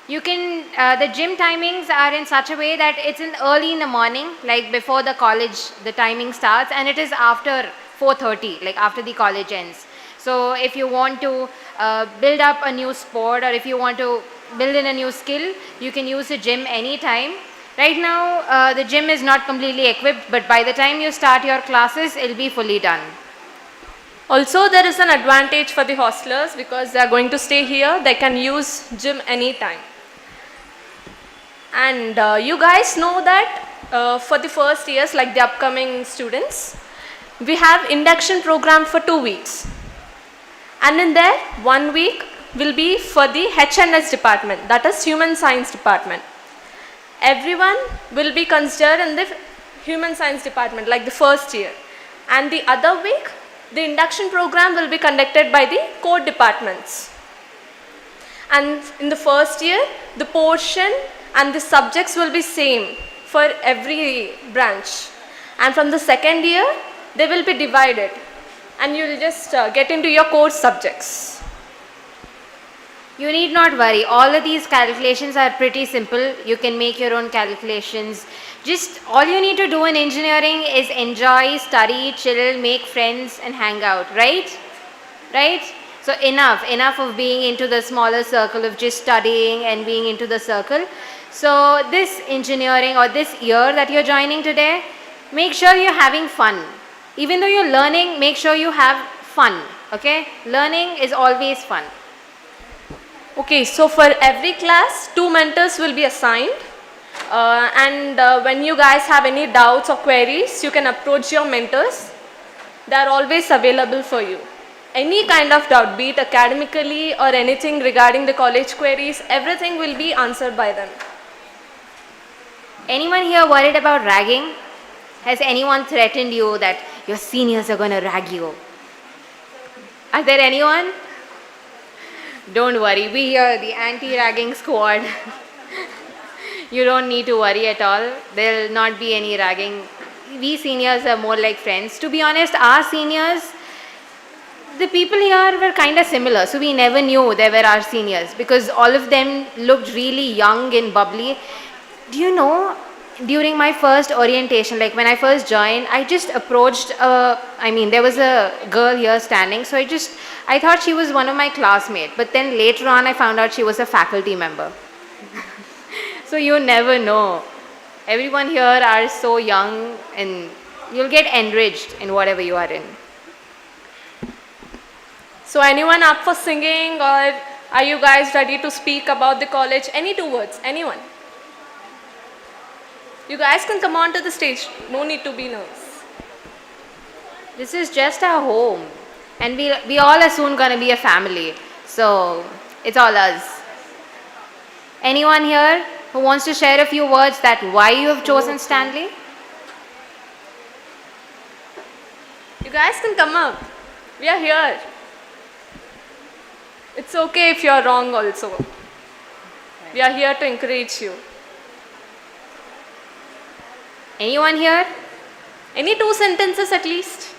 You can, the gym timings are in such a way that it's in early in the morning, like before the college, the timing starts, and it is after 4:30, like after the college ends. So if you want to build up a new sport or if you want to build in a new skill, you can use the gym anytime. Right now, the gym is not completely equipped, but by the time you start your classes, it'll be fully done. Also, there is an advantage for the hostelers because they are going to stay here. They can use gym anytime. And you guys know that for the first years, like the upcoming students, we have induction program for 2 weeks. And in there, 1 week will be for the HNS department, that is Human Science department. Everyone will be considered in the Human Science department, like the first year. And the other week, the induction program will be conducted by the core departments. And in the first year, the portion and the subjects will be same for every branch. And from the second year, they will be divided. And you will just get into your core subjects. You need not worry. All of these calculations are pretty simple. You can make your own calculations. Just all you need to do in engineering is enjoy, study, chill, make friends and hang out, right? Right? So enough of being into the smaller circle of just studying and being into the circle. So this engineering or this year that you're joining today, make sure you're having fun. Even though you're learning, make sure you have fun, okay? Learning is always fun. Okay, so for every class, 2 mentors will be assigned. When you guys have any doubts or queries, you can approach your mentors. They are always available for you. Any kind of doubt, be it academically or anything regarding the college queries, everything will be answered by them. Anyone here worried about ragging? Has anyone threatened you that your seniors are going to rag you? Are there anyone? Don't worry, we are the anti-ragging squad. You don't need to worry at all. There'll not be any ragging. We seniors are more like friends. To be honest, our seniors, the people here were kind of similar. So we never knew they were our seniors because all of them looked really young and bubbly. Do you know, during my first orientation, like when I first joined, I just approached, there was a girl here standing, so I thought she was one of my classmates, but then later on I found out she was a faculty member. So you never know. Everyone here are so young and you'll get enriched in whatever you are in. So anyone up for singing, or are you guys ready to speak about the college? Any 2 words, anyone? You guys can come on to the stage. No need to be nervous. This is just our home. And we all are soon going to be a family. So it's all us. Anyone here who wants to share a few words that why you have chosen Stanley? You guys can come up. We are here. It's okay if you are wrong also. We are here to encourage you. Anyone here? Any 2 sentences at least?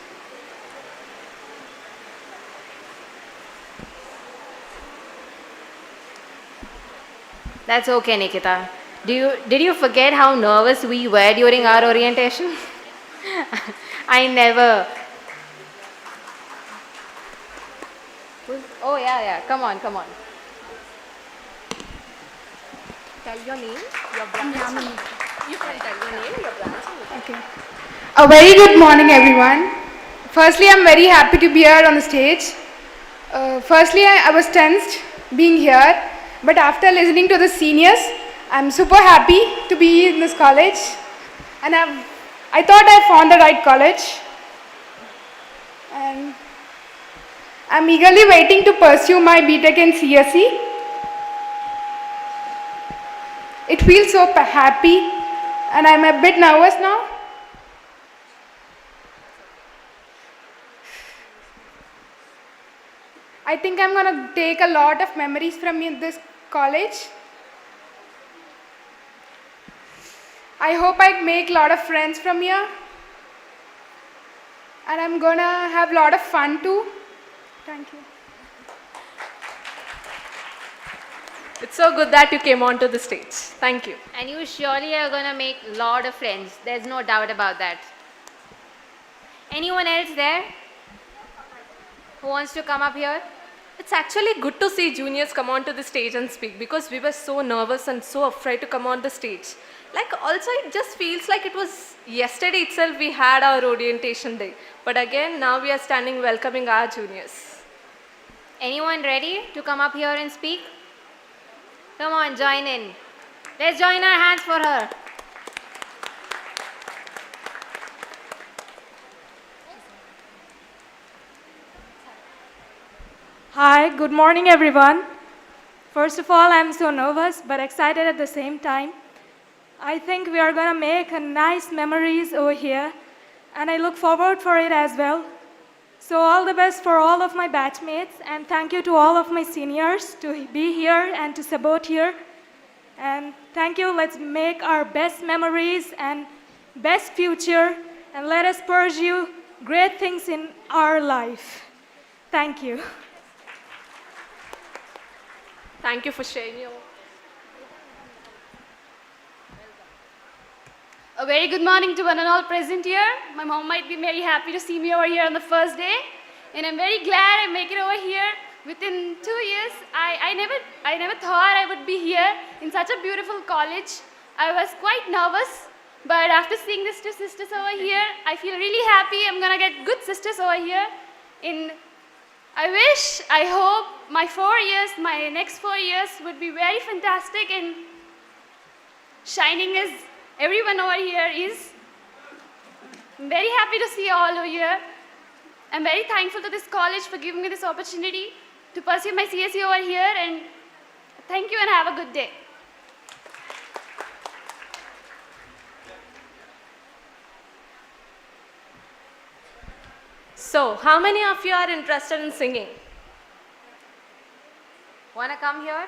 That's okay, Nikita. Did you forget how nervous we were during our orientation? I never. Oh yeah. Come on. Tell your name, your branch. You can tell your name, your branch. Okay. A very good morning, everyone. Firstly, I'm very happy to be here on the stage. Firstly, I was tensed being here, but after listening to the seniors, I'm super happy to be in this college, and I thought I found the right college, and I'm eagerly waiting to pursue my BTech in CSE. It feels so happy, and I'm a bit nervous now. I think I'm going to take a lot of memories from this college. I hope I make a lot of friends from here. And I'm going to have a lot of fun too. Thank you. It's so good that you came onto the stage. Thank you. And you surely are going to make a lot of friends. There's no doubt about that. Anyone else there who wants to come up here? It's actually good to see juniors come onto the stage and speak because we were so nervous and so afraid to come on the stage. Like also it just feels like it was yesterday itself we had our orientation day. But again, now we are standing welcoming our juniors. Anyone ready to come up here and speak? Come on, join in. Let's join our hands for her. Hi, good morning everyone. First of all, I'm so nervous but excited at the same time. I think we are going to make a nice memories over here and I look forward for it as well. So all the best for all of my batchmates and thank you to all of my seniors to be here and to support here. And thank you, let's make our best memories and best future and let us pursue great things in our life. Thank you. Thank you for sharing your... A very good morning to one and all present here. My mom might be very happy to see me over here on the first day. And I'm very glad I make it over here. Within 2 years, I never thought I would be here in such a beautiful college. I was quite nervous, but after seeing these two sisters over here, I feel really happy. I'm gonna get good sisters over here. I hope my next 4 years would be very fantastic and shining as everyone over here is. I'm very happy to see you all over here. I'm very thankful to this college for giving me this opportunity to pursue my CSE over here, and thank you and have a good day. So, how many of you are interested in singing? Wanna come here?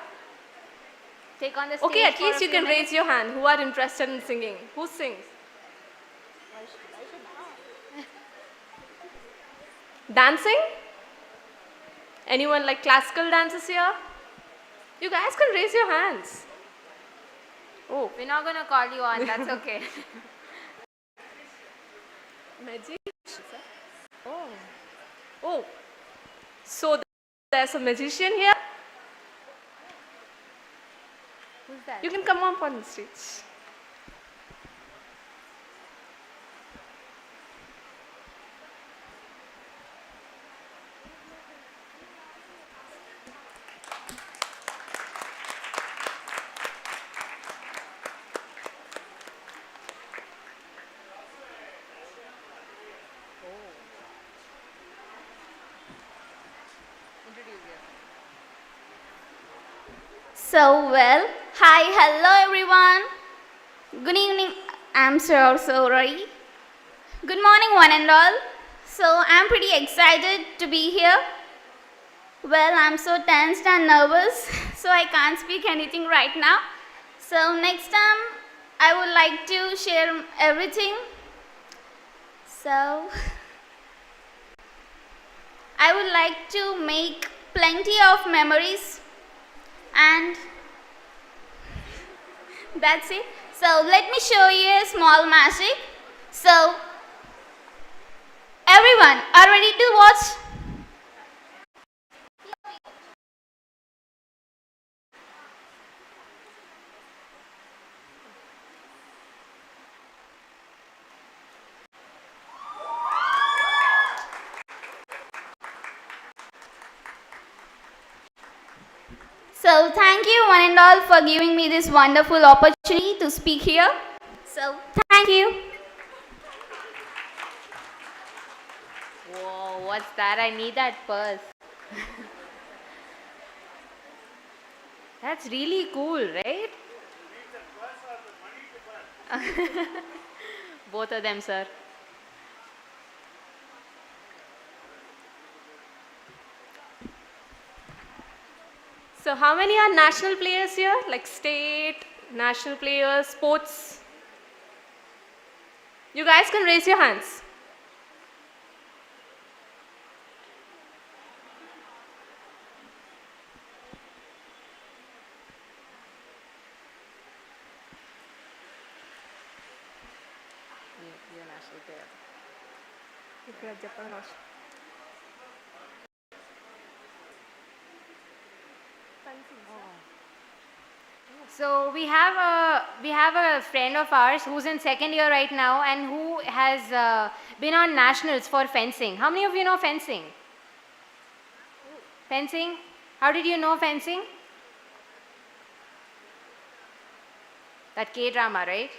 Take on the stage. Okay, at for least a you few can minutes? raise your hand who are interested in singing. Who sings? Dancing? Anyone like classical dances here? You guys can raise your hands. Oh, We're not gonna call you on, that's okay. magic. Oh. Oh. So there's a magician here. Who's that? You can come up on the stage. So well, hi, hello everyone. Good evening, I'm Sir Sorry. Good morning one and all. So I'm pretty excited to be here. Well, I'm so tensed and nervous, so I can't speak anything right now. So next time, I would like to share everything. So, I would like to make plenty of memories and that's it. So let me show you a small magic. So everyone are ready to watch? So thank you one and all for giving me this wonderful opportunity to speak here. So thank you. Whoa, what's that? I need that purse. That's really cool, right? Both of them, sir. So how many are national players here? Like state, national players, sports? You guys can raise your hands. So we have a friend of ours who's in second year right now and who has been on nationals for fencing. How many of you know fencing? Fencing? How did you know fencing? That K-drama, right?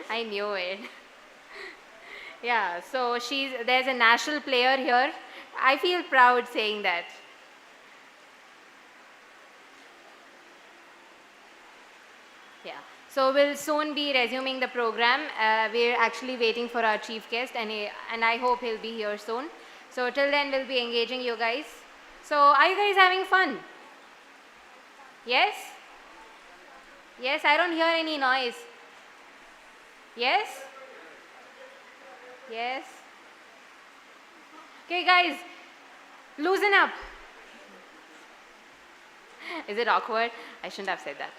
I knew it. Yeah, so there's a national player here. I feel proud saying that. Yeah. So we'll soon be resuming the program. We're actually waiting for our chief guest, and I hope he'll be here soon. So till then, we'll be engaging you guys. So are you guys having fun? Yes? Yes, I don't hear any noise. Yes? Yes? Okay, guys, loosen up. Is it awkward? I shouldn't have said that.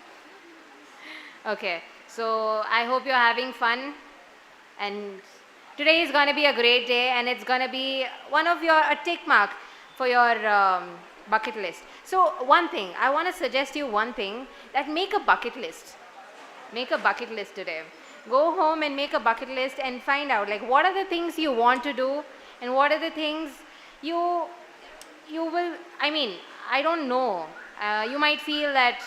Okay, so I hope you're having fun, and today is going to be a great day, and it's going to be a tick mark for your bucket list. So one thing, I want to suggest you one thing, that make a bucket list. Make a bucket list today. Go home and make a bucket list and find out like what are the things you want to do and what are the things you will, I mean, I don't know. You might feel that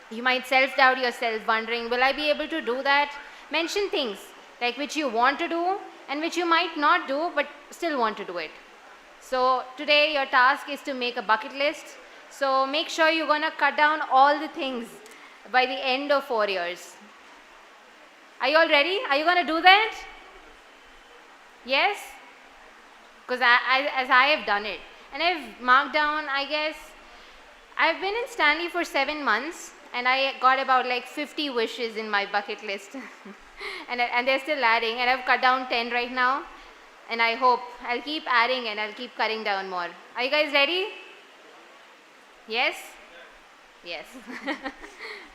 you might self-doubt yourself, wondering, will I be able to do that? Mention things like which you want to do and which you might not do but still want to do it. So today your task is to make a bucket list. So make sure you're going to cut down all the things by the end of 4 years. Are you all ready? Are you going to do that? Yes? Because as I have done it. And I've marked down, I guess, I've been in Stanley for 7 months. And I got about like 50 wishes in my bucket list. and they're still adding. And I've cut down 10 right now. And I hope I'll keep adding and I'll keep cutting down more. Are you guys ready? Yes? Yes.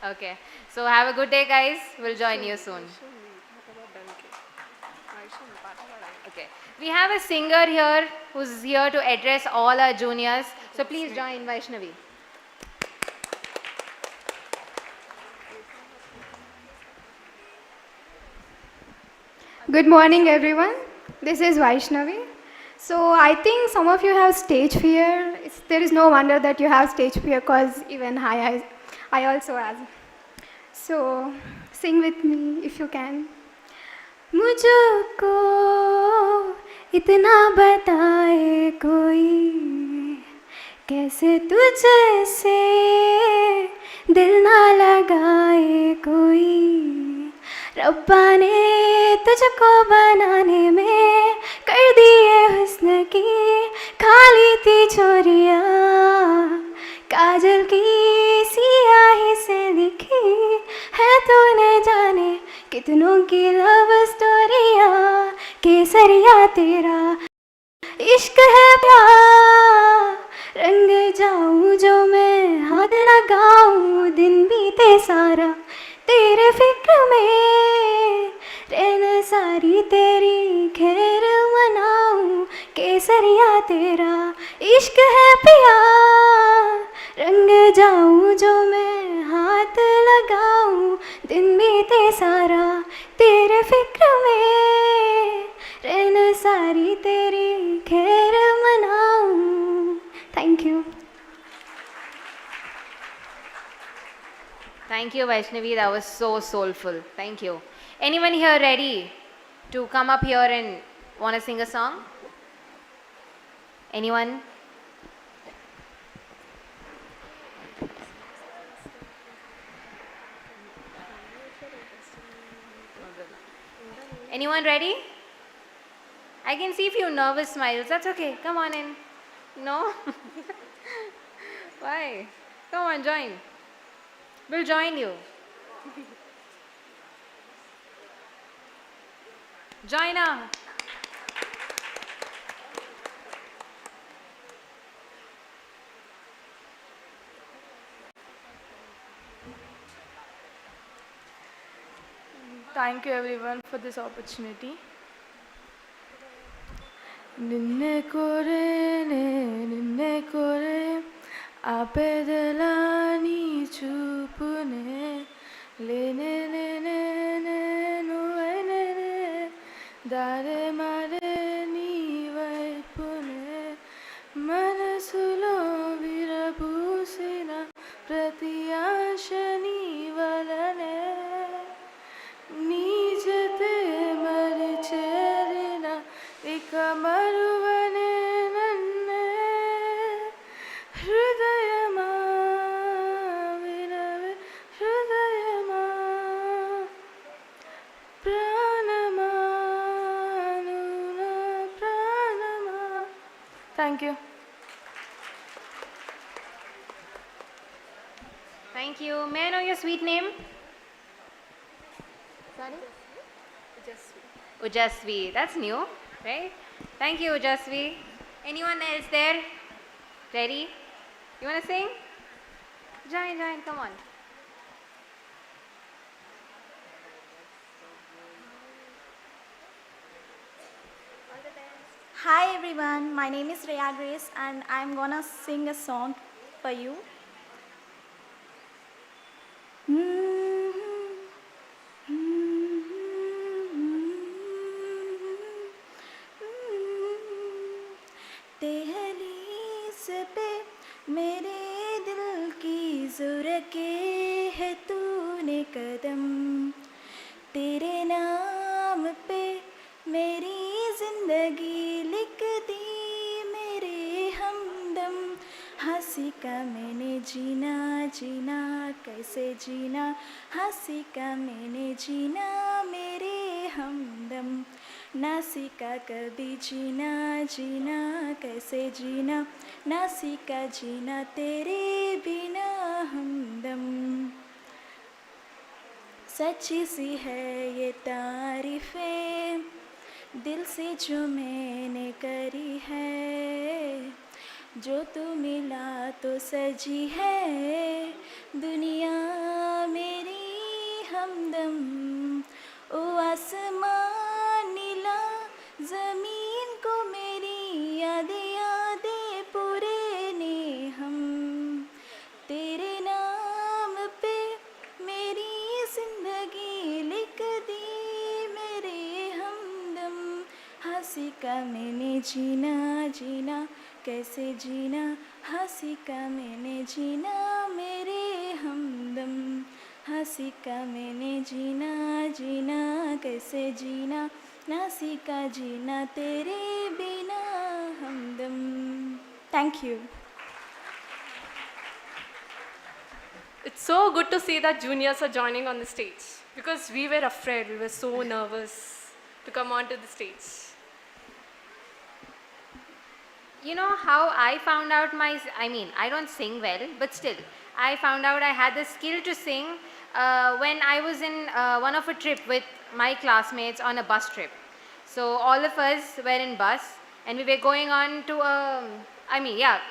Okay. So have a good day, guys. We'll join you soon. Okay. We have a singer here who's here to address all our juniors. So please join Vaishnavi. Good morning, everyone. This is Vaishnavi. So I think some of you have stage fear. There is no wonder that you have stage fear because even I also have. So sing with me if you can. मुझको इतना बताए कोई कैसे तुझसे दिल ना लगाए कोई रब्बा ने तुझको बनाने में कर दिए हुस्न की खाली थी चोरियां काजल की सियाही से लिखी है तूने जाने कितनों की लव स्टोरियां केसरिया तेरा इश्क है प्यार रंग जाऊं जो मैं हाथ लगाऊं दिन बीते सारा तेरे फिक्र में रहना सारी तेरी खैर मनाऊं केसरिया तेरा इश्क है पिया रंग जाऊं जो मैं हाथ लगाऊं दिन बीते सारा तेरे फिक्र में रहना सारी तेरी खैर मनाऊं thank you Thank you, Vaishnavi. That was so soulful. Thank you. Anyone here ready to come up here and want to sing a song? Anyone? Anyone ready? I can see a few nervous smiles. That's okay. Come on in. No? Why? Come on, join. We'll join you. Join us. Thank you everyone for this opportunity. నిన్నే కోరే నిన్నే కోరే ఆపేదలా నీ చూపునే లేనే లేనే నువ్వే దారే మారే నీ వైపునే మనసులో విరబూసిన ప్రతి ఆశ నీ వలనే నీ జతే మరి చేరిన ఇక మరువనే నన్నే హృదయమా వినవే హృదయమా ప్రాణమా నువ్వు నా ప్రాణమా. Thank you. Thank you. May I know your sweet name? Sorry? Ujasvi. That's new, right? Thank you, Ujasvi. Anyone else there? Ready? You want to sing? Join, come on. Hi everyone, my name is Rhea Grace and I'm gonna sing a song for you. दहलीज पे मेरे दिल की ज़ुरके है तूने कदम तेरे नाम पे मेरी ज़िंदगी लिख दी मेरे हमदम हंसी का मैंने जीना जीना कैसे जीना हंसी का मैंने जीना मेरे हमदम ना सीखा कभी जीना जीना कैसे जीना ना सीखा जीना तेरे बिना हमदम सच्ची सी है ये तारीफ़ें दिल से जो मैंने करी है जो तू मिला तो सजी है दुनिया मेरी हमदम ओ आसमान नीला ज़मीन को मेरी यादें यादें पूरे ने हम तेरे नाम पे मेरी ज़िंदगी लिख दी मेरे हमदम हंसी का मैंने जीना जीना कैसे जीना हंसी का मैंने जीना मेरे हमदम हंसी का मैंने जीना जीना कैसे जीना ना सीखा जीना तेरे बिना हमदम. Thank you. It's so good to see that juniors are joining on the stage because we were afraid, we were so nervous to come onto the stage. You know how I found out I don't sing well, but still, I found out I had the skill to sing when I was in one of a trip with my classmates on a bus trip. So all of us were in bus and we were going on to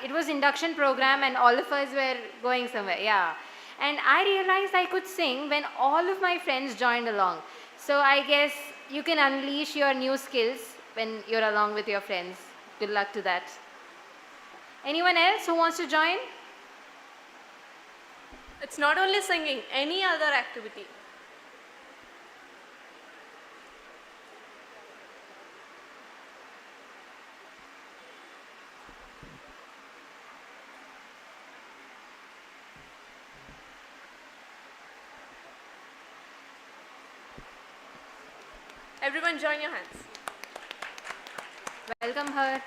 it was induction program and all of us were going somewhere, yeah. And I realized I could sing when all of my friends joined along. So I guess you can unleash your new skills when you're along with your friends. Good luck to that. Anyone else who wants to join? It's not only singing, any other activity. Everyone join your hands. Welcome her.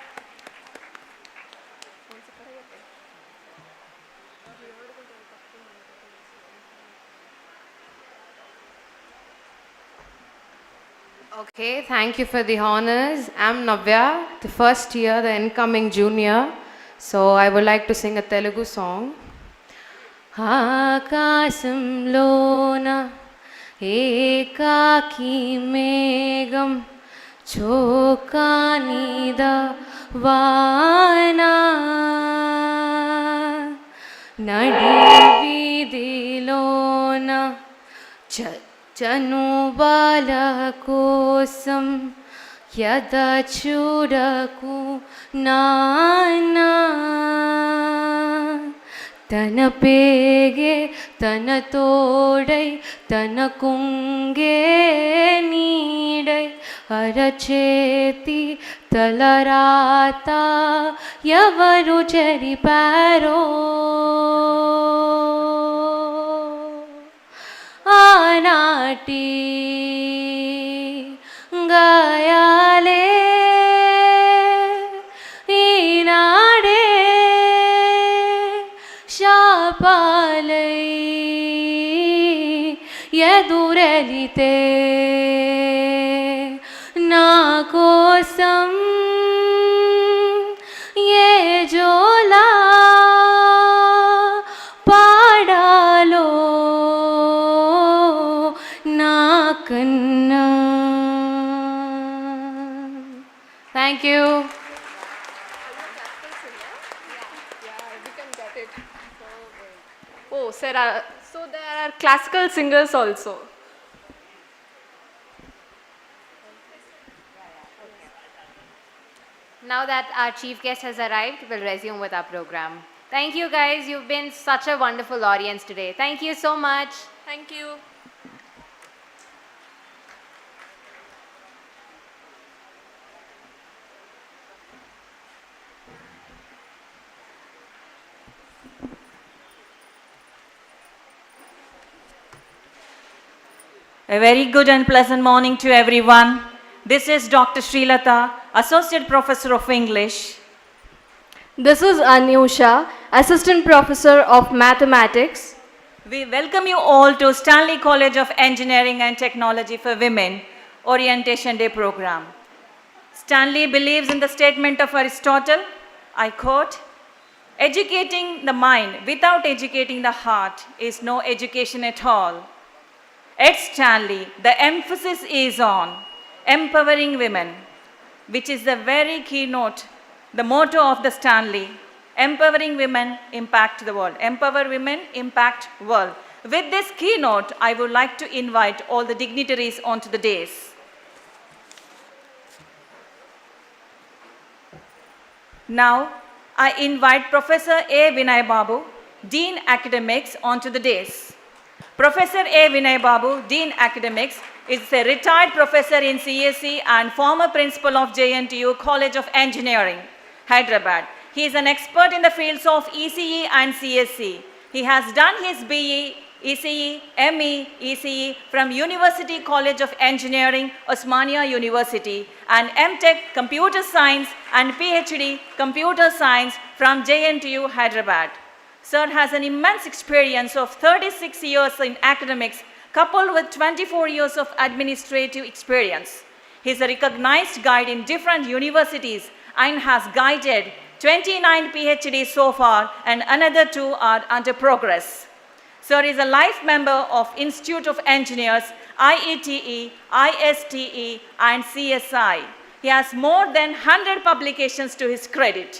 Okay, thank you for the honors. I'm Navya, the first year, the incoming junior. So I would like to sing a Telugu song. Akasamlona ekaki megam chokanida vana nadi vidilona చనుబాల కోసం యద చూడకు నానా తన పేగే తన తోడై తన కుంగే నీడై అరచేతి తలరాత ఎవరు చెరిపారో ఆనాటి గాయాలే ఈనాడే శాపాలై ఎదురెలితే నా కోసం ఏ జోలా పాడాలో నా కన్నా. Thank you. Oh, Sarah. So there are classical singers also. Now that our chief guest has arrived, we'll resume with our program. Thank you guys. You've been such a wonderful audience today. Thank you so much. Thank you. A very good and pleasant morning to everyone. This is Dr. Srilata, Associate Professor of English. This is Anyusha, Assistant Professor of Mathematics. We welcome you all to Stanley College of Engineering and Technology for Women Orientation Day program. Stanley believes in the statement of Aristotle, I quote, "Educating the mind without educating the heart is no education at all." At Stanley, the emphasis is on empowering women, which is the very keynote, the motto of the Stanley. Empowering women, impact the world. Empower women, impact world. With this keynote, I would like to invite all the dignitaries onto the dais. Now, I invite Professor A. Vinay Babu, Dean Academics, onto the dais. Professor A. Vinay Babu, Dean Academics, is a retired professor in CSE and former principal of JNTU College of Engineering, Hyderabad. He is an expert in the fields of ECE and CSE. He has done his BE, ECE, ME, ECE from University College of Engineering, Osmania University, and MTech Computer Science and PhD Computer Science from JNTU, Hyderabad. Sir has an immense experience of 36 years in academics, coupled with 24 years of administrative experience. He is a recognized guide in different universities and has guided 29 PhDs so far, and another 2 are under progress. Sir is a life member of Institute of Engineers, IETE, ISTE, and CSI. He has more than 100 publications to his credit.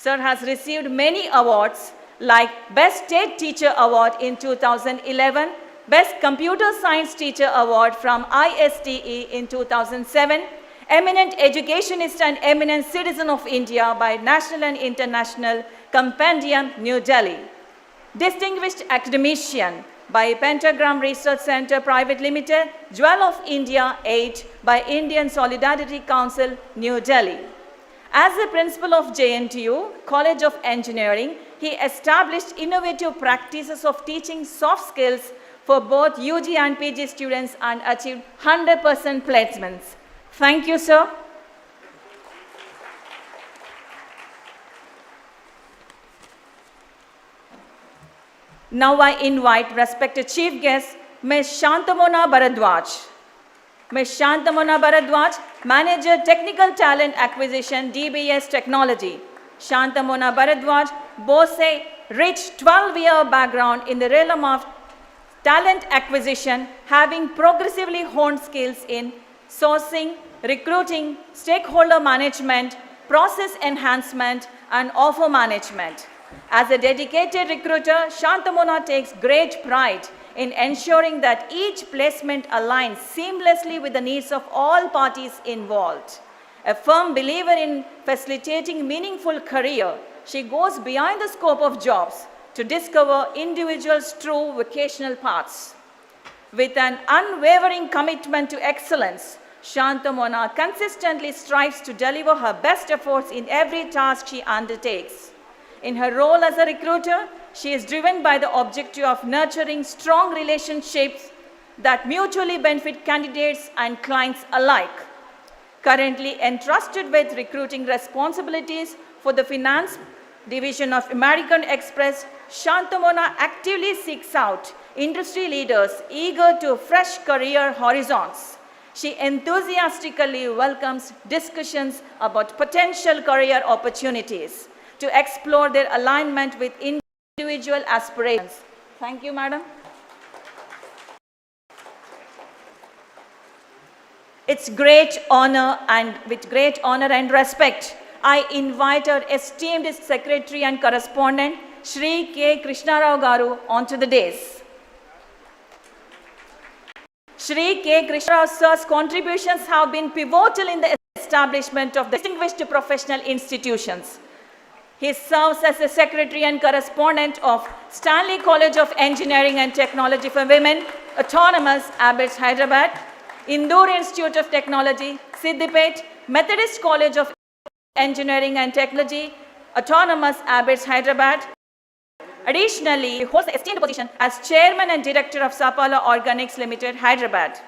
Sir has received many awards like Best State Teacher Award in 2011, Best Computer Science Teacher Award from ISTE in 2007, Eminent Educationist and Eminent Citizen of India by National and International Compendium, New Delhi. Distinguished Academician by Pentagram Research Center Private Limited, Jewel of India 8 by Indian Solidarity Council, New Delhi. As the principal of JNTU College of Engineering, he established innovative practices of teaching soft skills for both UG and PG students and achieved 100% placements. Thank you, sir. Now I invite respected chief guest, Ms. Shantamona Bharadwaj. Ms. Shantamona Bharadwaj, Manager Technical Talent Acquisition, DBS Technology. Shantamona Bharadwaj boasts a rich 12-year background in the realm of talent acquisition, having progressively honed skills in sourcing, recruiting, stakeholder management, process enhancement, and offer management. As a dedicated recruiter, Shantamona takes great pride in ensuring that each placement aligns seamlessly with the needs of all parties involved. A firm believer in facilitating meaningful career, she goes beyond the scope of jobs to discover individuals' true vocational paths. With an unwavering commitment to excellence, Shantamona consistently strives to deliver her best efforts in every task she undertakes. In her role as a recruiter, she is driven by the objective of nurturing strong relationships that mutually benefit candidates and clients alike. Currently entrusted with recruiting responsibilities for the finance division of American Express, Shantamona actively seeks out industry leaders eager to fresh career horizons. She enthusiastically welcomes discussions about potential career opportunities to explore their alignment with individual aspirations. Thank you, madam. It's great honor and with great honor and respect, I invite our esteemed secretary and correspondent, Shri K. Krishnarao Garu, onto the dais. Shri K. Krishnarao sir's contributions have been pivotal in the establishment of the distinguished professional institutions. He serves as the secretary and correspondent of Stanley College of Engineering and Technology for Women, Autonomous, Abbotts, Hyderabad, Indore Institute of Technology, Siddipet, Methodist College of Engineering and Technology, Autonomous, Abbotts, Hyderabad. Additionally, he holds the esteemed position as Chairman and Director of Sapala Organics Limited, Hyderabad.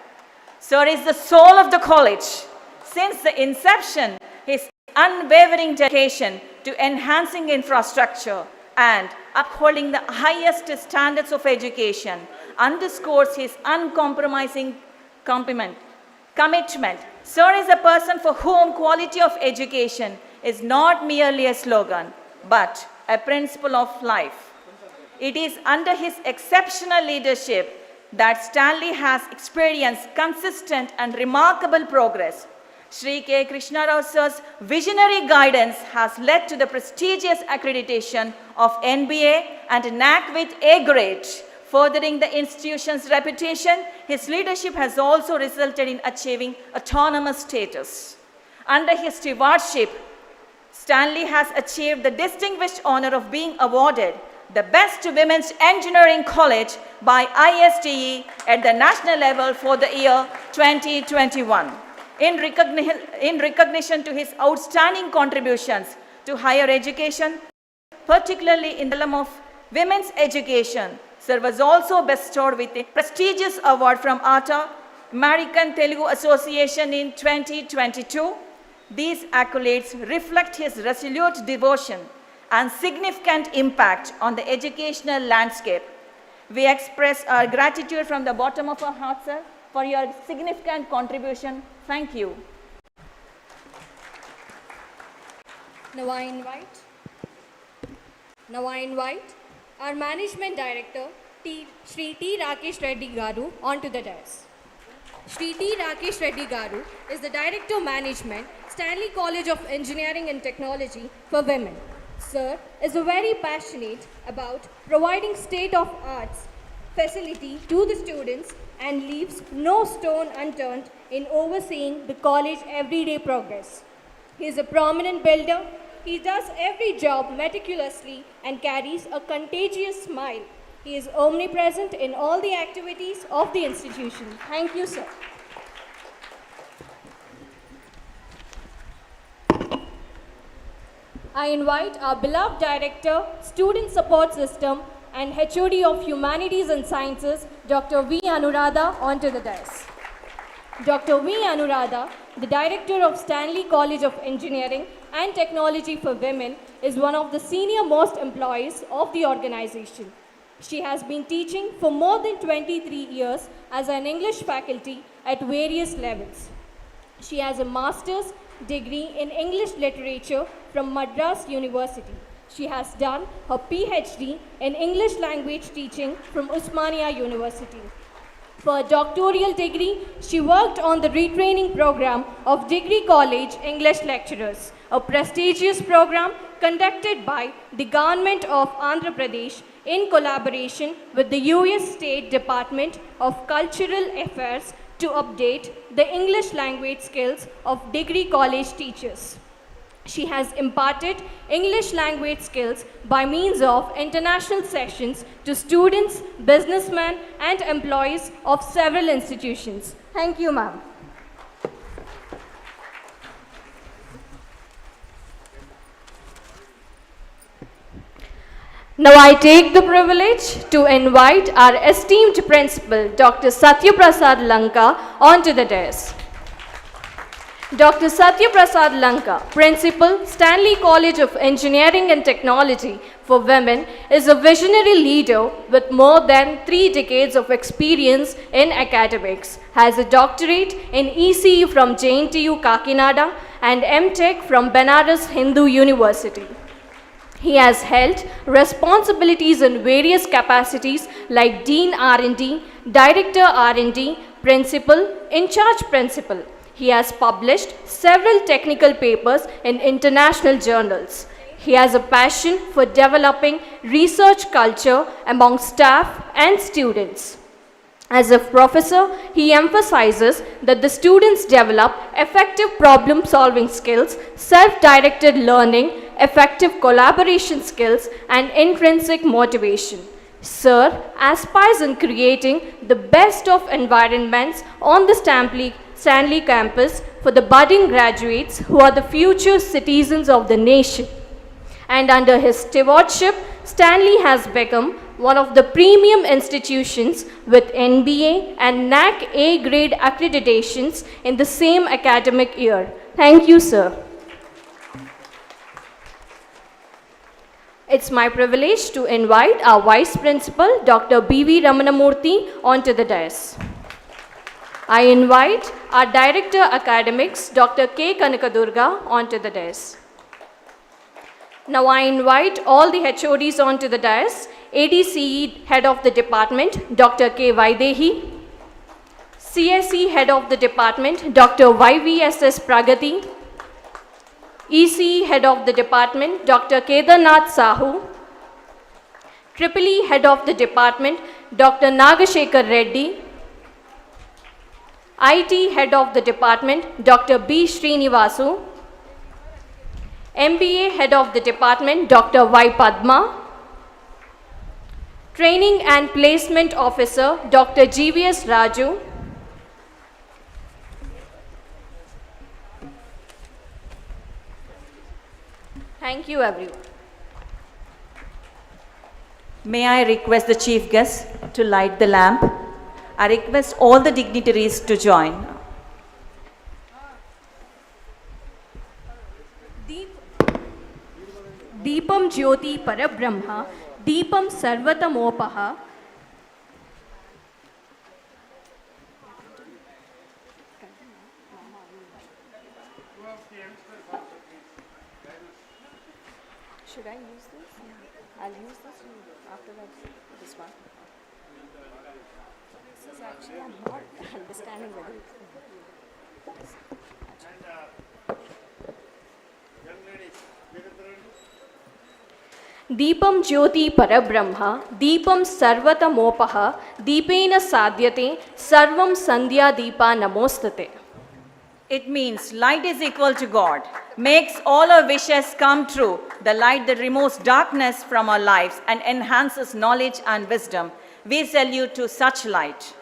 Sir is the soul of the college. Since the inception, his unwavering dedication to enhancing infrastructure and upholding the highest standards of education underscores his uncompromising commitment. Sir is a person for whom quality of education is not merely a slogan, but a principle of life. It is under his exceptional leadership that Stanley has experienced consistent and remarkable progress. Shri K. Krishnarao sir's visionary guidance has led to the prestigious accreditation of NBA and NAC with A grade. Furthering the institution's reputation, his leadership has also resulted in achieving autonomous status. Under his stewardship, Stanley has achieved the distinguished honor of being awarded the Best Women's Engineering College by ISTE at the national level for the year 2021. In recognition to his outstanding contributions to higher education, particularly in the realm of women's education, Sir was also bestowed with a prestigious award from ATA, American Telugu Association in 2022. These accolades reflect his resolute devotion and significant impact on the educational landscape. We express our gratitude from the bottom of our hearts, sir, for your significant contribution. Thank you. Now I invite our Management Director, Shri T. Rakesh Reddy Garu, onto the dais. Shri T. Rakesh Reddy Garu is the Director Management, Stanley College of Engineering and Technology for Women. Sir is very passionate about providing state-of-art facility to the students and leaves no stone unturned in overseeing the college everyday progress. He is a prominent builder. He does every job meticulously and carries a contagious smile. He is omnipresent in all the activities of the institution. Thank you, sir. I invite our beloved Director, Student Support System and HOD of Humanities and Sciences, Dr. V. Anuradha, onto the dais. Dr. V. Anuradha, the Director of Stanley College of Engineering and Technology for Women, is one of the senior-most employees of the organization. She has been teaching for more than 23 years as an English faculty at various levels. She has a master's degree in English literature from Madras University. She has done her PhD in English language teaching from Usmania University. For a doctoral degree, she worked on the retraining program of Degree College English Lecturers, a prestigious program conducted by the Government of Andhra Pradesh in collaboration with the US State Department of Cultural Affairs to update the English language skills of degree college teachers. She has imparted English language skills by means of international sessions to students, businessmen, and employees of several institutions. Thank you, ma'am. Now I take the privilege to invite our esteemed principal, Dr. Satya Prasad Lanka, onto the dais. Dr. Satya Prasad Lanka, Principal, Stanley College of Engineering and Technology for Women, is a visionary leader with more than 3 decades of experience in academics, has a doctorate in ECE from JNTU Kakinada and MTech from Banaras Hindu University. He has held responsibilities in various capacities like Dean R&D, Director R&D, Principal, In-Charge Principal. He has published several technical papers in international journals. He has a passion for developing research culture among staff and students. As a professor, he emphasizes that the students develop effective problem-solving skills, self-directed learning, effective collaboration skills, and intrinsic motivation. Sir aspires in creating the best of environments on the Stanley campus for the budding graduates who are the future citizens of the nation. And under his stewardship, Stanley has become one of the premium institutions with NBA and NAC A grade accreditations in the same academic year. Thank you, sir. It's my privilege to invite our Vice Principal, Dr. B.V. Ramanamurthy, onto the dais. I invite our Director Academics, Dr. K. Kanakadurga, onto the dais. Now I invite all the HODs onto the dais. ADCE Head of the Department, Dr. K. Vaidehi. CSE Head of the Department, Dr. YVSS Pragati. ECE Head of the Department, Dr. Kedarnath Sahu. EEE Head of the Department, Dr. Nagashekar Reddy. IT Head of the Department, Dr. B. Srinivasu. MBA Head of the Department, Dr. Y. Padma. Training and Placement Officer, Dr. GVS Raju. Thank you, everyone. May I request the chief guest to light the lamp? I request all the dignitaries to join. Deepam Jyoti Parabrahma, Deepam Sarvatamopaha. Should I use this? Yeah. I'll use this after this one. This is actually, I'm not understanding whether it's... Deepam Jyoti Parabrahma, Deepam Sarvatamopaha, Deepena Sadhyate, Sarvam Sandhya Deepa Namostate. It means light is equal to God, makes all our wishes come true, the light that removes darkness from our lives and enhances knowledge and wisdom. We salute to such light.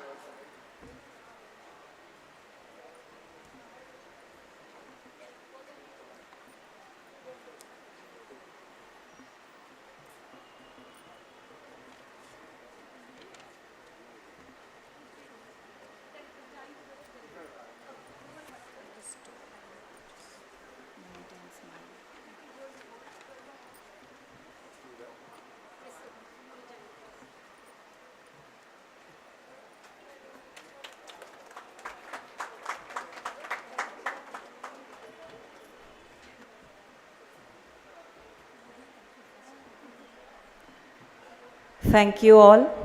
Thank you all.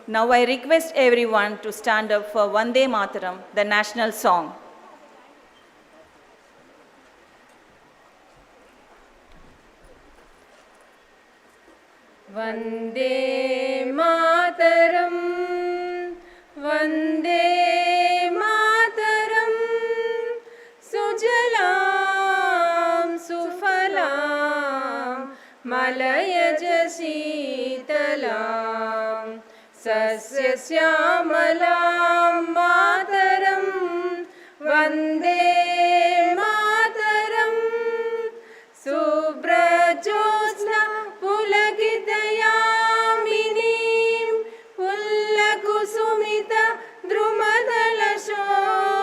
Now I request everyone to stand up for Vande Mataram, the national song. Vande Mataram, Vande Mataram, Sujalam Sufalam, Malayaj Sheetalam, Sasya Syamalam Mataram, Vande Mataram, Subrajosna Pulakitayaminim, Pullakusumita Drumadala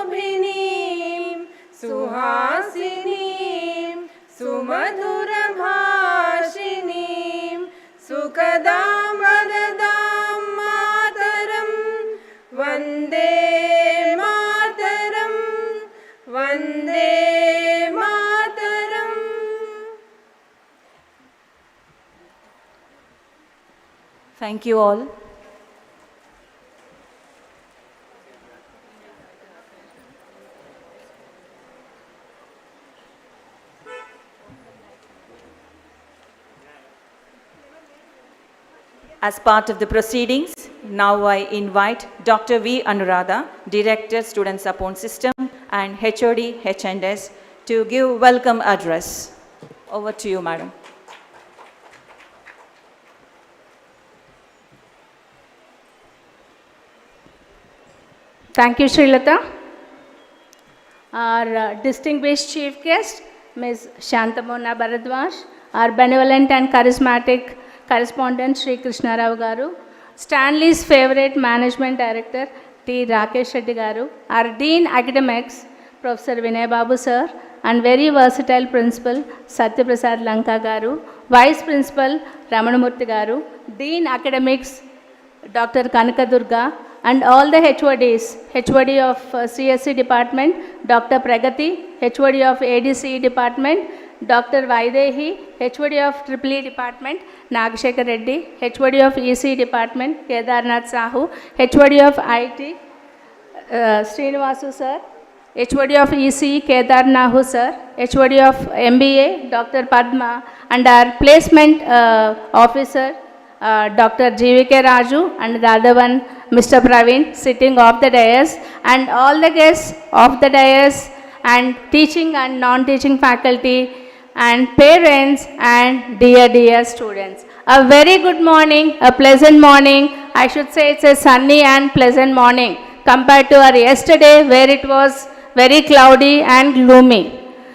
Shobhinim, Suhasinim, Sumadhura Bhashinim, Sukadam Adadam Mataram, Vande Mataram, Vande Mataram. Thank you all. As part of the proceedings, now I invite Dr. V. Anuradha, Director, Student Support System and HOD H&S to give welcome address. Over to you, madam. Thank you, Srilata. Our distinguished chief guest, Ms. Shantamona Bharadwaj, our benevolent and charismatic correspondent, Sri Krishna Rao Garu, Stanley's favorite management director, T. Rakesh Reddy Garu, our Dean Academics, Professor Vinay Babu Sir, and very versatile principal, Satya Prasad Lanka Garu, Vice Principal, Ramanamurthy Garu, Dean Academics, Dr. Kanaka Durga, and all the HODs, HOD of CSC department, Dr. Pragati, HOD of ADCE department, Dr. Vaidehi, HOD of EEE department, Nagashekar Reddy, HOD of EC department, Kedarnath Sahu, HOD of IT, Srinivasu sir, HOD of EC, Kedar Nahu sir, HOD of MBA, Dr. Padma, and our placement officer, Dr. GVK Raju, and the other one, Mr. Praveen, sitting off the dais, and all the guests of the dais, and teaching and non-teaching faculty, and parents, and dear students. A very good morning, a pleasant morning. I should say it's a sunny and pleasant morning compared to our yesterday where it was very cloudy and gloomy.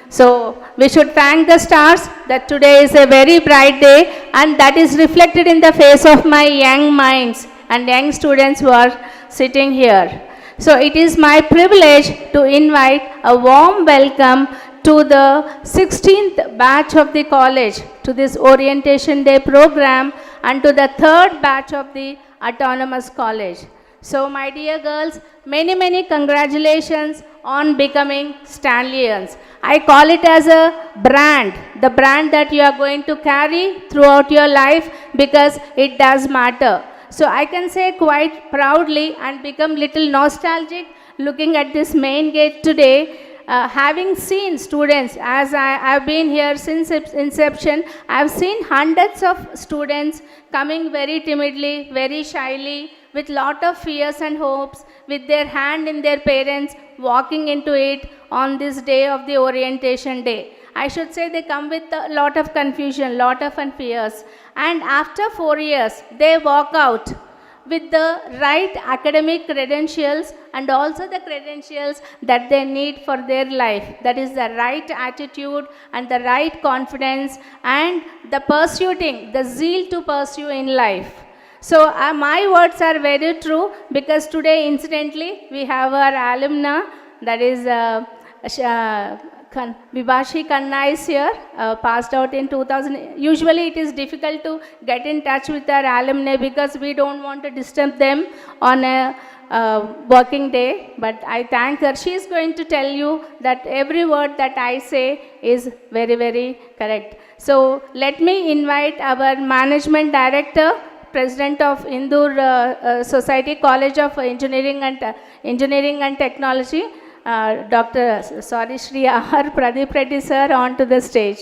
So we should thank the stars that today is a very bright day, and that is reflected in the face of my young minds and young students who are sitting here. So it is my privilege to invite a warm welcome to the 16th batch of the college to this Orientation Day program and to the 3rd batch of the Autonomous College. So my dear girls, many congratulations on becoming Stanleyans. I call it as a brand, the brand that you are going to carry throughout your life because it does matter. So I can say quite proudly and become little nostalgic looking at this main gate today, having seen students, as I have been here since its inception, I have seen hundreds of students coming very timidly, very shyly, with lot of fears and hopes, with their hand in their parents, walking into it on this day of the Orientation Day. I should say they come with a lot of confusion, lot of fears. And after 4 years, they walk out with the right academic credentials and also the credentials that they need for their life. That is the right attitude and the right confidence and the pursuing, the zeal to pursue in life. So my words are very true because today incidentally we have our alumna, that is Vibhashi Khanna is here, passed out in 2000. Usually it is difficult to get in touch with our alumni because we don't want to disturb them on a working day, but I thank her. She is going to tell you that every word that I say is very correct. So let me invite our management director, President of Indoor Society College of Engineering and Technology, Shri R. Pradeep Reddy sir, on to the stage.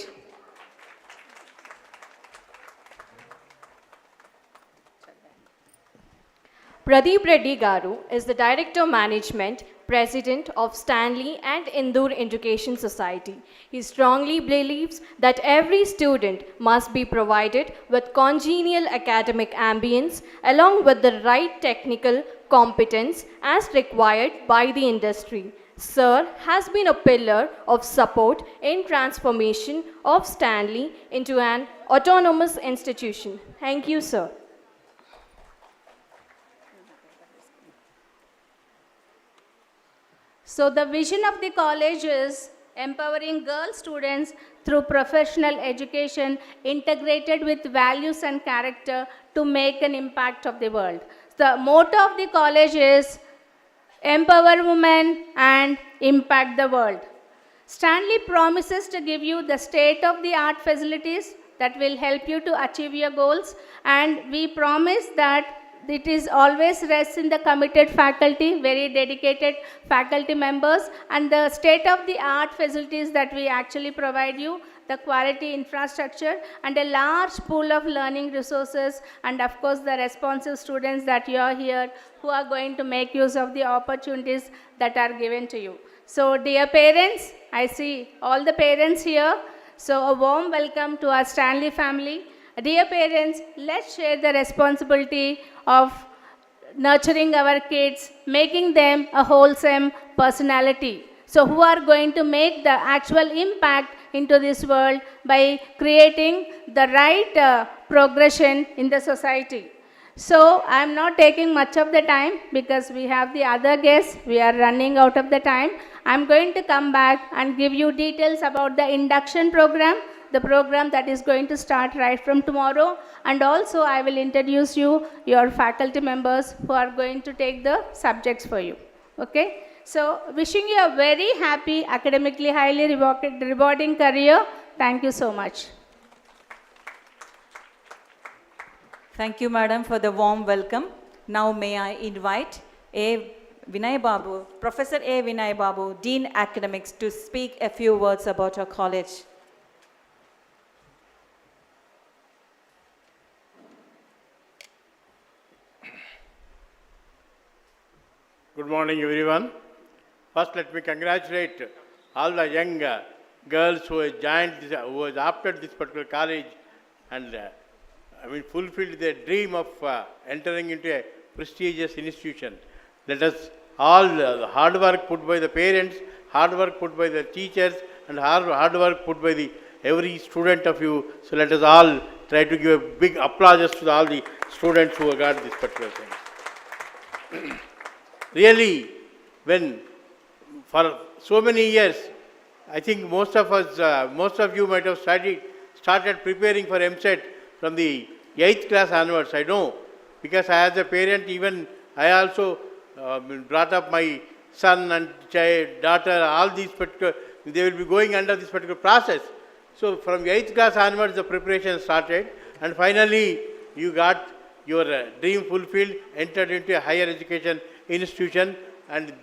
Pradeep Reddy Garu is the Director Management, President of Stanley and Indoor Education Society. He strongly believes that every student must be provided with congenial academic ambience along with the right technical competence as required by the industry. Sir has been a pillar of support in transformation of Stanley into an autonomous institution. Thank you, sir. So the vision of the college is empowering girl students through professional education integrated with values and character to make an impact of the world. The motto of the college is empower women and impact the world. Stanley promises to give you the state-of-the-art facilities that will help you to achieve your goals, and we promise that it is always rests in the committed faculty, very dedicated faculty members, and the state-of-the-art facilities that we actually provide you, the quality infrastructure, and a large pool of learning resources, and of course the responsive students that you are here who are going to make use of the opportunities that are given to you. So dear parents, I see all the parents here, so a warm welcome to our Stanley family. Dear parents, let's share the responsibility of nurturing our kids, making them a wholesome personality. So who are going to make the actual impact into this world by creating the right progression in the society. So I am not taking much of the time because we have the other guests. We are running out of the time. I am going to come back and give you details about the induction program, the program that is going to start right from tomorrow, and also I will introduce you your faculty members who are going to take the subjects for you. Okay? So wishing you a very happy, academically highly rewarding career. Thank you so much. Thank you, madam, for the warm welcome. Now may I invite Professor A. Vinay Babu, Dean Academics, to speak a few words about our college. Good morning, everyone. First, let me congratulate all the young girls who have joined, who have opted this particular college and fulfilled their dream of entering into a prestigious institution. Let us all, the hard work put by the parents, hard work put by the teachers, and hard work put by every student of you. So let us all try to give a big applause to all the students who have got this particular thing. Really, when for so many years, I think most of you might have started preparing for MSET from the 8th class onwards. I know, because as a parent, even I also brought up my son and daughter, all these particular, they will be going under this particular process. So from 8th class onwards, the preparation started, and finally you got your dream fulfilled, entered into a higher education institution, and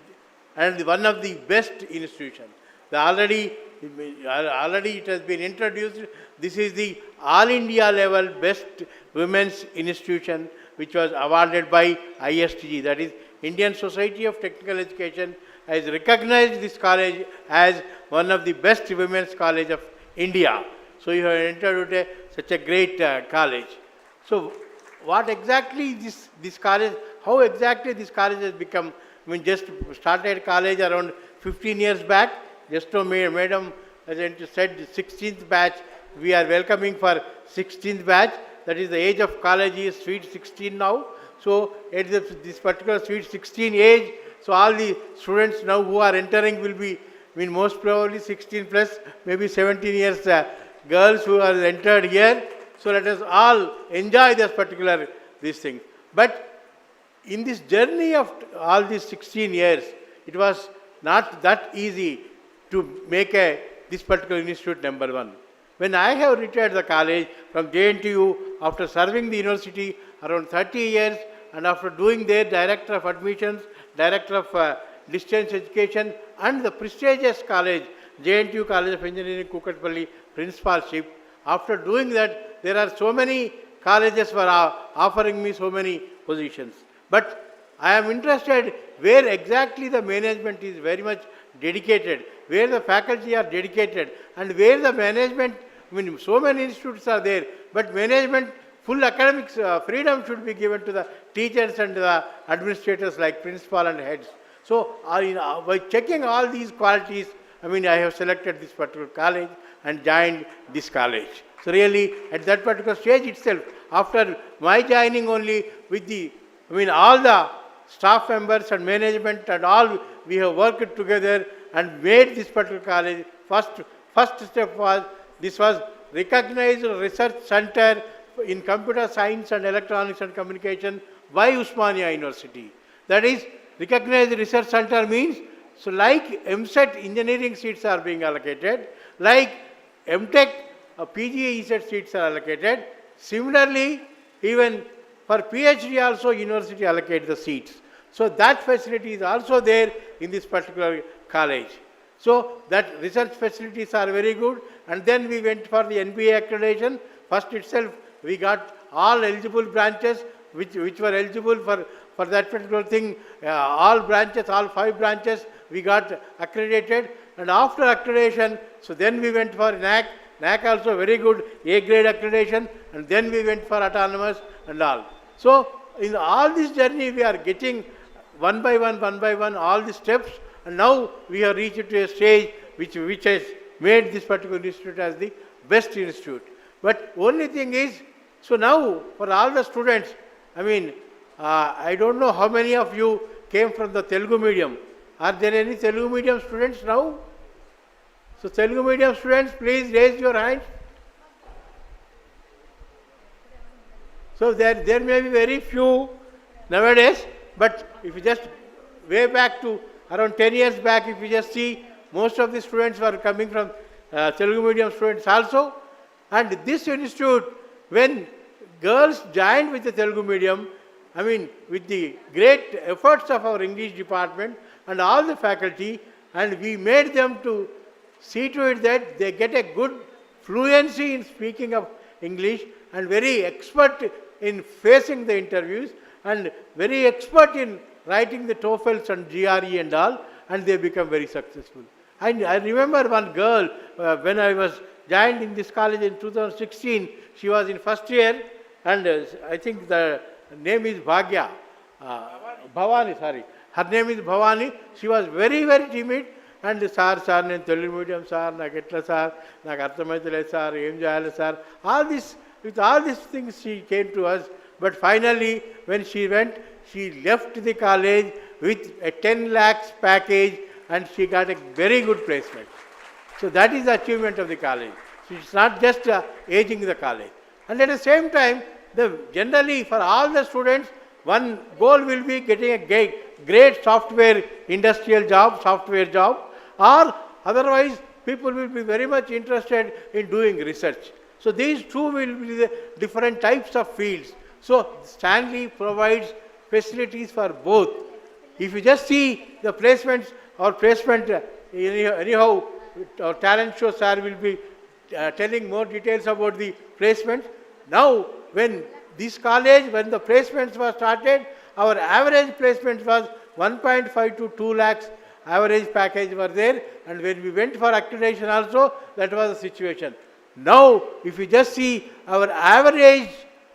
one of the best institutions. Already it has been introduced. This is the all India level best women's institution, which was awarded by ISTG, that is Indian Society of Technical Education, has recognized this college as one of the best women's college of India. So you have entered into such a great college. So what exactly this college, how exactly this college has become? I mean, just started college around 15 years back. Just now madam has said the 16th batch. We are welcoming for 16th batch. That is the age of college is sweet 16 now. So at this particular sweet 16 age, so all the students now who are entering will be, most probably 16 plus, maybe 17 years girls who are entered here. So let us all enjoy this thing. But in this journey of all these 16 years, it was not that easy to make this particular institute number one. When I have retired the college from JNTU after serving the university around 30 years and after doing their Director of Admissions, Director of Distance Education and the prestigious college, JNTU College of Engineering, Kukatpalli, principalship. After doing that, there are so many colleges were offering me so many positions. But I am interested where exactly the management is very much dedicated, where the faculty are dedicated, and where the management, I mean, so many institutes are there, but management, full academics freedom should be given to the teachers and the administrators like principal and heads. So, by checking all these qualities, I mean, I have selected this particular college and joined this college. So, really, at that particular stage itself, after my joining only with the, I mean, all the staff members and management and all, we have worked together and made this particular college. First step was, this was recognized research center in computer science and electronics and communication by Usmania University. That is, recognized research center means, so like MSET engineering seats are being allocated, like MTech PG ESET seats are allocated. Similarly, even for PhD also university allocate the seats. So that facility is also there in this particular college. So that research facilities are very good, and then we went for the NBA accreditation. First itself we got all eligible branches which were eligible for that particular thing, all branches, all 5 branches we got accredited, and after accreditation, so then we went for NAC. NAC also very good A grade accreditation, and then we went for autonomous and all. So in all this journey we are getting one by one all the steps, and now we have reached to a stage which has made this particular institute as the best institute. But only thing is, so now for all the students, I mean, I don't know how many of you came from the Telugu medium. Are there any Telugu medium students now? So Telugu medium students, please raise your hands. So there may be very few nowadays, but if you just way back to around 10 years back, if you just see, most of the students were coming from Telugu medium students also. And this institute, when girls joined with the Telugu medium, I mean, with the great efforts of our English department and all the faculty, and we made them to see to it that they get a good fluency in speaking of English and very expert in facing the interviews and very expert in writing the TOEFLs and GRE and all, and they become very successful. I remember one girl, when I was joined in this college in 2016, she was in first year, and I think the name is Bhagya, Bhavani, sorry. Her name is Bhavani. She was very, very timid. And sir, nenu Telugu medium sir, naku etla sir, naku arthamaitaledu sir, em cheyali sir. All this, with all these things she came to us. But finally, when she went, she left the college with a 10 lakhs package, and she got a very good placement. So that is the achievement of the college. So it's not just aging the college. And at the same time, generally for all the students, one goal will be getting a great software industrial job, software job, or otherwise people will be very much interested in doing research. So these two will be the different types of fields. So Stanley provides facilities for both. If you just see the placements or placement, anyhow, our talent show sir will be telling more details about the placements. Now, when this college, when the placements were started, our average placement was 1.5 to 2 lakhs average package were there, and when we went for accreditation also, that was the situation. Now, if you just see, our average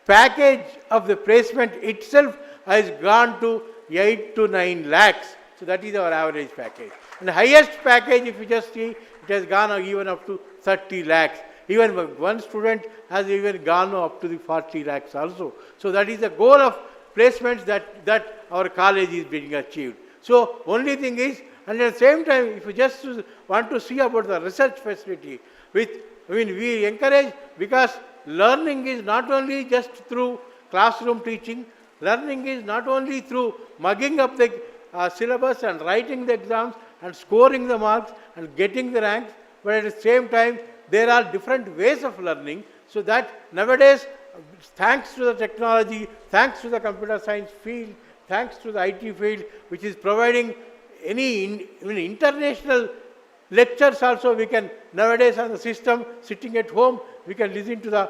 package of the placement itself has gone to 8 to 9 lakhs. So that is our average package. And the highest package, if you just see, it has gone even up to 30 lakhs. Even one student has even gone up to the 40 lakhs also. So that is the goal of placements that our college is being achieved. So only thing is, and at the same time, if you just want to see about the research facility, we encourage, because learning is not only just through classroom teaching, learning is not only through mugging up the syllabus and writing the exams and scoring the marks and getting the ranks, but at the same time, there are different ways of learning, so that nowadays thanks to the technology, thanks to the computer science field, thanks to the IT field, which is providing international lectures also. We can nowadays on the system, sitting at home, we can listen to the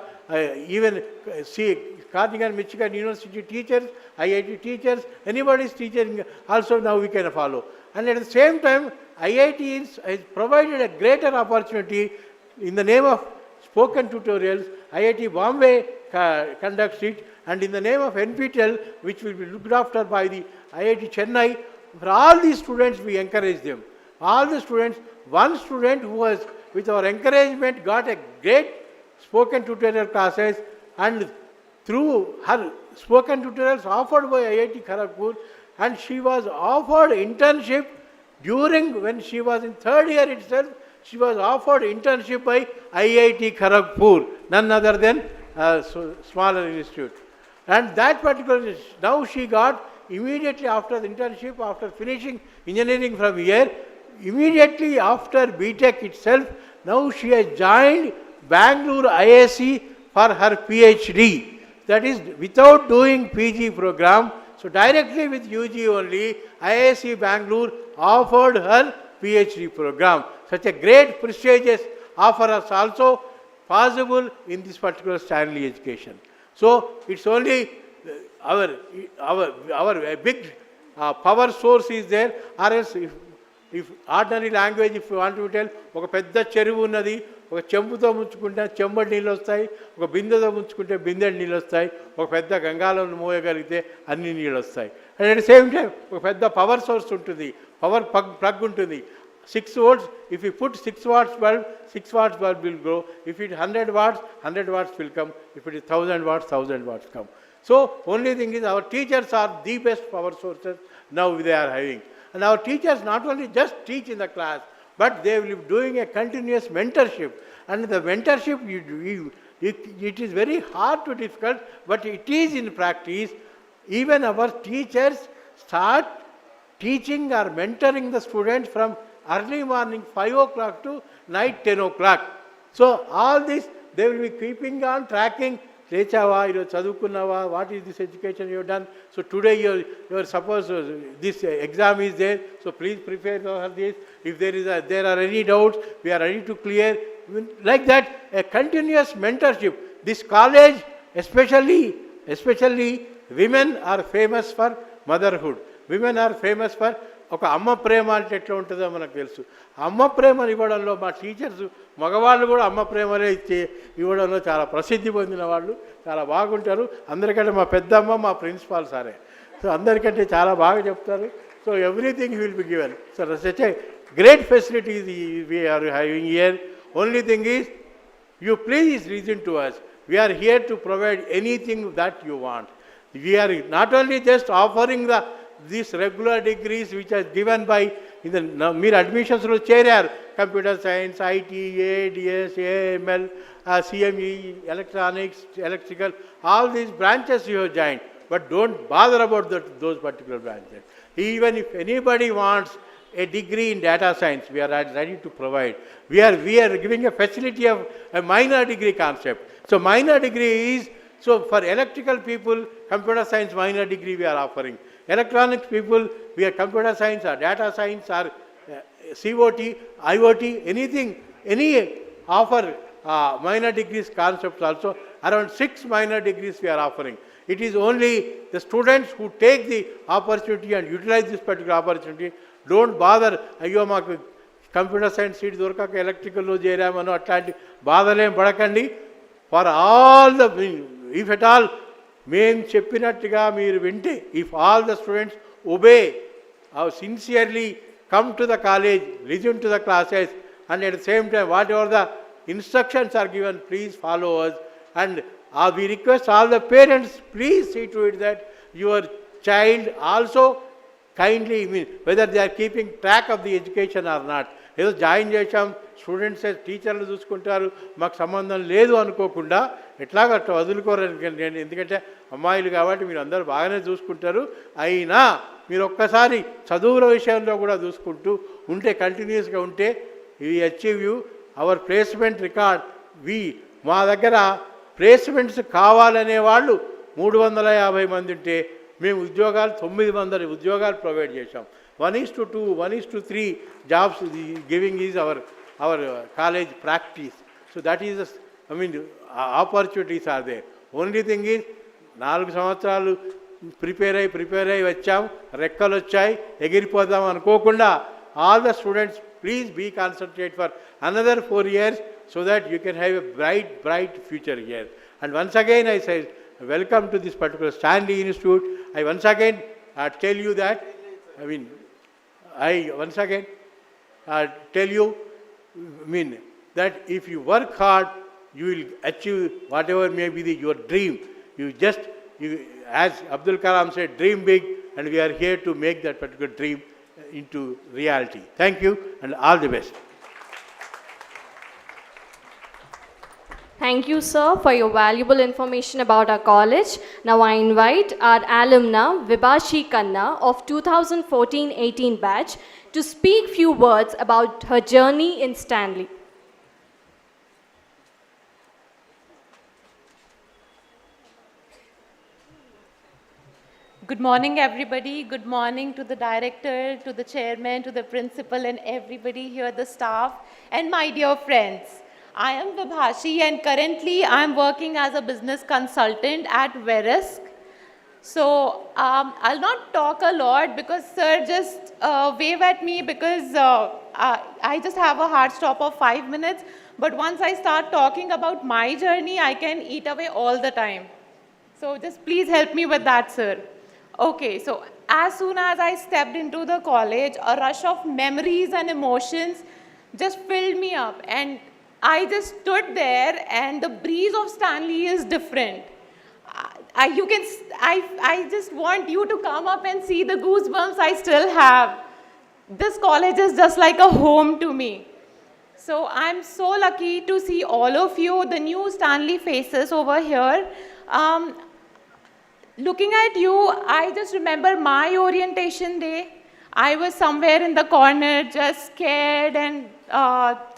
even see Carnegie Michigan University teachers, IIT teachers, anybody is teaching also now we can follow. And at the same time, IIT has provided a greater opportunity in the name of spoken tutorials. IIT Bombay conducts it, and in the name of NPTEL, which will be looked after by the IIT Chennai, for all these students we encourage them. All the students, one student who was with our encouragement got a great spoken tutorial classes, and through her spoken tutorials offered by IIT Kharagpur, and she was offered internship during when she was in third year itself. She was offered internship by IIT Kharagpur, none other than smaller institute. And that particular, now she got immediately after the internship, after finishing engineering from here, immediately after BTech itself, now she has joined Bangalore ISC for her PhD. That is without doing PG program. So directly with UG only, ISC Bangalore offered her PhD program. Such a great prestigious offer is also possible in this particular Stanley education. So it's only our big power source is there, or else if ordinary language, if you want to tell, ఒక పెద్ద చెరువు ఉన్నది, ఒక చెంబుతో ముంచుకుంటే చెంబడి నీళ్ళు వస్తాయి, ఒక బిందెతో ముంచుకుంటే బిందెడి నీళ్ళు వస్తాయి, ఒక పెద్ద గంగాలో మోయగలిగితే అన్ని నీళ్ళు వస్తాయి. And at the same time ఒక పెద్ద పవర్ సోర్స్ ఉంటుంది, పవర్ ప్లగ్ ఉంటుంది. 6 volts, if you put 6 watts bulb, 6 watts bulb will grow. If it is 100 watts, 100 watts will come. If it is 1000 watts, 1000 watts come. So only thing is our teachers are the best power sources now they are having. And our teachers not only just teach in the class, but they will be doing a continuous mentorship. And the mentorship, it is very hard to difficult, but it is in practice. Even our teachers start teaching or mentoring the students from early morning 5 o'clock to night 10 o'clock. So all this, they will be keeping on tracking. What is this education you have done? So today you are suppose this exam is there, so please prepare for this. If there are any doubts, we are ready to clear. Like that, a continuous mentorship. This college, especially women are famous for motherhood. Women are famous for ఒక అమ్మ ప్రేమ అంటే ఎట్లా ఉంటుందో మనకు తెలుసు. అమ్మ ప్రేమను ఇవ్వడంలో మా టీచర్స్ మగవాళ్ళు కూడా అమ్మ ప్రేమనే ఇవ్వడంలో చాలా ప్రసిద్ధి పొందిన వాళ్ళు, చాలా బాగుంటారు. అందరికంటే మా పెద్దమ్మ మా ప్రిన్సిపాల్ సారే. సో అందరికంటే చాలా బాగా చెప్తారు. So everything will be given. So such a great facilities we are having here. Only thing is, you please listen to us. We are here to provide anything that you want. We are not only just offering these regular degrees which are given by in the mere admissions chair, computer science, IT, ADS, AML, CME, electronics, electrical, all these branches you have joined. But don't bother about those particular branches. Even if anybody wants a degree in data science, we are ready to provide. We are giving a facility of a minor degree concept. So minor degree is, so for electrical people, computer science minor degree we are offering. Electronics people, we are computer science or data science or COT, IoT, anything, any offer minor degrees concepts also. Around 6 minor degrees we are offering. It is only the students who take the opportunity and utilize this particular opportunity. Don't bother, ayyo maaku computer science seat dorkaka electrical lo cheramano atlanti బాధలేం పడకండి. For all the, if at all మేము చెప్పినట్టుగా మీరు వింటే, if all the students obey, sincerely come to the college, listen to the classes, and at the same time whatever the instructions are given, please follow us. And we request all the parents, please see to it that your child also kindly, whether they are keeping track of the education or not. ఏదో join చేసాం, students టీచర్లు చూసుకుంటారు, మాకు సంబంధం లేదు అనుకోకుండా ఎట్లాగ అట్లా వదులుకోరని నేను, ఎందుకంటే అమ్మాయిలు కాబట్టి మీరు అందరూ బాగానే చూసుకుంటారు. అయినా మీరు ఒక్కసారి చదువుల విషయంలో కూడా చూసుకుంటూ ఉంటే, కంటిన్యూస్గా ఉంటే, we achieve you our placement record. మా దగ్గర ప్లేస్మెంట్స్ కావాలనే వాళ్ళు 350 మంది ఉంటే మేము ఉద్యోగాలు 900 ఉద్యోగాలు ప్రొవైడ్ చేశాం. 1:2, 1:3 jobs giving is our college practice. So that is, opportunities are there. Only thing is 4 సంవత్సరాలు ప్రిపేర్ అయ్యి వచ్చాం, రెక్కలు వచ్చాయి, ఎగిరిపోదాం అనుకోకుండా all the students, please be concentrate for another 4 years so that you can have a bright future here. And once again I say, welcome to this particular Stanley Institute. I once again tell you that, that if you work hard, you will achieve whatever may be your dream. As Abdul Kalam said, dream big, and we are here to make that particular dream into reality. Thank you and all the best. Thank you, sir, for your valuable information about our college. Now I invite our alumna, Vibhashi Khanna of 2014-18 batch, to speak few words about her journey in Stanley. Good morning, everybody. Good morning to the director, to the chairman, to the principal, and everybody here, the staff, and my dear friends. I am Vibhashi, and currently I am working as a business consultant at Verisk. So I'll not talk a lot because sir just wave at me because I just have a hard stop of 5 minutes. But once I start talking about my journey, I can eat away all the time. So just please help me with that, sir. Okay, so as soon as I stepped into the college, a rush of memories and emotions just filled me up, and I just stood there, and the breeze of Stanley is different. I just want you to come up and see the goosebumps I still have. This college is just like a home to me. So I'm so lucky to see all of you, the new Stanley faces over here. Looking at you, I just remember my orientation day. I was somewhere in the corner, just scared and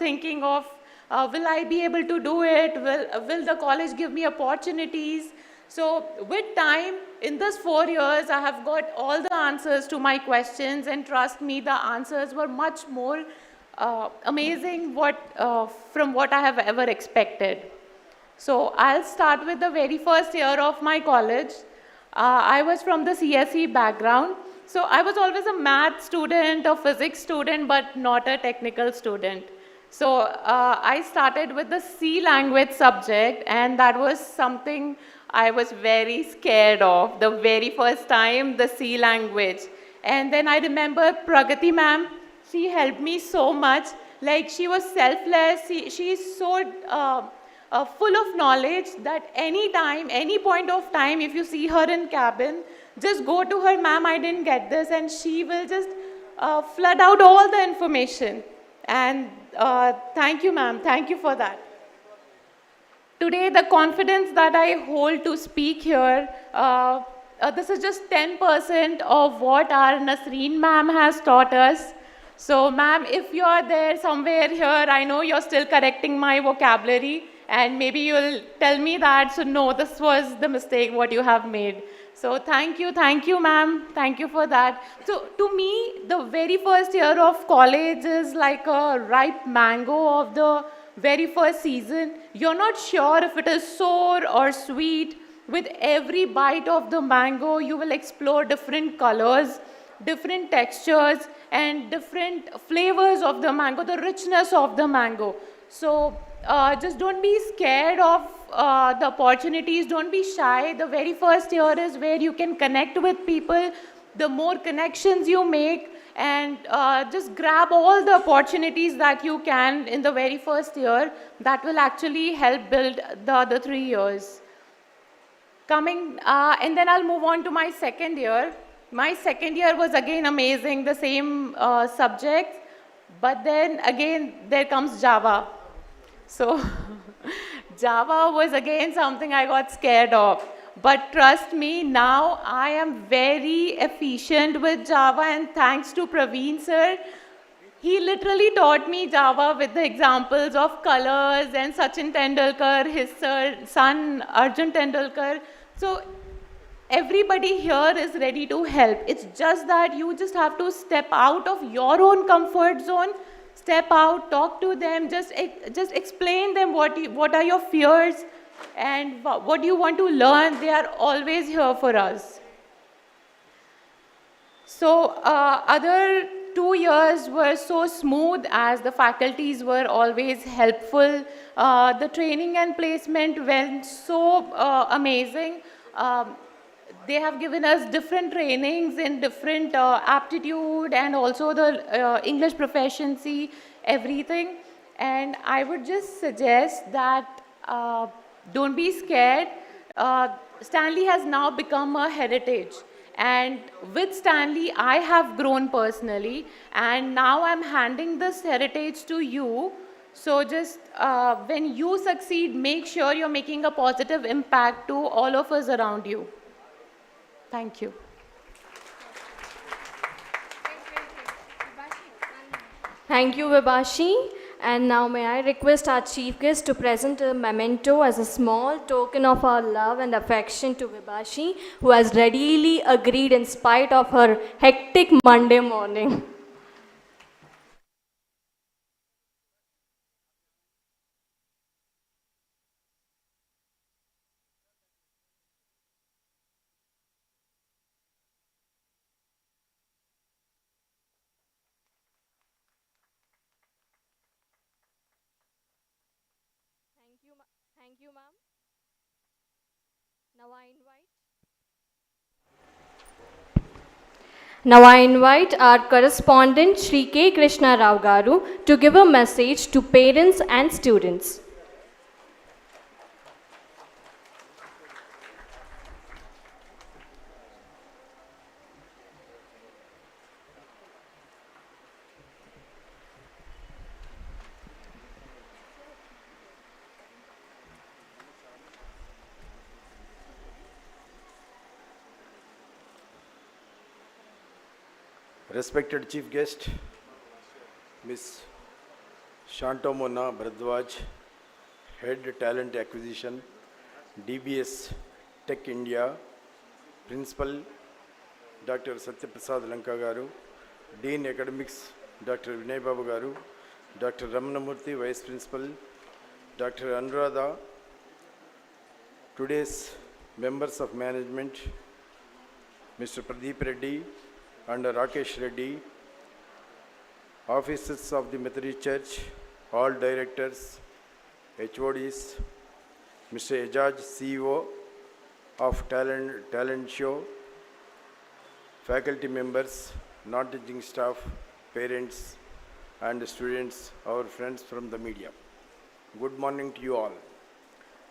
thinking of, will I be able to do it? Will the college give me opportunities? So with time, in this 4 years, I have got all the answers to my questions, and trust me, the answers were much more amazing from what I have ever expected. So I'll start with the very first year of my college. I was from the CSE background, so I was always a math student, a physics student, but not a technical student. So I started with the C language subject, and that was something I was very scared of, the very first time, the C language. And then I remember Pragati ma'am, she helped me so much. Like, she was selfless, she's so full of knowledge that any point of time, if you see her in cabin, just go to her, ma'am, I didn't get this, and she will just flood out all the information. And thank you, ma'am, thank you for that. Today, the confidence that I hold to speak here, this is just 10% of what our Nasreen ma'am has taught us. So ma'am, if you are there somewhere here, I know you're still correcting my vocabulary, and maybe you'll tell me that, so no, this was the mistake what you have made. So thank you ma'am, thank you for that. So to me, the very first year of college is like a ripe mango of the very first season. You're not sure if it is sour or sweet. With every bite of the mango, you will explore different colors, different textures, and different flavors of the mango, the richness of the mango. So just don't be scared of the opportunities, don't be shy. The very first year is where you can connect with people. The more connections you make, and just grab all the opportunities that you can in the very first year, that will actually help build the other 3 years. And then I'll move on to my second year. My second year was again amazing, the same subjects, but then again there comes Java. So Java was again something I got scared of. But trust me, now I am very efficient with Java, and thanks to Praveen sir, he literally taught me Java with the examples of colors and Sachin Tendulkar, his son Arjun Tendulkar. So everybody here is ready to help. It's just that you just have to step out of your own comfort zone, step out, talk to them, just explain them what are your fears and what you want to learn. They are always here for us. So other 2 years were so smooth as the faculties were always helpful. The training and placement went so amazing. They have given us different trainings in different aptitude and also the English proficiency, everything. And I would just suggest that don't be scared. Stanley has now become a heritage. And with Stanley, I have grown personally. And now I'm handing this heritage to you. So just when you succeed, make sure you're making a positive impact to all of us around you. Thank you. Thank you, Vibashi. And now may I request our chief guest to present a memento as a small token of our love and affection to Vibashi, who has readily agreed in spite of her hectic Monday morning. Thank you, ma'am. Now I invite our correspondent Shri K. Krishna Rao Garu to give a message to parents and students. Respected Chief Guest, Ms. Shantamona Bharadwaj, Head Talent Acquisition, DBS Tech India, Principal Dr. Satyaprasad Lanka Garu, Dean Academics Dr. Vinay Babu Garu, Dr. Ramanamurthy, Vice Principal, Dr. Anuradha, today's members of management, Mr. Pradeep Reddy and Rakesh Reddy, officers of the Methodist Church, all directors, HODs, Mr. Ejaj, CEO of Talent Show, faculty members, non-teaching staff, parents and students, our friends from the media. Good morning to you all.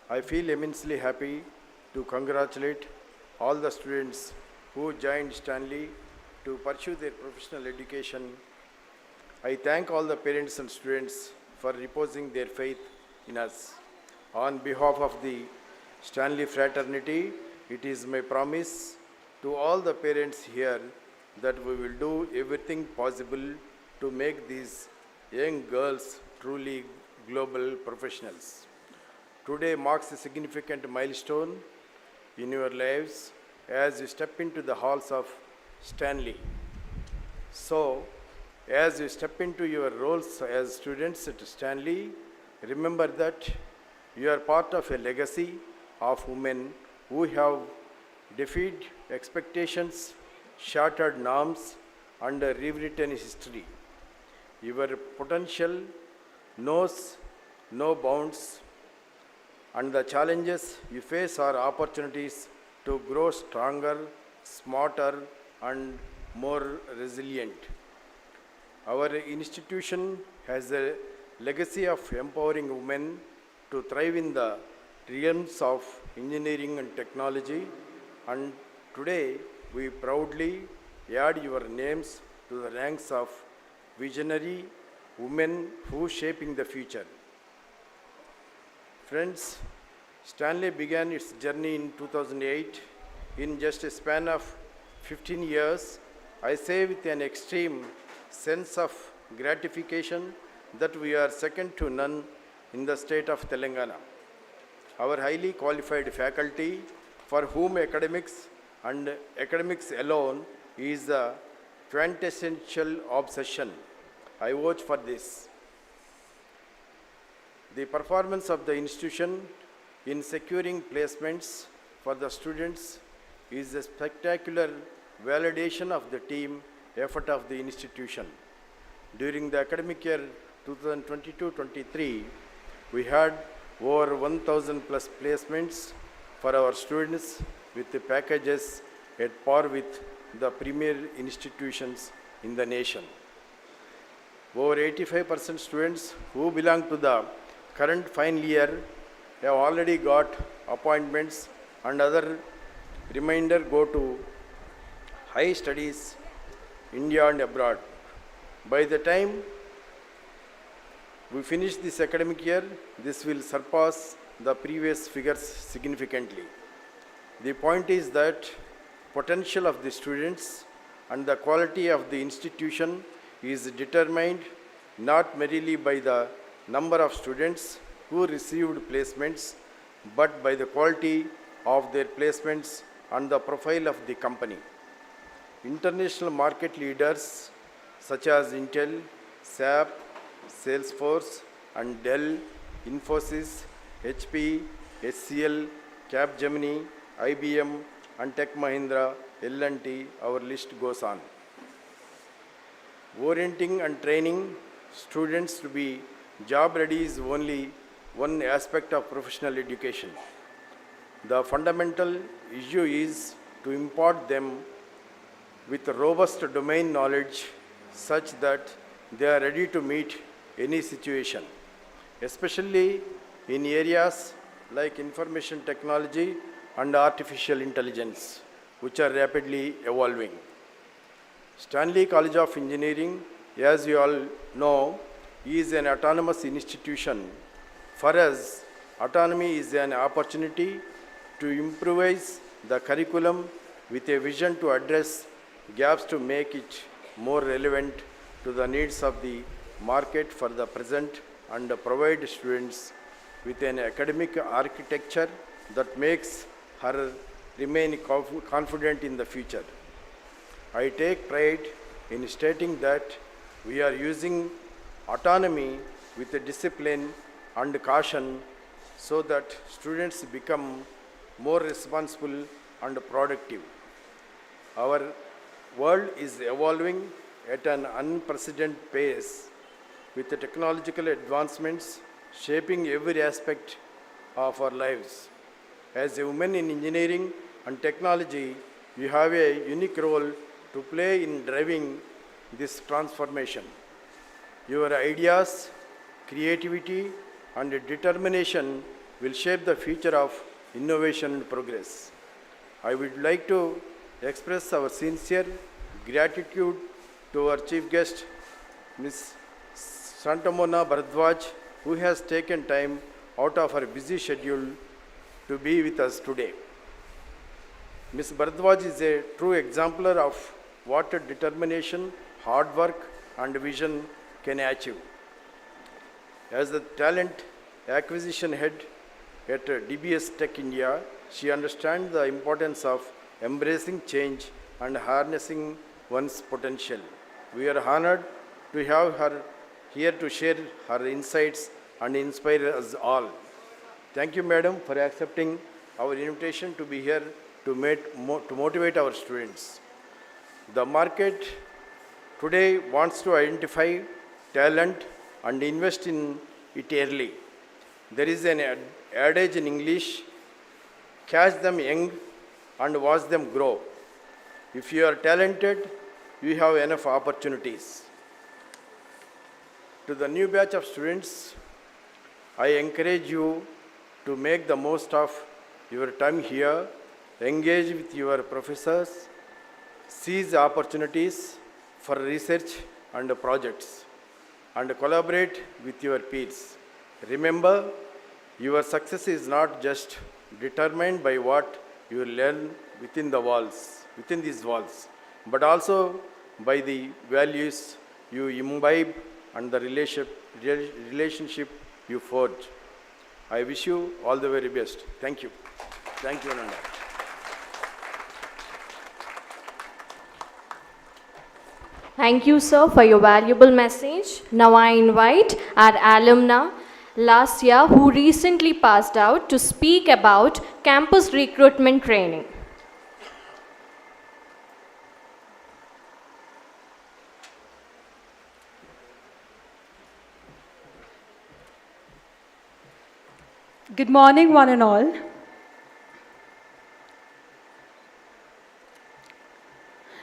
I feel immensely happy to congratulate all the students who joined Stanley to pursue their professional education. I thank all the parents and students for reposing their faith in us. On behalf of the Stanley fraternity, it is my promise to all the parents here that we will do everything possible to make these young girls truly global professionals. Today marks a significant milestone in your lives as you step into the halls of Stanley. So, as you step into your roles as students at Stanley, remember that you are part of a legacy of women who have defied expectations, shattered norms, and rewritten history. Your potential knows no bounds, and the challenges you face are opportunities to grow stronger, smarter, and more resilient. Our institution has a legacy of empowering women to thrive in the realms of engineering and technology, and today we proudly add your names to the ranks of visionary women who shaping the future. Friends, Stanley began its journey in 2008. In just a span of 15 years, I say with an extreme sense of gratification that we are second to none in the state of Telangana. Our highly qualified faculty, for whom academics and academics alone is the quintessential obsession. I vote for this. The performance of the institution in securing placements for the students is a spectacular validation of the team effort of the institution. During the academic year 2022-23, we had over 1,000 plus placements for our students with the packages at par with the premier institutions in the nation. Over 85% students who belong to the current final year have already got appointments, and other remainder go to high studies, India and abroad. By the time we finish this academic year, this will surpass the previous figures significantly. The point is that potential of the students and the quality of the institution is determined not merely by the number of students who received placements, but by the quality of their placements and the profile of the company. International market leaders such as Intel, SAP, Salesforce, and Dell, Infosys, HP, HCL, Capgemini, IBM, and Tech Mahindra, L&T, our list goes on. Orienting and training students to be job ready is only one aspect of professional education. The fundamental issue is to impart them with robust domain knowledge such that they are ready to meet any situation, especially in areas like information technology and artificial intelligence, which are rapidly evolving. Stanley College of Engineering, as you all know, is an autonomous institution. For us, autonomy is an opportunity to improvise the curriculum with a vision to address gaps to make it more relevant to the needs of the market for the present and provide students with an academic architecture that makes her remain confident in the future. I take pride in stating that we are using autonomy with discipline and caution so that students become more responsible and productive. Our world is evolving at an unprecedented pace with the technological advancements shaping every aspect of our lives. As a woman in engineering and technology, you have a unique role to play in driving this transformation. Your ideas, creativity, and determination will shape the future of innovation and progress. I would like to express our sincere gratitude to our chief guest, Ms. Santamona Bharadwaj, who has taken time out of her busy schedule to be with us today. Ms. Bharadwaj is a true exemplar of what determination, hard work, and vision can achieve. As the talent acquisition head at DBS Tech India, she understands the importance of embracing change and harnessing one's potential. We are honored to have her here to share her insights and inspire us all. Thank you, Madam, for accepting our invitation to be here to motivate our students. The market today wants to identify talent and invest in it early. There is an adage in English, catch them young and watch them grow. If you are talented, you have enough opportunities. To the new batch of students, I encourage you to make the most of your time here, engage with your professors, seize opportunities for research and projects, and collaborate with your peers. Remember, your success is not just determined by what you learn within these walls, but also by the values you imbibe and the relationship you forge. I wish you all the very best. Thank you. Thank you, Ananda. Thank you, sir, for your valuable message. Now I invite our alumna last year who recently passed out to speak about campus recruitment training. Good morning, one and all.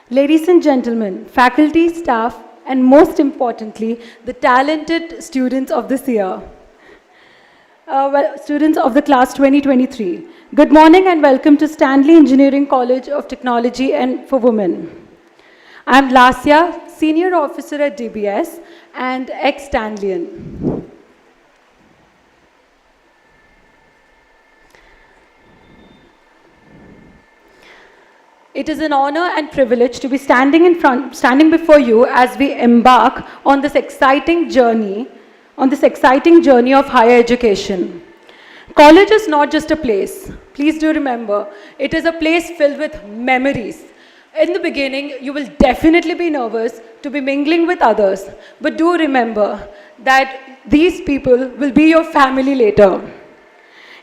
Ladies and gentlemen, faculty, staff, and most importantly, the talented students of this year. Students of the class 2023. Good morning and welcome to Stanley Engineering College of Technology and for Women. I'm Lasya, Senior Officer at DBS and ex-Stanleyan. It is an honor and privilege to be standing before you as we embark on this exciting journey of higher education. College is not just a place. Please do remember, it is a place filled with memories. In the beginning, you will definitely be nervous to be mingling with others, but do remember that these people will be your family later.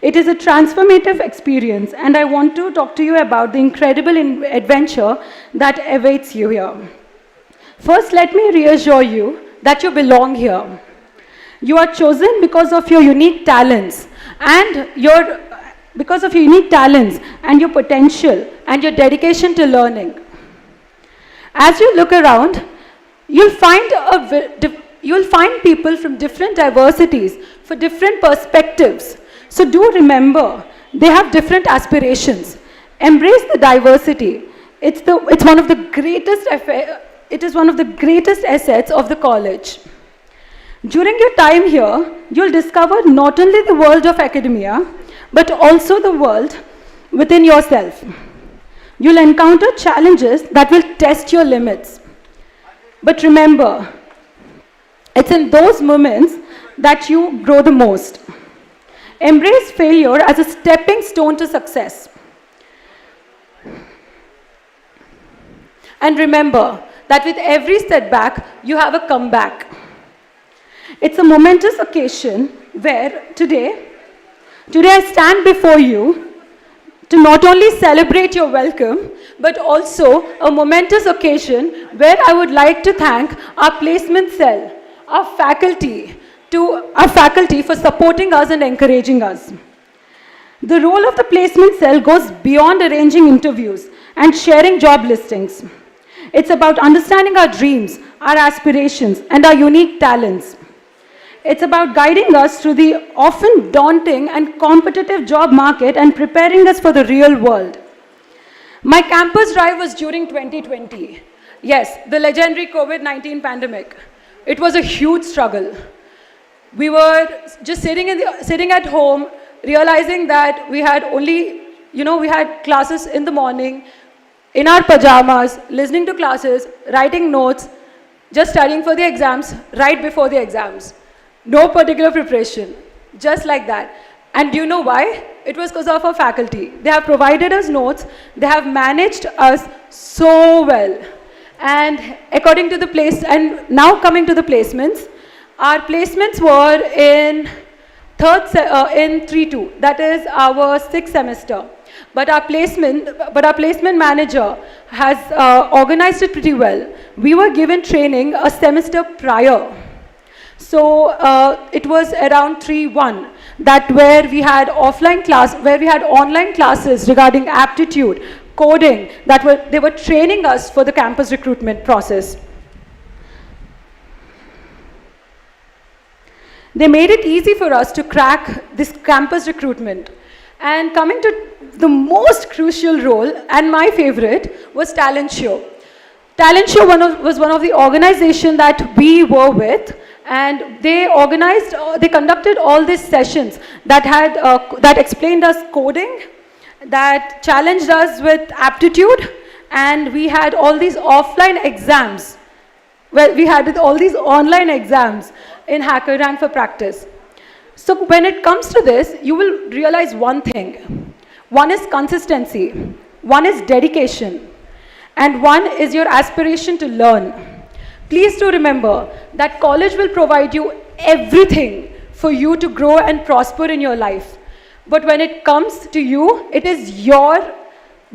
It is a transformative experience, and I want to talk to you about the incredible adventure that awaits you here. First, let me reassure you that you belong here. You are chosen because of your unique talents and your potential and your dedication to learning. As you look around, you'll find people from different diversities for different perspectives. So do remember, they have different aspirations. Embrace the diversity. It is one of the greatest assets of the college. During your time here, you'll discover not only the world of academia, but also the world within yourself. You'll encounter challenges that will test your limits. But remember, it's in those moments that you grow the most. Embrace failure as a stepping stone to success. And remember that with every setback, you have a comeback. It's a momentous occasion where today I stand before you to not only celebrate your welcome, but also a momentous occasion where I would like to thank our placement cell, our faculty for supporting us and encouraging us. The role of the placement cell goes beyond arranging interviews and sharing job listings. It's about understanding our dreams, our aspirations, and our unique talents. It's about guiding us through the often daunting and competitive job market and preparing us for the real world. My campus drive was during 2020. Yes, the legendary COVID-19 pandemic. It was a huge struggle. We were just sitting at home, realizing that we had we had classes in the morning, in our pajamas, listening to classes, writing notes, just studying for the exams, right before the exams. No particular preparation, just like that. And do you know why? It was because of our faculty. They have provided us notes, they have managed us so well. And according to now coming to the placements, our placements were in 3-2, that is our 6th semester. But our placement manager has organized it pretty well. We were given training a semester prior. So it was around 3-1, where we had online classes regarding aptitude, coding, they were training us for the campus recruitment process. They made it easy for us to crack this campus recruitment. And coming to the most crucial role, and my favorite, was Talent Show. Talent Show was one of the organizations that we were with, and they conducted all these sessions that explained us coding, that challenged us with aptitude, and we had all these offline exams well, we had all these online exams in Hacker Rank for practice. So when it comes to this, you will realize one thing. One is consistency, one is dedication, and one is your aspiration to learn. Please do remember that college will provide you everything for you to grow and prosper in your life. But when it comes to you, it is your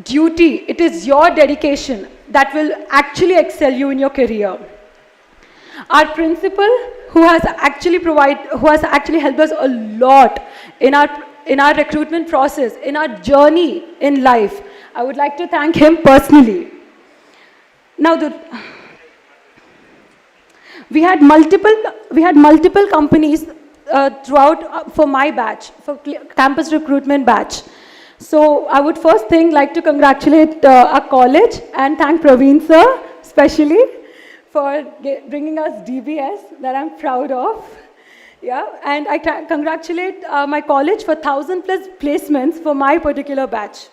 duty, it is your dedication that will actually excel you in your career. Our principal, who has actually helped us a lot in our recruitment process, in our journey in life, I would like to thank him personally. Now, we had multiple companies throughout for my batch, for campus recruitment batch. So I would first like to congratulate our college and thank Praveen sir, especially, for bringing us DBS that I'm proud of. Yeah, and I congratulate my college for 1,000+ placements for my particular batch.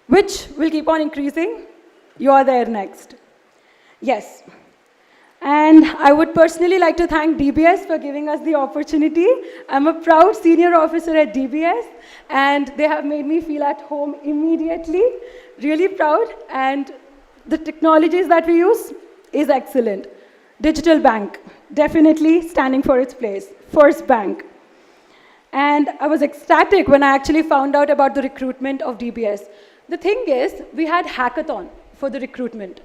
Which will keep on increasing. You are there next. Yes. And I would personally like to thank DBS for giving us the opportunity. I'm a proud senior officer at DBS, and they have made me feel at home immediately. Really proud, and the technologies that we use is excellent. Digital bank, definitely standing for its place. First bank. And I was ecstatic when I actually found out about the recruitment of DBS. The thing is, we had hackathon for the recruitment.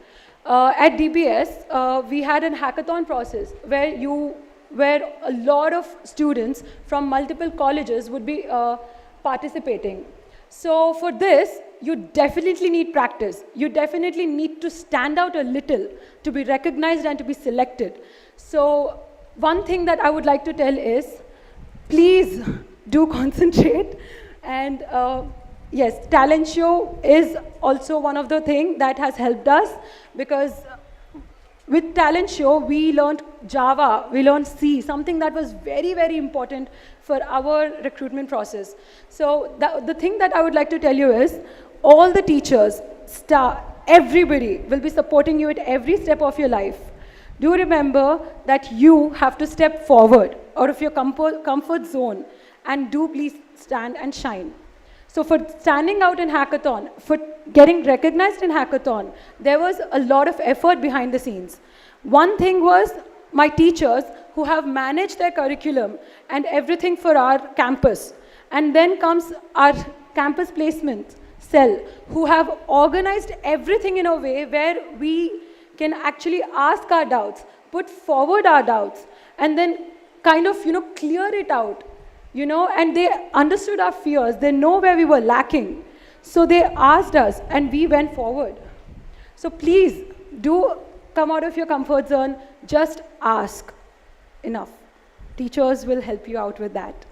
At DBS, we had a hackathon process where a lot of students from multiple colleges would be participating. So for this, you definitely need practice. You definitely need to stand out a little to be recognized and to be selected. So one thing that I would like to tell is, please do concentrate. And yes, talent show is also one of the things that has helped us, because with talent show, we learned Java, we learned C, something that was very, very important for our recruitment process. So the thing that I would like to tell you is, all the teachers, staff, everybody will be supporting you at every step of your life. Do remember that you have to step forward out of your comfort zone, and do please stand and shine. So for standing out in hackathon, for getting recognized in hackathon, there was a lot of effort behind the scenes. One thing was my teachers who have managed their curriculum and everything for our campus. And then comes our campus placement cell, who have organized everything in a way where we can actually ask our doubts, put forward our doubts, and then kind of, clear it out. And they understood our fears. They know where we were lacking. So they asked us, and we went forward. So please, do come out of your comfort zone. Just ask. Enough. Teachers will help you out with that.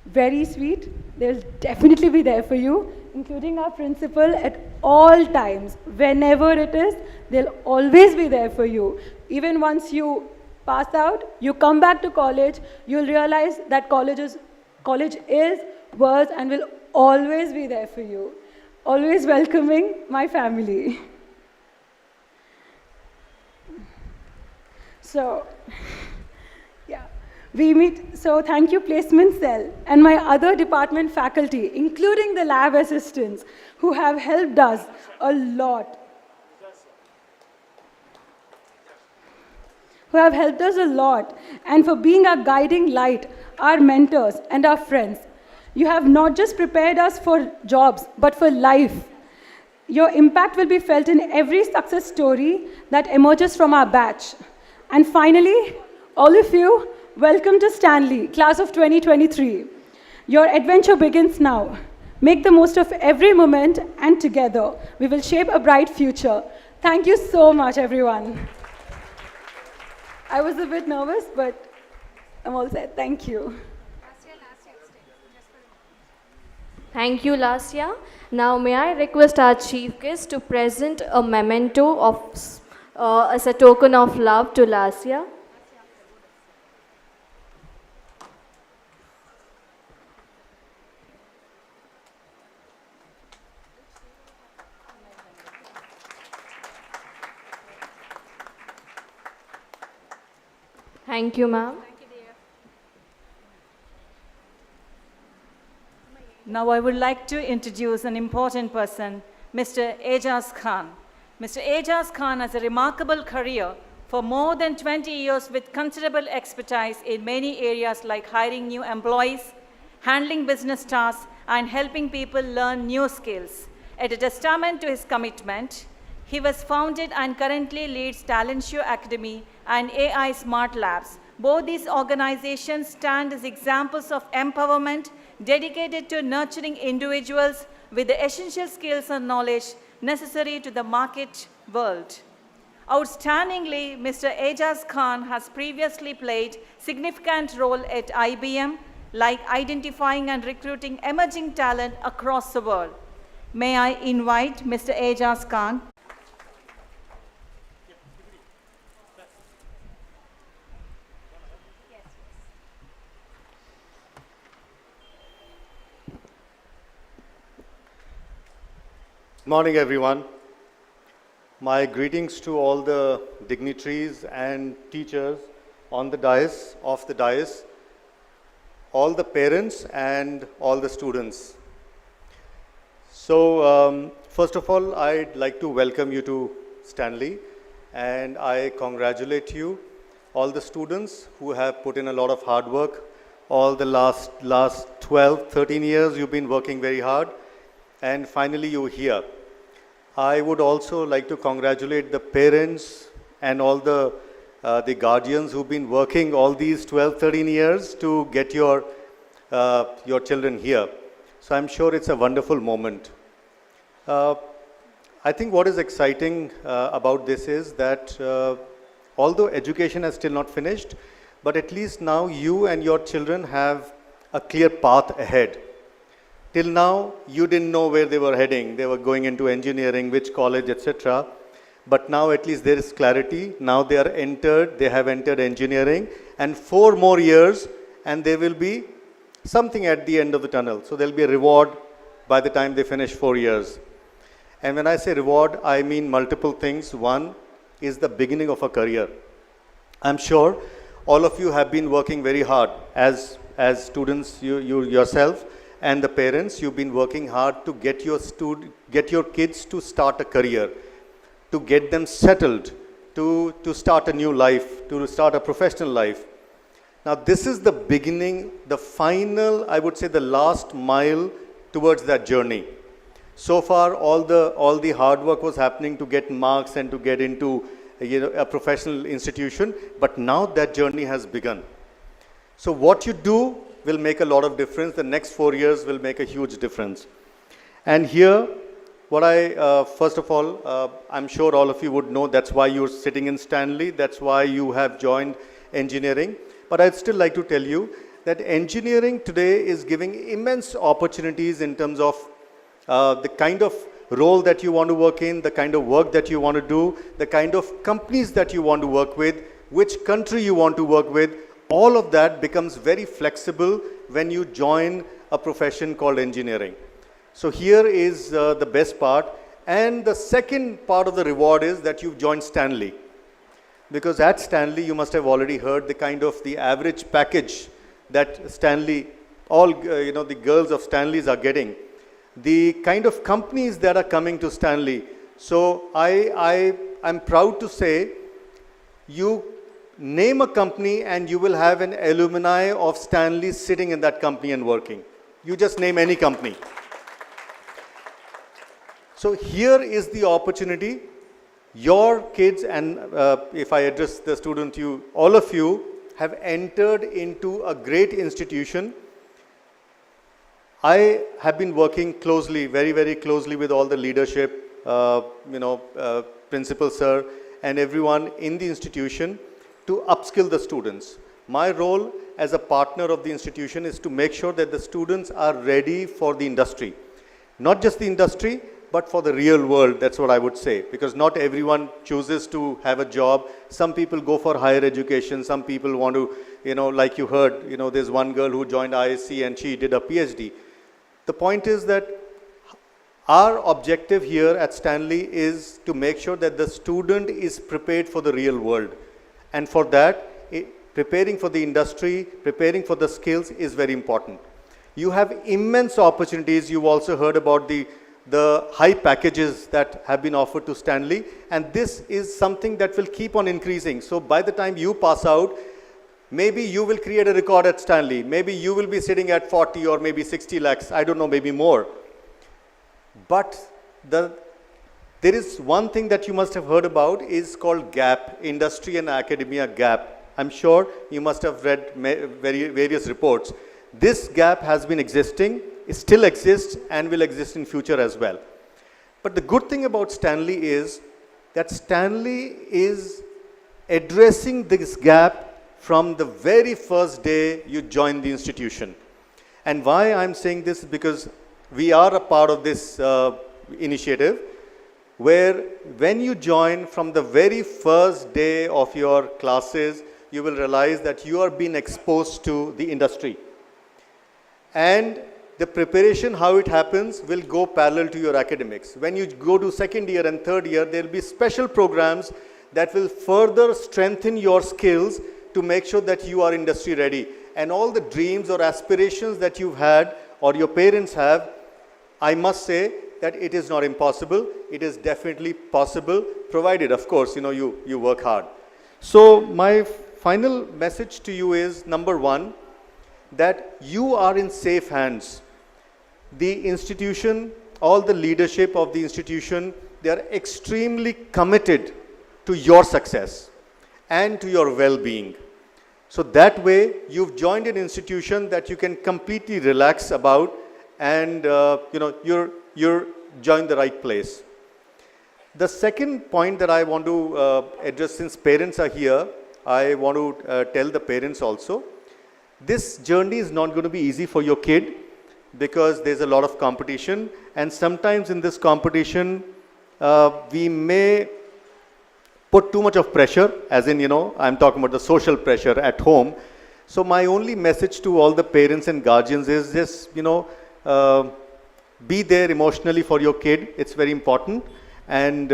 Very sweet. They'll definitely be there for you, including our principal at all times. Whenever it is, they'll always be there for you. Even once you pass out, you come back to college, you'll realize that college is, was, and will always be there for you. Always welcoming my family. So, yeah, we meet. So thank you, placement cell, and my other department faculty, including the lab assistants, who have helped us a lot. And for being our guiding light, our mentors, and our friends. You have not just prepared us for jobs, but for life. Your impact will be felt in every success story that emerges from our batch. And finally, all of you, welcome to Stanley, class of 2023. Your adventure begins now. Make the most of every moment, and together, we will shape a bright future. Thank you so much, everyone. I was a bit nervous, but I'm all set. Thank you. Thank you, Lasya. Now, may I request our chief guest to present a memento as a token of love to Lasya. Thank you, ma'am. Now I would like to introduce an important person, Mr. Ejaz Khan. Mr. Ejaz Khan has a remarkable career for more than 20 years with considerable expertise in many areas like hiring new employees, handling business tasks, and helping people learn new skills. As a testament to his commitment, he was founded and currently leads Talent Show Academy and AI Smart Labs. Both these organizations stand as examples of empowerment dedicated to nurturing individuals with the essential skills and knowledge necessary to the market world. Outstandingly, Mr. Ejaz Khan has previously played significant role at IBM, like identifying and recruiting emerging talent across the world. May I invite Mr. Ejaz Khan? Morning, everyone. My greetings to all the dignitaries and teachers on the dais, off the dais, all the parents and all the students. So, first of all, I'd like to welcome you to Stanley, and I congratulate you, all the students who have put in a lot of hard work. All the last 12, 13 years, you've been working very hard, and finally you're here. I would also like to congratulate the parents and all the guardians who've been working all these 12, 13 years to get your children here. So I'm sure it's a wonderful moment. I think what is exciting about this is that although education has still not finished, but at least now you and your children have a clear path ahead. Till now, you didn't know where they were heading. They were going into engineering, which college, etc. But now at least there is clarity. Now they have entered engineering, and 4 more years, and there will be something at the end of the tunnel. So there'll be a reward by the time they finish 4 years. And when I say reward, I mean multiple things. One is the beginning of a career. I'm sure all of you have been working very hard as students, you yourself, and the parents. You've been working hard to get your kids to start a career, to get them settled, to start a new life, to start a professional life. Now this is the beginning, the final, I would say the last mile towards that journey. So far all the hard work was happening to get marks and to get into a professional institution, but now that journey has begun. So what you do will make a lot of difference. The next 4 years will make a huge difference. And here, what first of all, I'm sure all of you would know that's why you're sitting in Stanley, that's why you have joined engineering. But I'd still like to tell you that engineering today is giving immense opportunities in terms of the kind of role that you want to work in, the kind of work that you want to do, the kind of companies that you want to work with, which country you want to work with. All of that becomes very flexible when you join a profession called engineering. So here is the best part. And the second part of the reward is that you've joined Stanley. Because at Stanley, you must have already heard the average package that Stanley, the girls of Stanley's are getting. The kind of companies that are coming to Stanley. So I'm proud to say, you name a company and you will have an alumni of Stanley sitting in that company and working. You just name any company. So here is the opportunity. Your kids, and if I address the student, all of you have entered into a great institution. I have been working closely, very, very closely with all the leadership, principal sir, and everyone in the institution to upskill the students. My role as a partner of the institution is to make sure that the students are ready for the industry. Not just the industry, but for the real world, that's what I would say. Because not everyone chooses to have a job. Some people go for higher education. Some people want to, like you heard, there's one girl who joined ISC and she did a PhD. The point is that our objective here at Stanley is to make sure that the student is prepared for the real world. And for that, preparing for the industry, preparing for the skills is very important. You have immense opportunities. You've also heard about the high packages that have been offered to Stanley, and this is something that will keep on increasing. So by the time you pass out, maybe you will create a record at Stanley. Maybe you will be sitting at 40 or maybe 60 lakhs. I don't know, maybe more. But there is one thing that you must have heard about is called gap, industry and academia gap. I'm sure you must have read various reports. This gap has been existing, it still exists and will exist in future as well. But the good thing about Stanley is that Stanley is addressing this gap from the very first day you join the institution. And why I'm saying this is because we are a part of this initiative, where when you join from the very first day of your classes, you will realize that you are being exposed to the industry. And the preparation, how it happens, will go parallel to your academics. When you go to second year and third year, there will be special programs that will further strengthen your skills to make sure that you are industry ready. And all the dreams or aspirations that you've had or your parents have, I must say that it is not impossible. It is definitely possible, provided, of course, you work hard. So my final message to you is, number one, that you are in safe hands. The institution, all the leadership of the institution, they are extremely committed to your success and to your well-being. So that way, you've joined an institution that you can completely relax about, and you're joined the right place. The second point that I want to address, since parents are here, I want to tell the parents also, this journey is not going to be easy for your kid, because there's a lot of competition, and sometimes in this competition, we may put too much of pressure, as in, I'm talking about the social pressure at home. So my only message to all the parents and guardians is just, be there emotionally for your kid. It's very important, and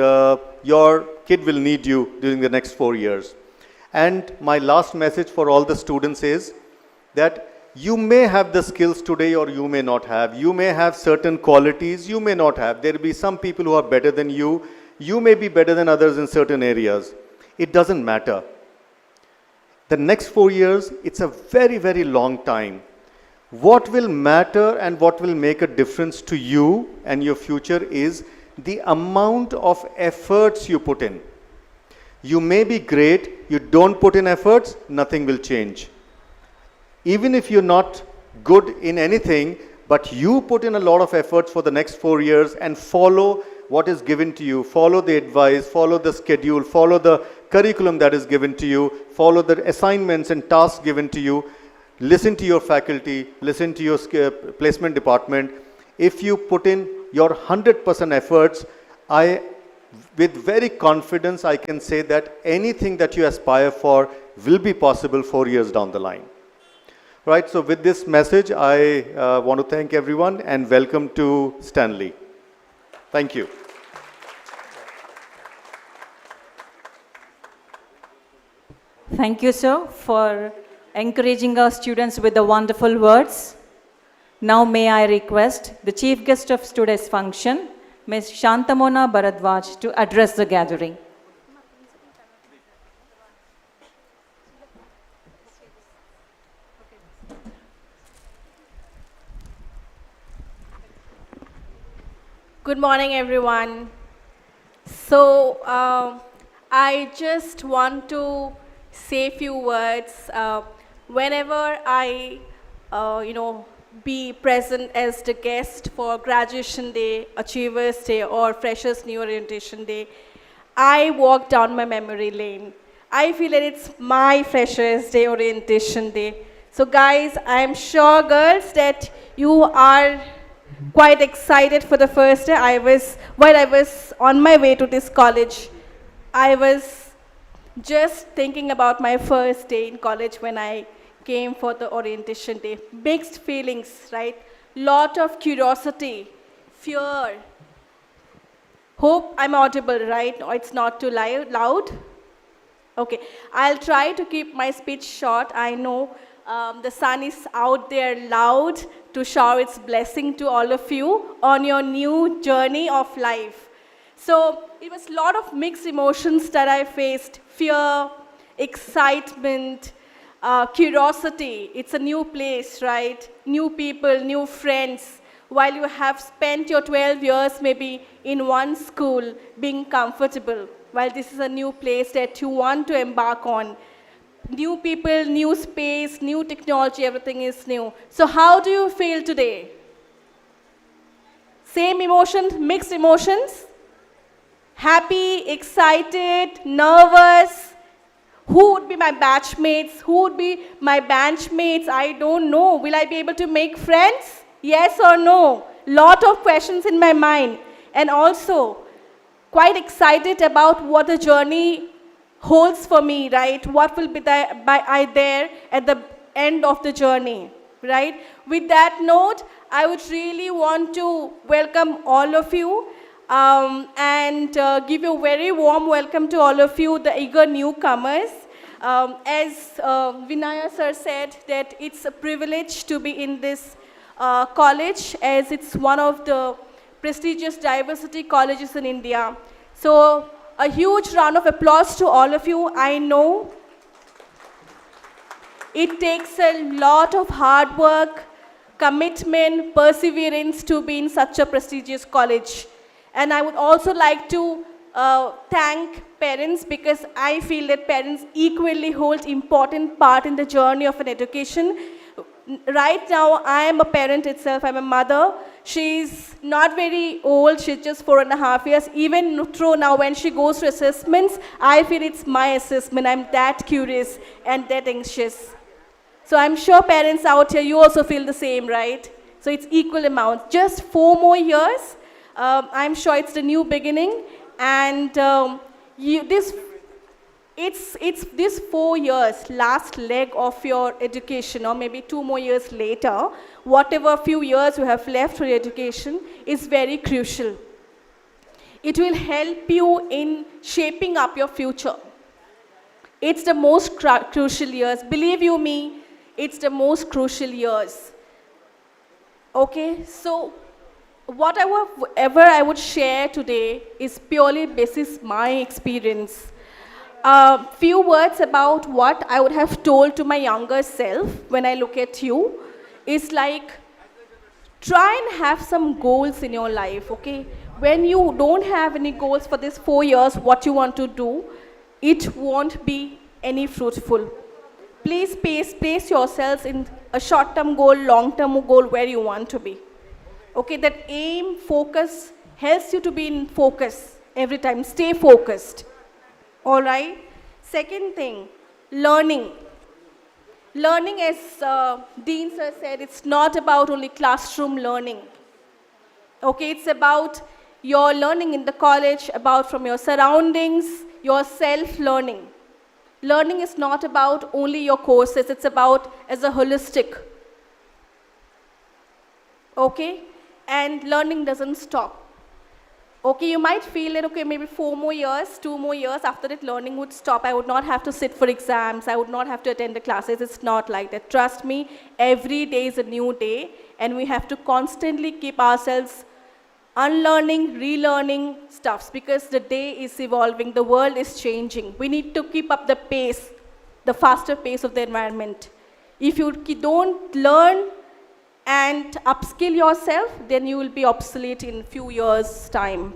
your kid will need you during the next 4 years. And my last message for all the students is that you may have the skills today or you may not have. You may have certain qualities you may not have. There will be some people who are better than you. You may be better than others in certain areas. It doesn't matter. The next 4 years, it's a very, very long time. What will matter and what will make a difference to you and your future is the amount of efforts you put in. You may be great, you don't put in efforts, nothing will change. Even if you're not good in anything, but you put in a lot of efforts for the next 4 years and follow what is given to you, follow the advice, follow the schedule, follow the curriculum that is given to you, follow the assignments and tasks given to you, listen to your faculty, listen to your placement department. If you put in your 100% efforts, with very confidence, I can say that anything that you aspire for will be possible 4 years down the line. Right, so with this message, I want to thank everyone and welcome to Stanley. Thank you. Thank you, sir, for encouraging our students with the wonderful words. Now may I request the Chief Guest of today's function, Ms. Shantamona Bharadwaj, to address the gathering. Good morning, everyone. So, I just want to say a few words. Whenever I, be present as the guest for Graduation Day, Achievers Day, or Freshers New Orientation Day, I walk down my memory lane. I feel that it's my Freshers Day, Orientation Day. So, guys, I'm sure, girls, that you are quite excited for the first day. While I was on my way to this college, I was just thinking about my first day in college when I came for the orientation day. Mixed feelings, right? Lot of curiosity, fear. Hope I'm audible, right? Or it's not too loud. Okay, I'll try to keep my speech short. I know the sun is out there loud to shower its blessing to all of you on your new journey of life. So it was a lot of mixed emotions that I faced: fear, excitement, curiosity. It's a new place, right? New people, new friends. While you have spent your 12 years maybe in one school being comfortable, while this is a new place that you want to embark on. New people, new space, new technology, everything is new. So how do you feel today? Same emotions, mixed emotions? Happy, excited, nervous? Who would be my batchmates? Who would be my benchmates? I don't know. Will I be able to make friends? Yes or no? Lot of questions in my mind. And also, quite excited about what the journey holds for me, right? What will be there at the end of the journey, right? With that note, I would really want to welcome all of you and give you a very warm welcome to all of you, the eager newcomers. As Vinaya sir said, that it's a privilege to be in this college, as it's one of the prestigious diversity colleges in India. So a huge round of applause to all of you. I know it takes a lot of hard work, commitment, perseverance to be in such a prestigious college. And I would also like to thank parents, because I feel that parents equally hold important part in the journey of an education. Right now, I am a parent itself. I'm a mother. She's not very old. She's just 4.5 years. Even through now, when she goes to assessments, I feel it's my assessment. I'm that curious and that anxious. So I'm sure parents out here, you also feel the same, right? So it's equal amount. Just 4 more years. I'm sure it's the new beginning. And it's this 4 years, last leg of your education, or maybe 2 more years later, whatever few years you have left for your education is very crucial. It will help you in shaping up your future. It's the most crucial years. Believe you me, it's the most crucial years. Okay, so whatever I would share today is purely basis my experience. Few words about what I would have told to my younger self when I look at you is like, try and have some goals in your life, okay? When you don't have any goals for these 4 years, what you want to do, it won't be any fruitful. Please place yourselves in a short-term goal, long-term goal where you want to be. Okay, that aim, focus, helps you to be in focus every time. Stay focused. All right? Second thing, learning. Learning, as Dean sir said, it's not about only classroom learning. Okay, it's about your learning in the college, about from your surroundings, your self-learning. Learning is not about only your courses, it's about as a holistic. Okay? And learning doesn't stop. Okay, you might feel that, okay, maybe 4 more years, 2 more years, after that learning would stop. I would not have to sit for exams. I would not have to attend the classes. It's not like that. Trust me, every day is a new day, and we have to constantly keep ourselves unlearning, relearning stuffs, because the day is evolving, the world is changing. We need to keep up the pace, the faster pace of the environment. If you don't learn and upskill yourself, then you will be obsolete in few years' time.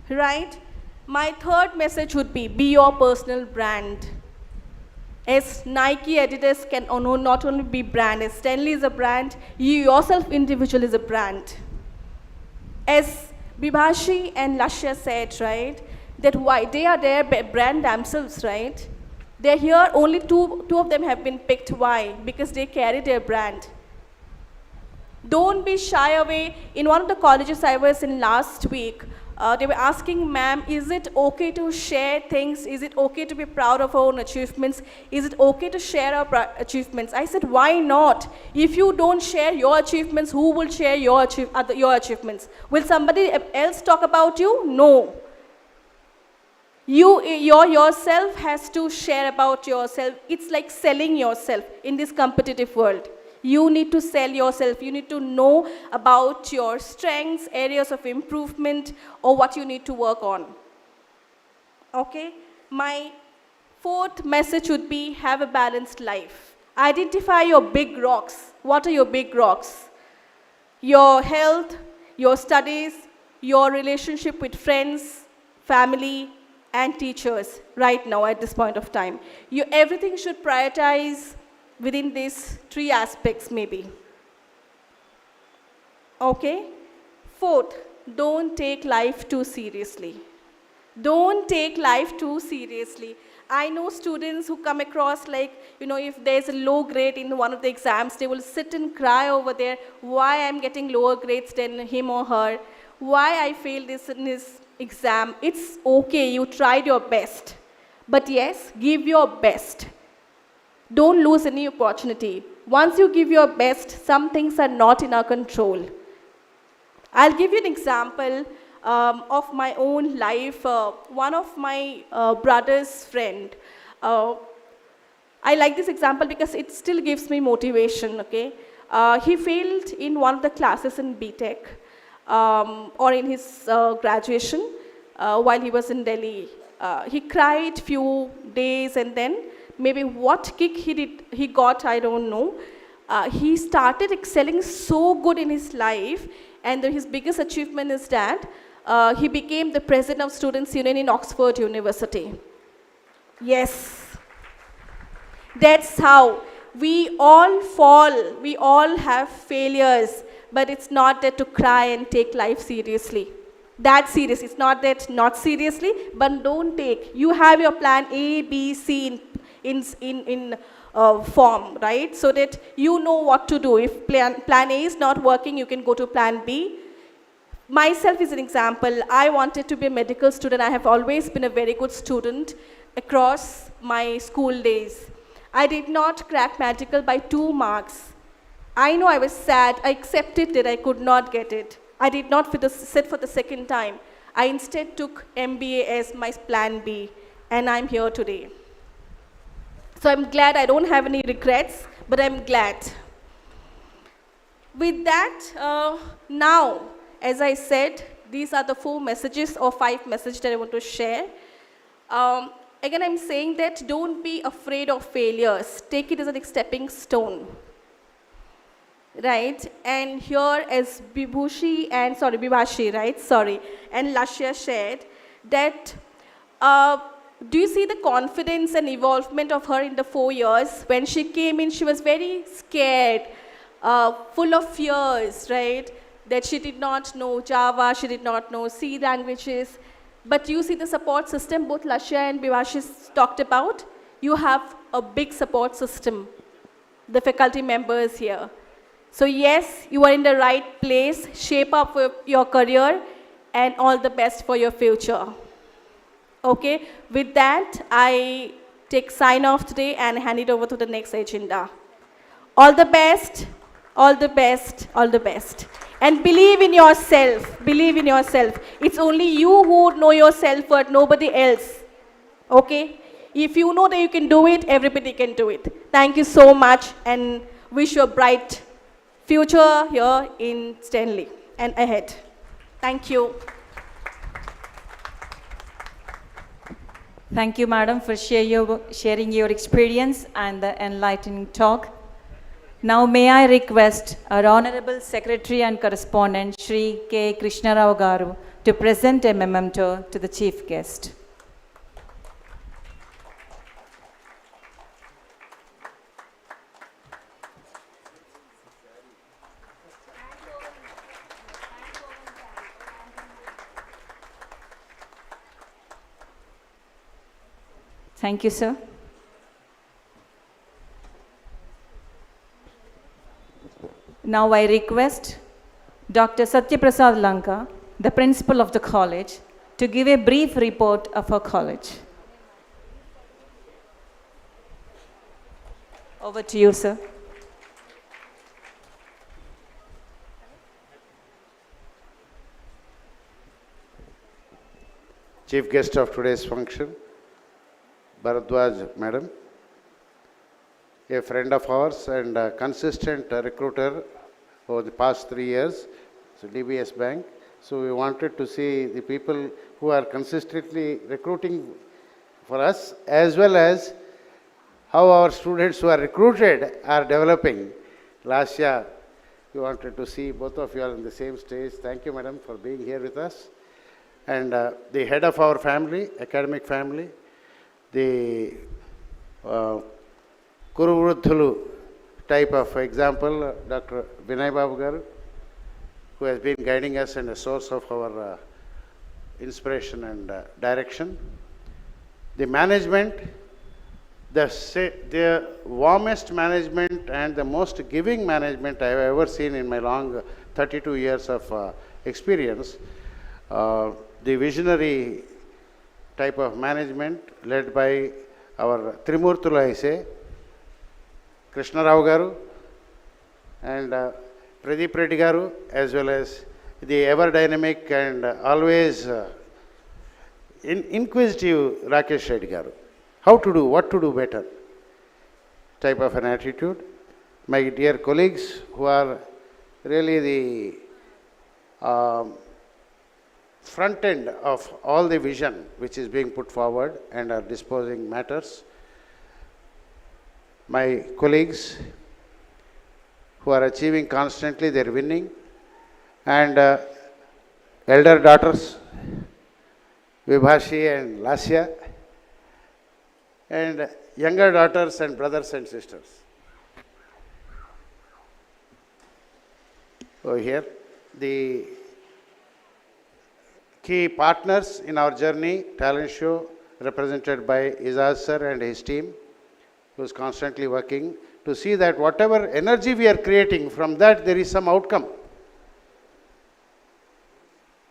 Right? My third message would be your personal brand. As Nike, Adidas can not only be brand, as Stanley is a brand, you yourself individual is a brand. As Bibhashi and Lashya said, right, that why they are their brand themselves, right? They're here, only two of them have been picked. Why? Because they carry their brand. Don't be shy away. In one of the colleges I was in last week, they were asking, ma'am, is it okay to share things? Is it okay to be proud of our own achievements? Is it okay to share our achievements? I said, why not? If you don't share your achievements, who will share your achievements? Will somebody else talk about you? No. Your yourself has to share about yourself. It's like selling yourself in this competitive world. You need to sell yourself. You need to know about your strengths, areas of improvement, or what you need to work on. Okay? My fourth message would be have a balanced life. Identify your big rocks. What are your big rocks? Your health, your studies, your relationship with friends, family, and teachers right now at this point of time. Everything should prioritize within these 3 aspects maybe. Okay? Fourth, don't take life too seriously. Don't take life too seriously. I know students who come across like, if there's a low grade in one of the exams, they will sit and cry over there, why I'm getting lower grades than him or her, why I failed this in this exam. It's okay, you tried your best. But yes, give your best. Don't lose any opportunity. Once you give your best, some things are not in our control. I'll give you an example of my own life. One of my brother's friend, I like this example because it still gives me motivation, okay? He failed in one of the classes in BTech or in his graduation while he was in Delhi. He cried few days and then maybe what kick he got, I don't know. He started excelling so good in his life, and his biggest achievement is that he became the president of Students' Union in Oxford University. Yes. That's how we all fall, we all have failures, but it's not that to cry and take life seriously. That serious, it's not that not seriously, but don't take. You have your plan A, B, C in form, right? So that you know what to do. If plan A is not working, you can go to plan B. Myself is an example. I wanted to be a medical student. I have always been a very good student across my school days. I did not crack medical by 2 marks. I know I was sad. I accepted that I could not get it. I did not sit for the second time. I instead took MBA as my plan B, and I'm here today. So I'm glad. I don't have any regrets, but I'm glad. With that, now, as I said, these are the 4 messages or 5 messages that I want to share. Again, I'm saying that don't be afraid of failures. Take it as a stepping stone. Right? And here as Bivashi, right? Sorry. And Lashya shared that, do you see the confidence and evolvement of her in the 4 years? When she came in, she was very scared, full of fears, right? That she did not know Java, she did not know C languages. But you see the support system, both Lashya and Bivashi talked about. You have a big support system, the faculty members here. So yes, you are in the right place. Shape up your career, and all the best for your future. Okay, with that, I take sign off today and hand it over to the next agenda. All the best, all the best, all the best. And believe in yourself, believe in yourself. It's only you who know your self-worth, nobody else. Okay? If you know that you can do it, everybody can do it. Thank you so much, and wish you a bright future here in Stanley and ahead. Thank you. Thank you, Madam, for sharing your experience and the enlightening talk. Now, may I request our Honorable Secretary and Correspondent, Shri K. Krishna Rao Garu, to present a memento to the Chief Guest. Thank you, sir. Now I request Dr. Satyaprasad Lanka, the principal of the college, to give a brief report of our college. Over to you, sir. chief guest of today's function, Bharadwaj Madam, a friend of ours and a consistent recruiter over the past 3 years, so DBS Bank. So we wanted to see the people who are consistently recruiting for us, as well as how our students who are recruited are developing. Last year, we wanted to see both of you are on the same stage. Thank you, madam, for being here with us. And the head of our family, academic family, the Kuruvruddhulu type of example, Dr. Vinay Babu Garu, who has been guiding us and a source of our inspiration and direction. The management, the warmest management and the most giving management I have ever seen in my long 32 years of experience. The visionary type of management led by our Trimurtula, I say, Krishna Rao Garu and Pradeep Reddy Garu, as well as the ever dynamic and always inquisitive Rakesh Reddy Garu. How to do, what to do better type of an attitude. My dear colleagues who are really the front end of all the vision which is being put forward and are disposing matters. My colleagues who are achieving constantly, they are winning. And elder daughters, Vibhashi and Lasya, and younger daughters and brothers and sisters. Over here, the key partners in our journey, talent show, represented by Izaz sir and his team, who is constantly working to see that whatever energy we are creating, from that there is some outcome.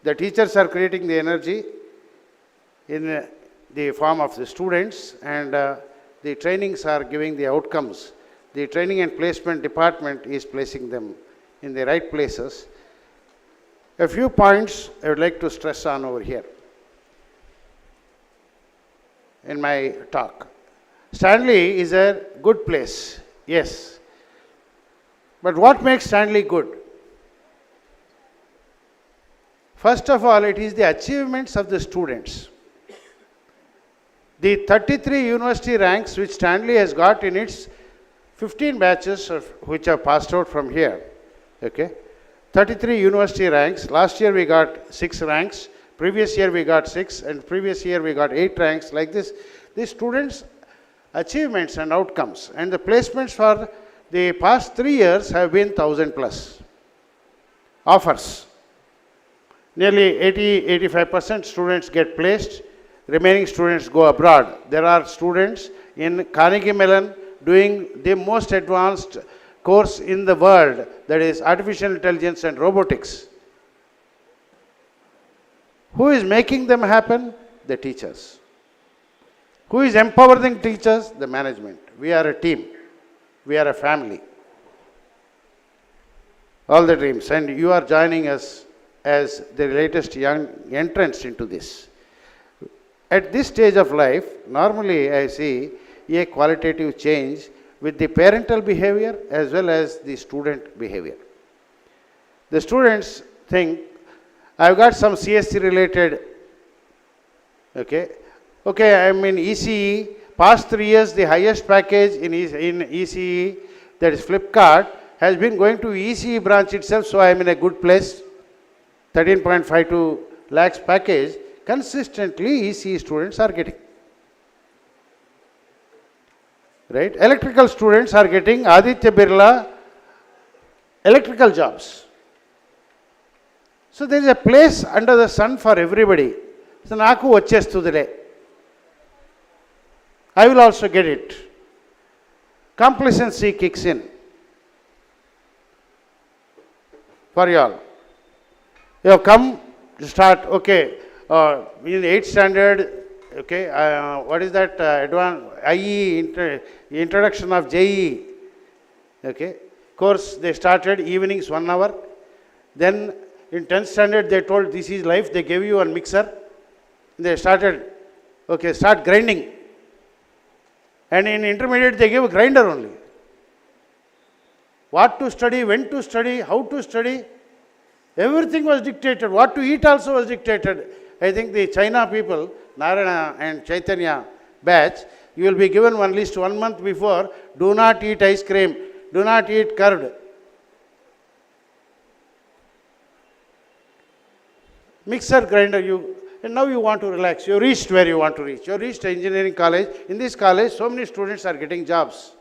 The teachers are creating the energy in the form of the students, and the trainings are giving the outcomes. The training and placement department is placing them in the right places. A few points I would like to stress on over here in my talk. Stanley is a good place, yes. But what makes Stanley good? First of all, it is the achievements of the students. The 33 university ranks which Stanley has got in its 15 batches of which have passed out from here, okay? 33 university ranks. Last year we got 6 ranks, previous year we got 6, and previous year we got 8 ranks. Like this, the students' achievements and outcomes, and the placements for the past 3 years have been 1,000 plus offers. Nearly 80-85% students get placed. Remaining students go abroad. There are students in Carnegie Mellon doing the most advanced course in the world, that is artificial intelligence and robotics. Who is making them happen? The teachers. Who is empowering teachers? The management. We are a team. We are a family. All the dreams. And you are joining us as the latest young entrants into this. At this stage of life, normally I see a qualitative change with the parental behavior as well as the student behavior. The students think, I've got some CSC related, okay, I'm in ECE, past 3 years the highest package in ECE, that is Flipkart, has been going to ECE branch itself, so I am in a good place. 13.52 lakhs package, consistently ECE students are getting. Right? Electrical students are getting Aditya Birla electrical jobs. So there is a place under the sun for everybody. So Naku vachestudile. I will also get it. Complacency kicks in for you all. You have come to start, okay, in 8th standard, okay, what is that advanced IE, introduction of JE, okay, course they started evenings 1 hour, then in 10th standard they told this is life, they gave you a mixer, They started, okay, start grinding. And in intermediate, they gave a grinder only. What to study, when to study, how to study, everything was dictated. What to eat also was dictated. I think the China people, Narayana and Chaitanya batch, you will be given one list 1 month before, do not eat ice cream, do not eat curd. Mixer grinder, and now you want to relax. You reached where you want to reach. You reached engineering college. In this college, so many students are getting jobs.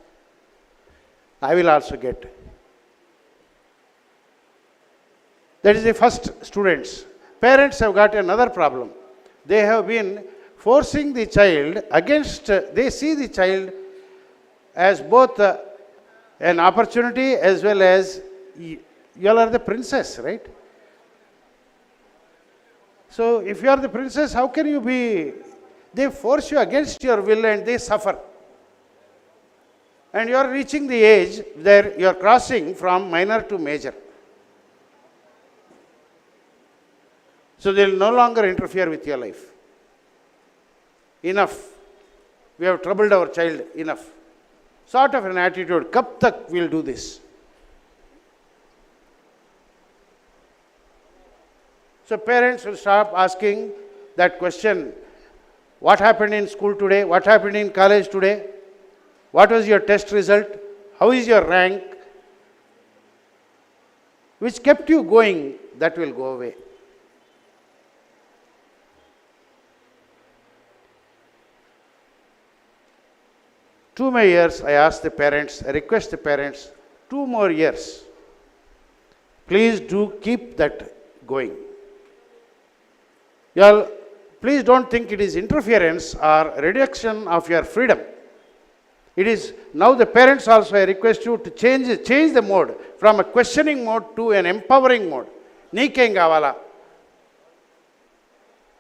I will also get. That is the first students. Parents have got another problem. They have been forcing the child against, they see the child as both an opportunity as well as, you all are the princess, right? So if you are the princess, how can you be, they force you against your will and they suffer. And you are reaching the age where you are crossing from minor to major. So they will no longer interfere with your life. Enough. We have troubled our child enough. Sort of an attitude, kab tak we'll do this. So parents will start asking that question, what happened in school today? What happened in college today? What was your test result? How is your rank? Which kept you going, that will go away. Two more years, I ask the parents, I request the parents, 2 more years. Please do keep that going. You all, please don't think it is interference or reduction of your freedom. It is now the parents also, I request you to change the mode from a questioning mode to an empowering mode. Neekem kavala.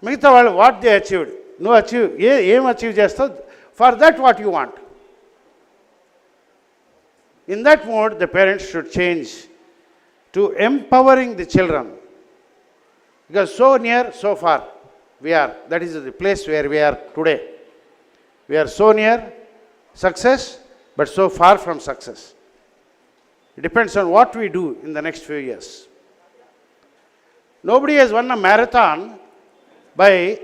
Migitha vallu what they achieved. No achieve, em achieve chestad. For that what you want. In that mode, the parents should change to empowering the children. Because so near, so far we are. That is the place where we are today. We are so near success, but so far from success. It depends on what we do in the next few years. Nobody has won a marathon by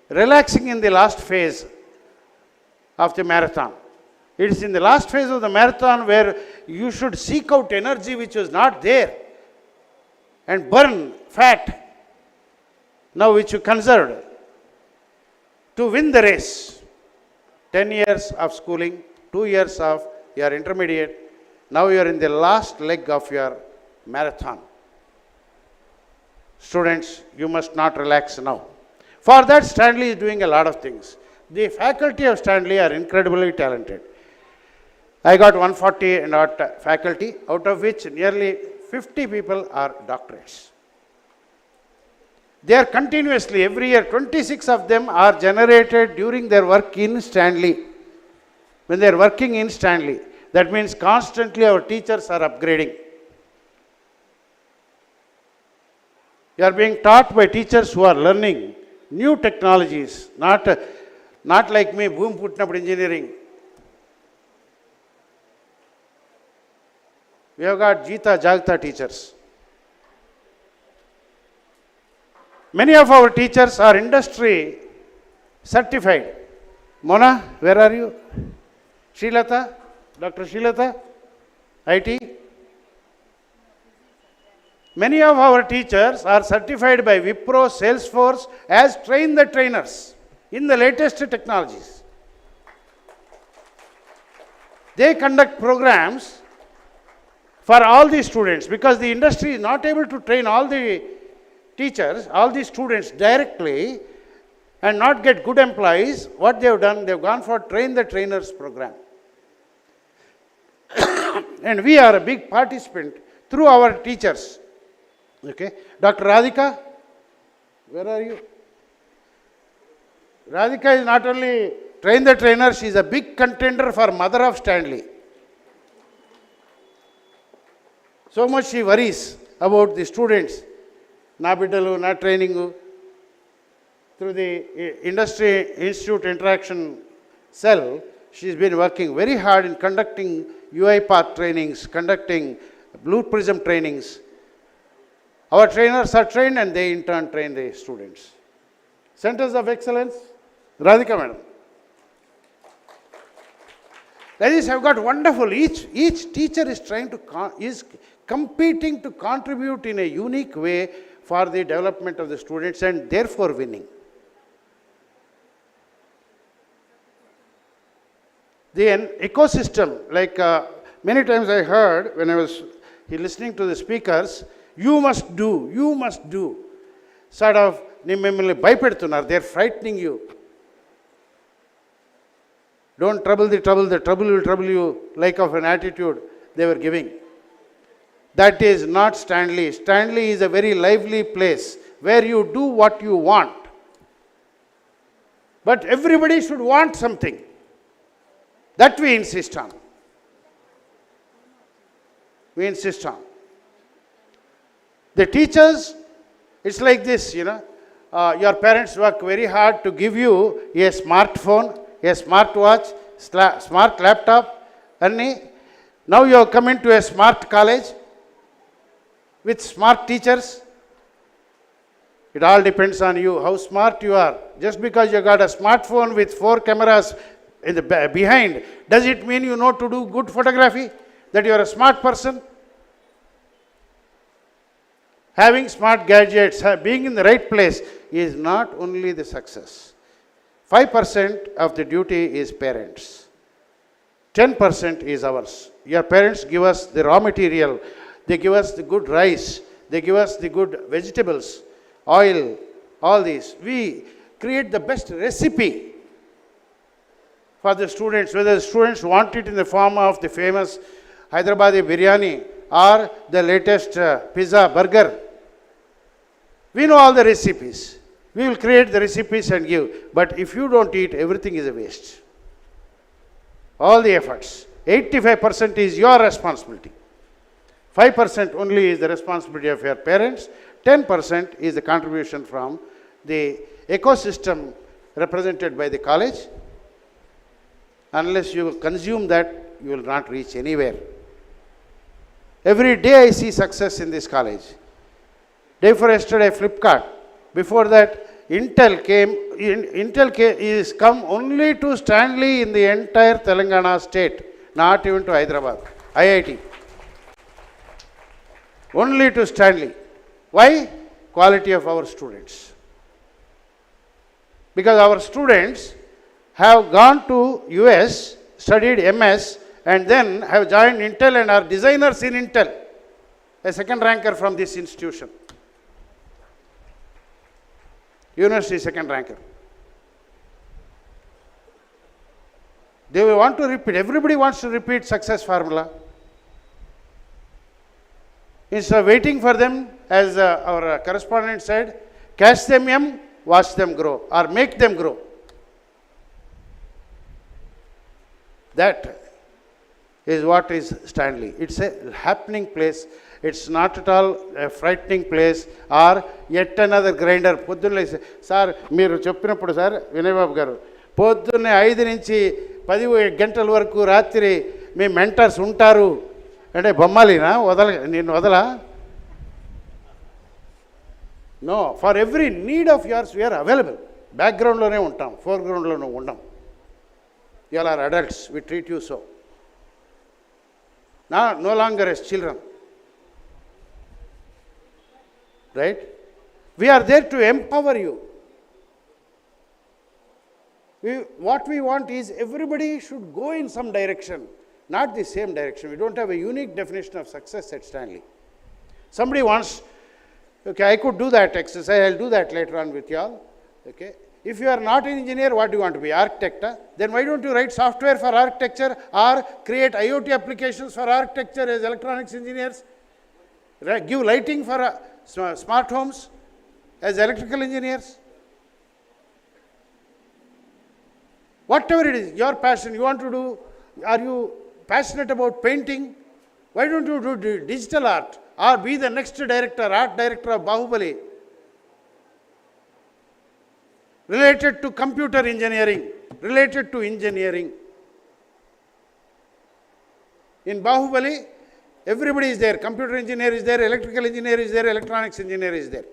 relaxing in the last phase of the marathon. It is in the last phase of the marathon where you should seek out energy which was not there and burn fat, now which you conserved, to win the race. 10 years of schooling, 2 years of your intermediate, now you are in the last leg of your marathon. Students, you must not relax now. For that, Stanley is doing a lot of things. The faculty of Stanley are incredibly talented. I got 140 and odd faculty, out of which nearly 50 people are doctorates. They are continuously, every year, 26 of them are generated during their work in Stanley. When they are working in Stanley, that means constantly our teachers are upgrading. You are being taught by teachers who are learning new technologies, not like me, boom putnappudu engineering. We have got Jita Jagta teachers. Many of our teachers are industry certified. Mona, where are you? Srilata, Dr. Srilata, IT. Many of our teachers are certified by Wipro, Salesforce as train the trainers in the latest technologies. They conduct programs for all the students because the industry is not able to train all the teachers, all the students directly and not get good employees. What they have done, they have gone for train the trainers program. And we are a big participant through our teachers. Okay, Dr. Radhika, where are you? Radhika is not only train the trainer, she is a big contender for mother of Stanley. So much she worries about the students. Na bidalu, na training. through the Industry Institute Interaction Cell, she's been working very hard in conducting UiPath trainings, conducting Blue Prism trainings. Our trainers are trained and they in turn train the students. Centers of Excellence, Radhika Madam. Ladies have got wonderful, each teacher is trying to, is competing to contribute in a unique way for the development of the students and therefore winning. The ecosystem, like many times I heard when I was listening to the speakers, you must do, sort of, they're frightening you. Don't trouble the trouble will trouble you, like of an attitude they were giving. That is not Stanley. Stanley is a very lively place where you do what you want. But everybody should want something. That we insist on. We insist on. The teachers, it's like this, your parents work very hard to give you a smartphone, a smartwatch, smart laptop, and now you have come into a smart college with smart teachers. It all depends on you, how smart you are. Just because you got a smartphone with 4 cameras in the behind, does it mean you know to do good photography? That you are a smart person? Having smart gadgets, being in the right place is not only the success. 5% of the duty is parents. 10% is ours. Your parents give us the raw material. They give us the good rice. They give us the good vegetables, oil, all these. We create the best recipe for the students, whether the students want it in the form of the famous Hyderabadi biryani or the latest pizza, burger. We know all the recipes. We will create the recipes and give. But if you don't eat, everything is a waste. All the efforts. 85% is your responsibility. 5% only is the responsibility of your parents. 10% is the contribution from the ecosystem represented by the college. Unless you consume that, you will not reach anywhere. Every day I see success in this college. Day for yesterday, Flipkart. Before that, Intel is come only to Stanley in the entire Telangana state, not even to Hyderabad, IIT. Only to Stanley. Why? Quality of our students. Because our students have gone to US, studied MS, and then have joined Intel and are designers in Intel. A second ranker from this institution. University second ranker. They will want to repeat. Everybody wants to repeat success formula. Instead of waiting for them, as our correspondent said, catch them young, watch them grow, or make them grow. That is what is Stanley. It's a happening place. It's not at all a frightening place or yet another grinder. పొద్దున్నే sir మీరు చెప్పినప్పుడు sir Vinay బాబు గారు పొద్దున్నే 5 నుంచి 10 గంటల వరకు రాత్రి మీ mentors ఉంటారు అంటే బొమ్మాలినా నేను వదలా? No, for every need of yours we are available. బ్యాక్గ్రౌండ్లోనే ఉంటాం, ఫోర్గ్రౌండ్లోనే ఉండం. You all are adults, we treat you so. Now, no longer as children. Right? We are there to empower you. What we want is everybody should go in some direction, not the same direction. We don't have a unique definition of success at Stanley. Somebody wants, okay, I could do that exercise, I'll do that later on with you all. Okay. If you are not an engineer, what do you want to be? Architect? Then why don't you write software for architecture or create IoT applications for architecture as electronics engineers? Give lighting for smart homes as electrical engineers? Whatever it is, your passion, you want to do, are you passionate about painting? Why don't you do digital art or be the next director, art director of Bahubali? related to computer engineering, related to engineering. In Bahubali, everybody is there. Computer engineer is there, electrical engineer is there, electronics engineer is there.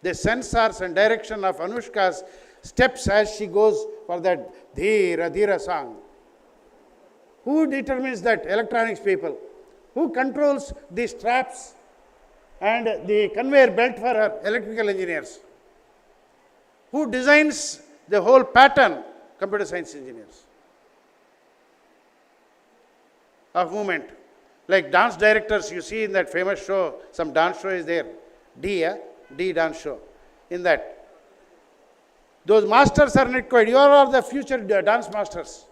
The sensors and direction of Anushka's steps as she goes for that Dheera Dheera song. Who determines that? Electronics people. Who controls the straps and the conveyor belt for her? Electrical engineers. Who designs the whole pattern? Computer science engineers of movement. Like dance directors, you see in that famous show, some dance show is there. D dance show. In that. Those masters are not required. You are the future dance masters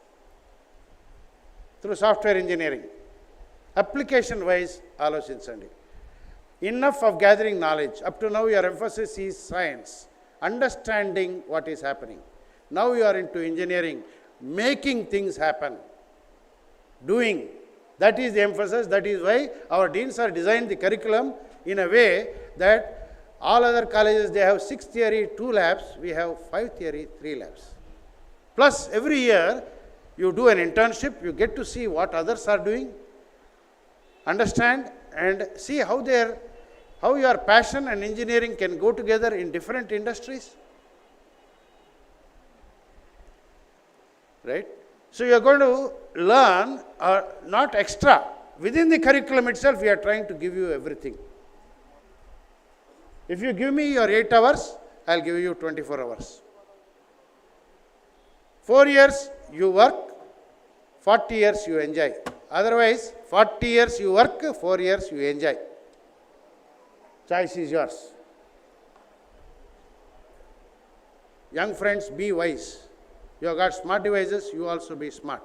through software engineering. Application wise, alochinsandi. Enough of gathering knowledge. Up to now, your emphasis is science, understanding what is happening. Now you are into engineering, making things happen, doing. That is the emphasis. That is why our deans are designed the curriculum in a way that all other colleges, they have 6 theory, 2 labs. We have 5 theory, 3 labs. Plus, every year, you do an internship. You get to see what others are doing, understand, and see how your passion and engineering can go together in different industries. Right? So you are going to learn, not extra. Within the curriculum itself, we are trying to give you everything. If you give me your 8 hours, I will give you 24 hours. 4 years you work, 40 years you enjoy. Otherwise, 40 years you work, 4 years you enjoy. Choice is yours. Young friends, be wise. You have got smart devices, you also be smart.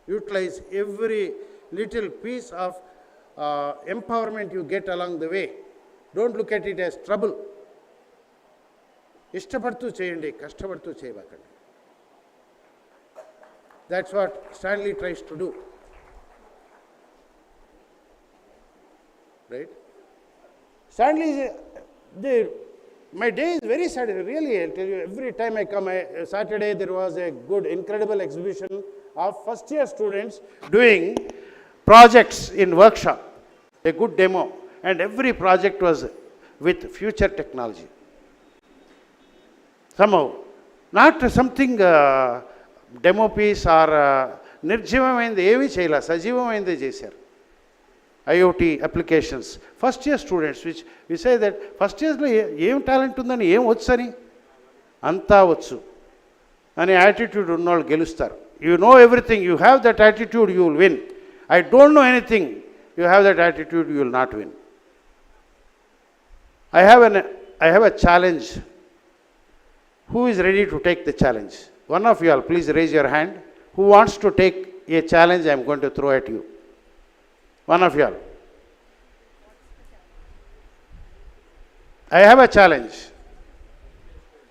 Utilize every little piece of empowerment you get along the way. Don't look at it as trouble. Ishtapadtu cheyandi, kashtapadtu cheyabakandi. That's what Stanley tries to do. Right? Stanley is my day is very sad, really. I'll tell you, every time I come, Saturday there was a good, incredible exhibition of first year students doing projects in workshop, a good demo, and every project was with future technology. Somehow, not something demo piece or నిర్జీవమైంది ఏమీ చేయాల, సజీవమైంది చేశారు. IoT applications. First year students, which we say that first years లో ఏం talent ఉందని, ఏం వచ్చు అని, అంతా వచ్చు అనే యాటిట్యూడ్ ఉన్నవాళ్ళు గెలుస్తారు. You know everything, you have that attitude, you will win. I don't know anything, you have that attitude, you will not win. I have a challenge. Who is ready to take the challenge? One of you all, please raise your hand. Who wants to take a challenge I am going to throw at you? One of you all. I have a challenge.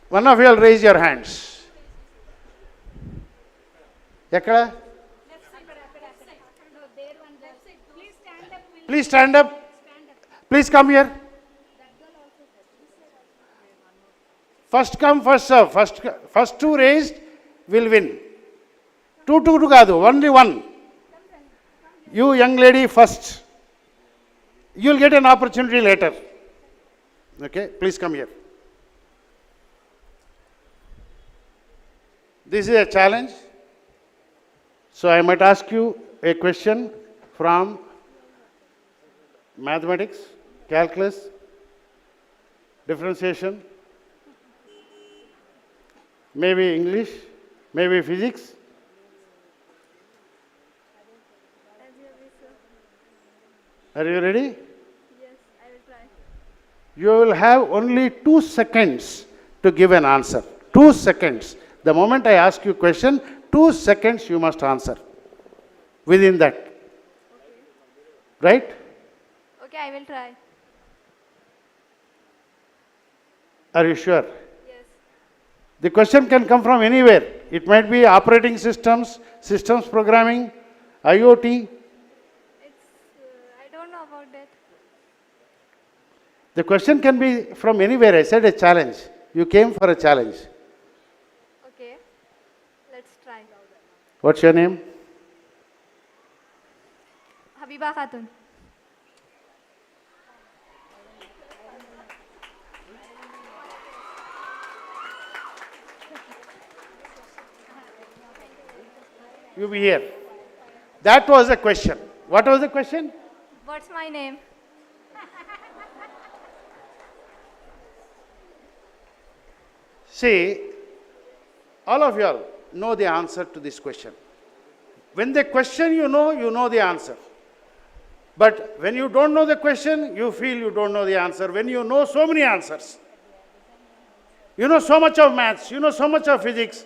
One of you all raise your hands. Ekkada? Please stand up. Please come here. First come, first serve. First 2 raised will win. 2 కాదు, only 1. You young lady first. You will get an opportunity later. Okay, please come here. This is a challenge. So I might ask you a question from mathematics, calculus, differentiation, maybe English, maybe physics. Are you ready? Yes, I will try. You will have only 2 seconds to give an answer. 2 seconds. The moment I ask you a question, 2 seconds you must answer within that. Okay. Right? Okay, I will try. Are you sure? Yes. The question can come from anywhere. It might be operating systems, systems programming, IoT. I don't know about that. The question can be from anywhere. I said a challenge. You came for a challenge. Okay, let's try. What's your name? Habiba Khatun. You be here. That was the question. What was the question? What's my name? See, all of you all know the answer to this question. When they question you know the answer. But when you don't know the question, you feel you don't know the answer. When you know so many answers, you know so much of maths, you know so much of physics,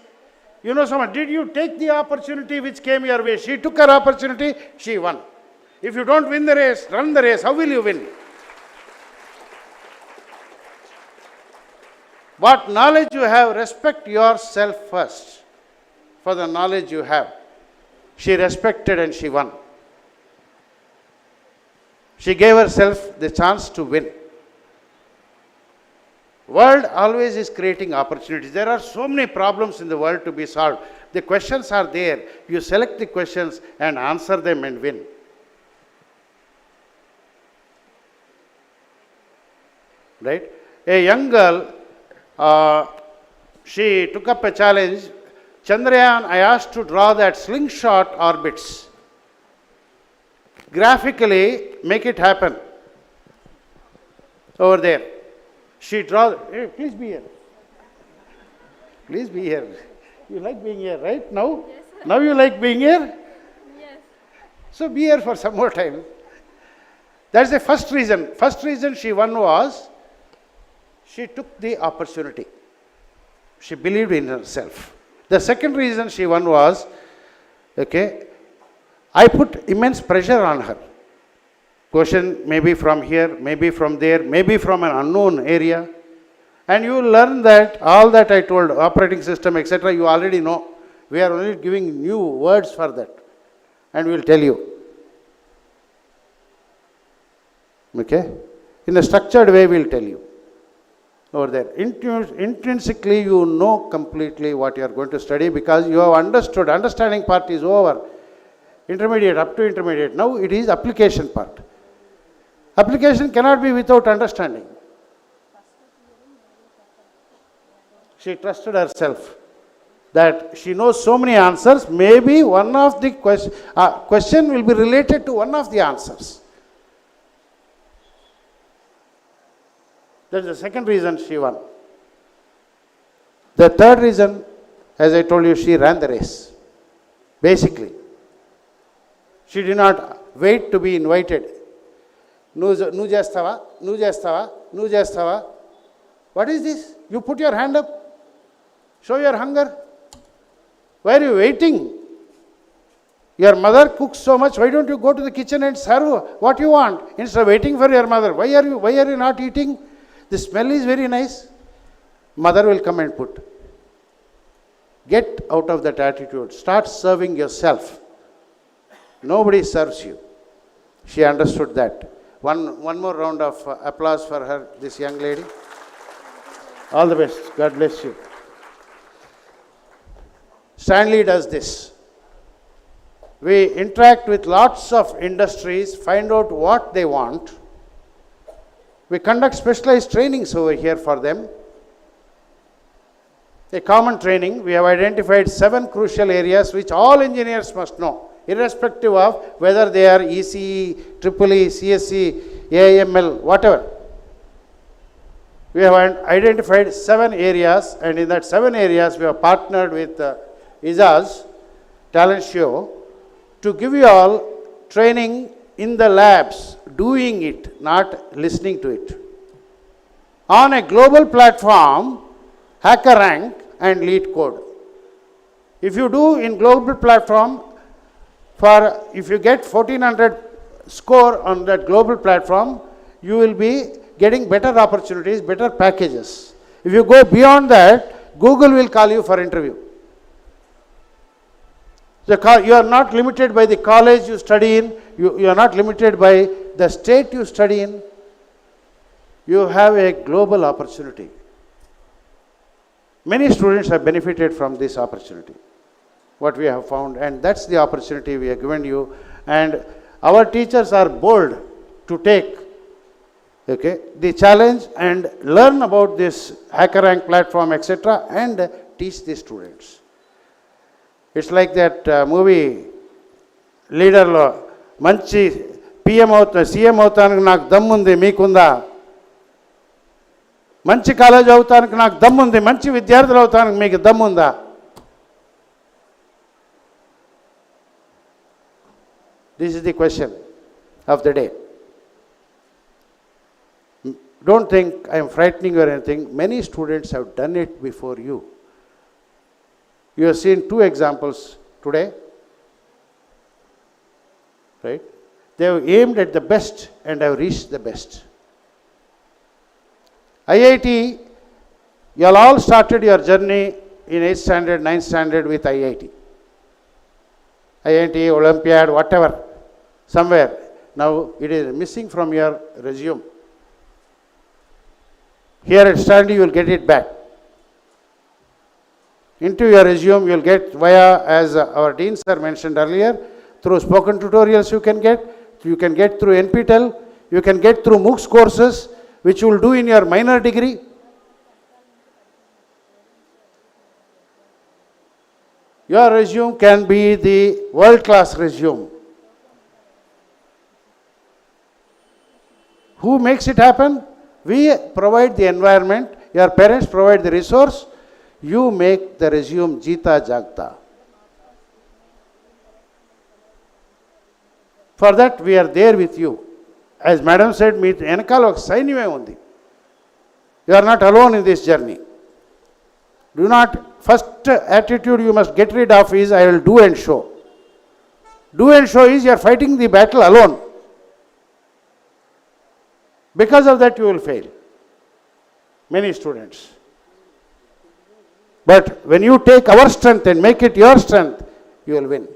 you know so much. Did you take the opportunity which came your way? She took her opportunity, she won. If you don't win the race, run the race, how will you win? What knowledge you have, respect yourself first for the knowledge you have. She respected and she won. She gave herself the chance to win. World always is creating opportunities. There are so many problems in the world to be solved. The questions are there. You select the questions and answer them and win. Right? A young girl, she took up a challenge. Chandrayaan, I asked to draw that slingshot orbits. Graphically, make it happen. Over there. She draws. Hey, please be here. Please be here. You like being here, right? Now? Yes, sir. Now you like being here? Yes. So be here for some more time. That's the first reason. First reason she won was she took the opportunity. She believed in herself. The second reason she won was, okay, I put immense pressure on her. Question maybe from here, maybe from there, maybe from an unknown area. And you learn that all that I told, operating system, etc., you already know. We are only giving new words for that. And we will tell you. Okay? In a structured way, we will tell you. Over there. Intrinsically, you know completely what you are going to study because you have understood. Understanding part is over. Intermediate, up to intermediate. Now it is application part. Application cannot be without understanding. She trusted herself that she knows so many answers. Maybe one of the question will be related to one of the answers. That's the second reason she won. The third reason, as I told you, she ran the race. Basically. She did not wait to be invited. Nu jastava. What is this? You put your hand up. Show your hunger. Why are you waiting? Your mother cooks so much. Why don't you go to the kitchen and serve what you want instead of waiting for your mother? Why are you not eating? The smell is very nice. Mother will come and put. Get out of that attitude. Start serving yourself. Nobody serves you. She understood that. One more round of applause for her, this young lady. All the best. God bless you. Stanley does this. We interact with lots of industries, find out what they want. We conduct specialized trainings over here for them. A common training. We have identified 7 crucial areas which all engineers must know, irrespective of whether they are ECE, EEE, CSE, AIML, whatever. We have identified 7 areas, and in that 7 areas we have partnered with ISA's talent show to give you all training in the labs, doing it, not listening to it. On a global platform, HackerRank and LeetCode. If you do in global platform, if you get 1400 score on that global platform, you will be getting better opportunities, better packages. If you go beyond that, Google will call you for interview. You are not limited by the college you study in, you are not limited by the state you study in. You have a global opportunity. Many students have benefited from this opportunity, what we have found, and that's the opportunity we have given you. And our teachers are bold to take the challenge and learn about this HackerRank platform, etc., and teach the students. It's like that movie, లీడర్లో మంచి CM అవుతానికి నాకు దమ్ముంది, మీకుందా? మంచి college అవుతానికి నాకు దమ్ముంది, మంచి విద్యార్థులు అవుతానికి మీకు దమ్ముందా? This is the question of the day. Don't think I am frightening you or anything. Many students have done it before you. You have seen two examples today, right? They have aimed at the best and have reached the best. IIT, you all started your journey in 8th standard, 9th standard with IIT. IIT, Olympiad, whatever, somewhere. Now it is missing from your resume. Here at Stanley, you will get it back. Into your resume, you will get via, as our Dean sir mentioned earlier, through spoken tutorials you can get through NPTEL, you can get through MOOCs courses, which you will do in your minor degree. Your resume can be the world-class resume. Who makes it happen? We provide the environment, your parents provide the resource, you make the resume Jita Jagta. For that, we are there with you. As Madam said, you are not alone in this journey. Do not, first attitude you must get rid of is, I will do and show. Do and show is, you are fighting the battle alone. Because of that, you will fail. Many students. But when you take our strength and make it your strength, you will win.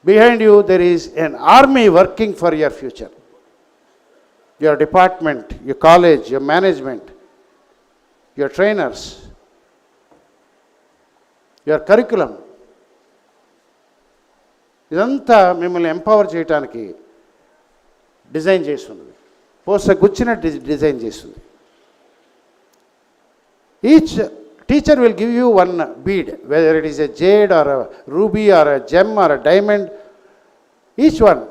Behind you, there is an army working for your future. Your department, your college, your management, your trainers, your curriculum. ఇదంతా మిమ్మల్ని empower చేయడానికి design చేస్తుంది. Post గుచ్చిన design చేస్తుంది. Each teacher will give you one bead, whether it is a jade or a ruby or a gem or a diamond. Each one.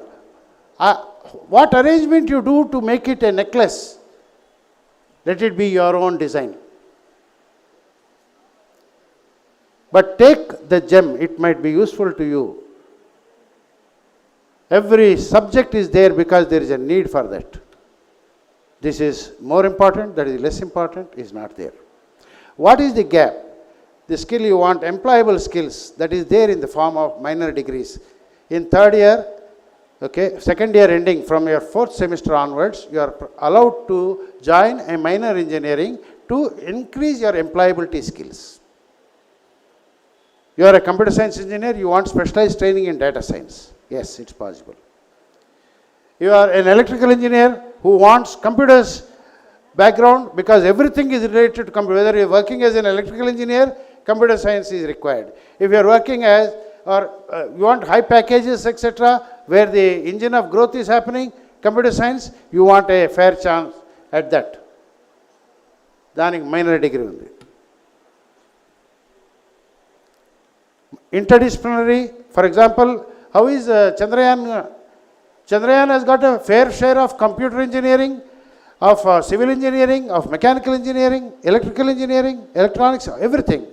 What arrangement you do to make it a necklace, let it be your own design. But take the gem, it might be useful to you. Every subject is there because there is a need for that. This is more important, that is less important, is not there. What is the gap? The skill you want, employable skills, that is there in the form of minor degrees. In third year, second year ending from your fourth semester onwards, you are allowed to join a minor engineering to increase your employability skills. You are a computer science engineer, you want specialized training in data science. Yes, it's possible. You are an electrical engineer who wants computers background because everything is related to computer. Whether you are working as an electrical engineer, computer science is required. If you are working as, or you want high packages, etc., where the engine of growth is happening, computer science, you want a fair chance at that. Danik minor degree undi. Interdisciplinary, for example, how is Chandrayaan? Chandrayaan has got a fair share of computer engineering, of civil engineering, of mechanical engineering, electrical engineering, electronics, everything.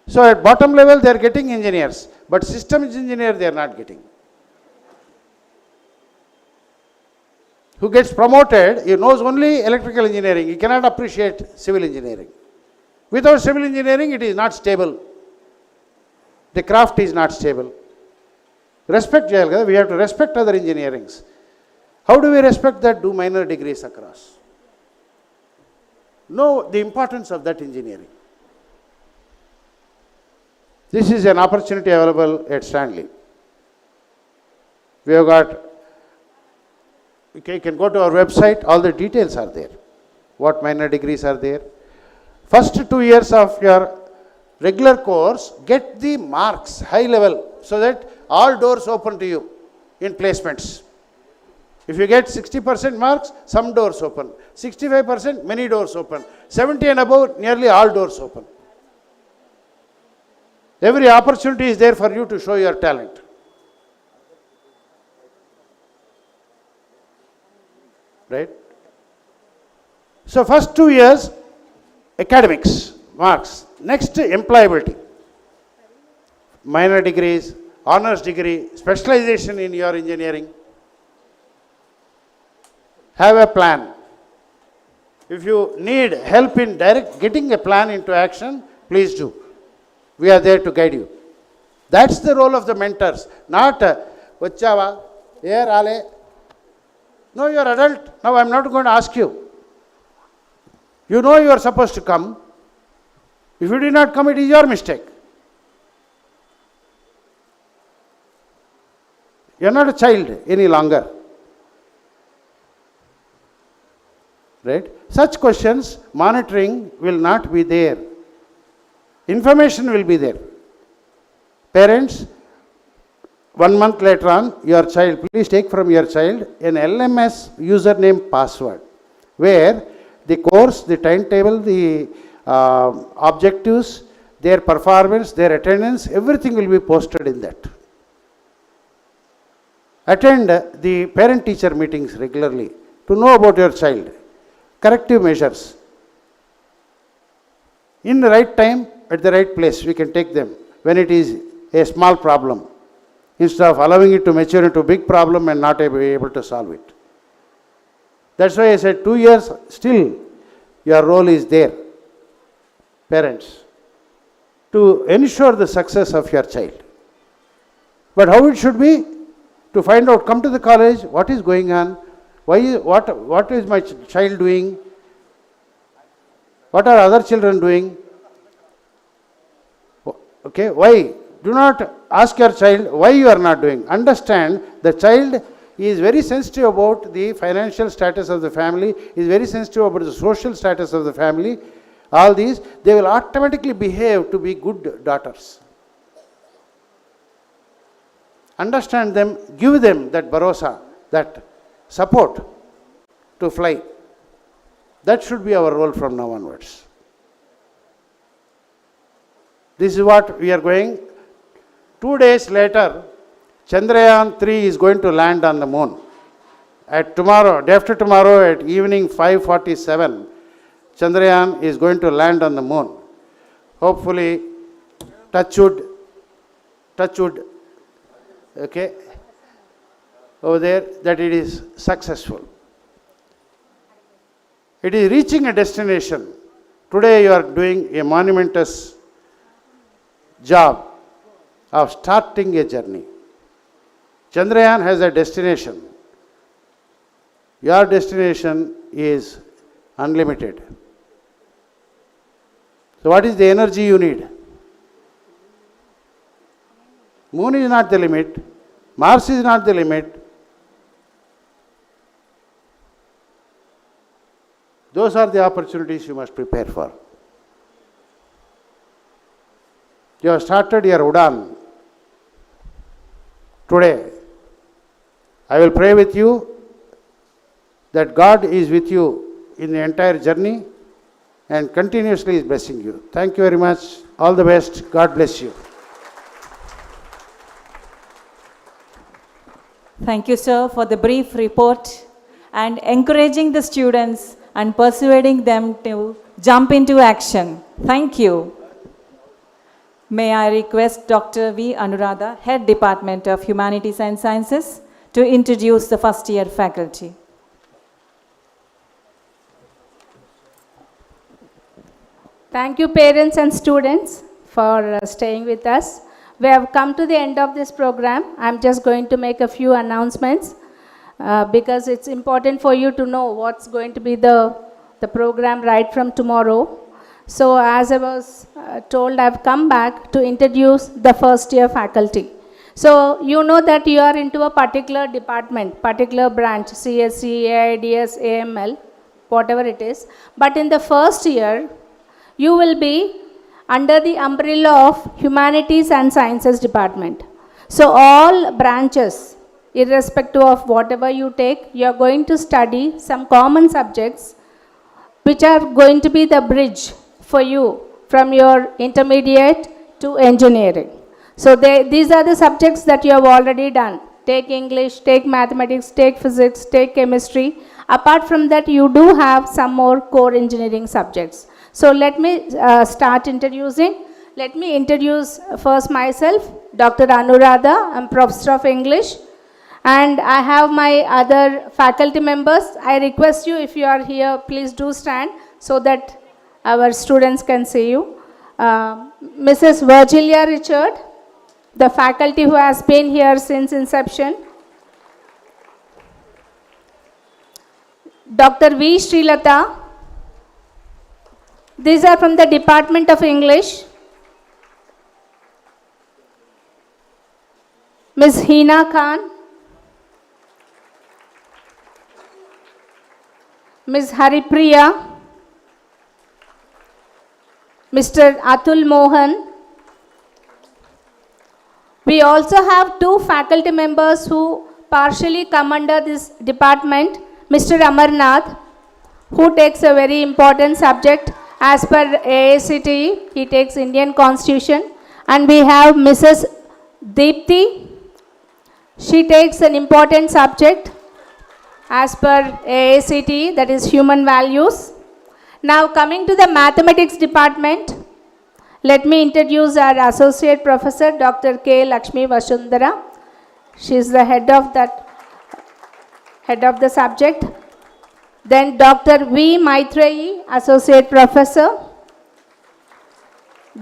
So at bottom level they are getting engineers, but systems engineer they are not getting. Who gets promoted, he knows only electrical engineering, he cannot appreciate civil engineering. Without civil engineering it is not stable. The craft is not stable. Respect, we have to respect other engineerings. How do we respect that? Do minor degrees across. Know the importance of that engineering. This is an opportunity available at Stanley. We have got, you can go to our website, all the details are there. What minor degrees are there, First 2 years of your regular course, get the marks, high level, so that all doors open to you in placements. If you get 60% marks, some doors open. 65%, many doors open. 70 and above, nearly all doors open. Every opportunity is there for you to show your talent. Right? So first 2 years, academics, marks. Next, employability. Minor degrees, honors degree, specialization in your engineering. Have a plan. If you need help in getting a plan into action, please do. We are there to guide you. That's the role of the mentors, not Vachava, here, Ale. No, you are adult. Now I am not going to ask you. You know you are supposed to come. If you did not come, it is your mistake. You are not a child any longer. Right? Such questions, monitoring will not be there. Information will be there. Parents, 1 month later on, your child, please take from your child an LMS username password, where the course, the timetable, the objectives, their performance, their attendance, everything will be posted in that. Attend the parent-teacher meetings regularly to know about your child. Corrective measures. In the right time, at the right place, we can take them when it is a small problem, instead of allowing it to mature into a big problem and not be able to solve it. That's why I said 2 years, still your role is there, parents, to ensure the success of your child. But how it should be? To find out, come to the college, what is going on, what is my child doing, what are other children doing, okay, why? Do not ask your child why you are not doing. Understand the child is very sensitive about the financial status of the family, is very sensitive about the social status of the family. All these, they will automatically behave to be good daughters. Understand them, give them that bharosa, that support to fly. That should be our role from now onwards. This is what we are going. 2 days later, Chandrayaan 3 is going to land on the moon. At tomorrow, day after tomorrow at evening 5:47, Chandrayaan is going to land on the moon. Hopefully, touch wood, okay, over there, that it is successful. It is reaching a destination. Today you are doing a monumentous job of starting a journey. Chandrayaan has a destination. Your destination is unlimited. So what is the energy you need? Moon is not the limit. Mars is not the limit. Those are the opportunities you must prepare for. You have started your Udan today. I will pray with you that God is with you in the entire journey and continuously is blessing you. Thank you very much. All the best. God bless you. Thank you, sir, for the brief report and encouraging the students and persuading them to jump into action. Thank you. May I request Dr. V. Anuradha, Head Department of Humanities and Sciences, to introduce the first year faculty. Thank you, parents and students, for staying with us. We have come to the end of this program. I'm just going to make a few announcements because it's important for you to know what's going to be the program right from tomorrow. So as I was told, I've come back to introduce the first year faculty. So you know that you are into a particular department, particular branch, CSC, AIDS, AML, whatever it is. But in the first year, you will be under the umbrella of Humanities and Sciences Department. So all branches, irrespective of whatever you take, you are going to study some common subjects which are going to be the bridge for you from your intermediate to engineering. So these are the subjects that you have already done. Take English, take mathematics, take physics, take chemistry. Apart from that, you do have some more core engineering subjects. So let me start introducing. Let me introduce first myself, Dr. Anuradha. I'm Professor of English. And I have my other faculty members. I request you, if you are here, please do stand so that our students can see you. Mrs. Virgilia Richard, the faculty who has been here since inception. Dr. V. Srilata. These are from the Department of English. Ms. Hina Khan. Ms. Haripriya. Mr. Atul Mohan. We also have two faculty members who partially come under this department. Mr. Amarnath, who takes a very important subject as per AICTE, he takes Indian Constitution. And we have Mrs. Deepthi, she takes an important subject as per AICTE, that is human values. Now coming to the mathematics department, let me introduce our associate professor, Dr. K. Lakshmi Vasundhara. She is the head of the subject. Then Dr. V. Maitreyi, associate professor.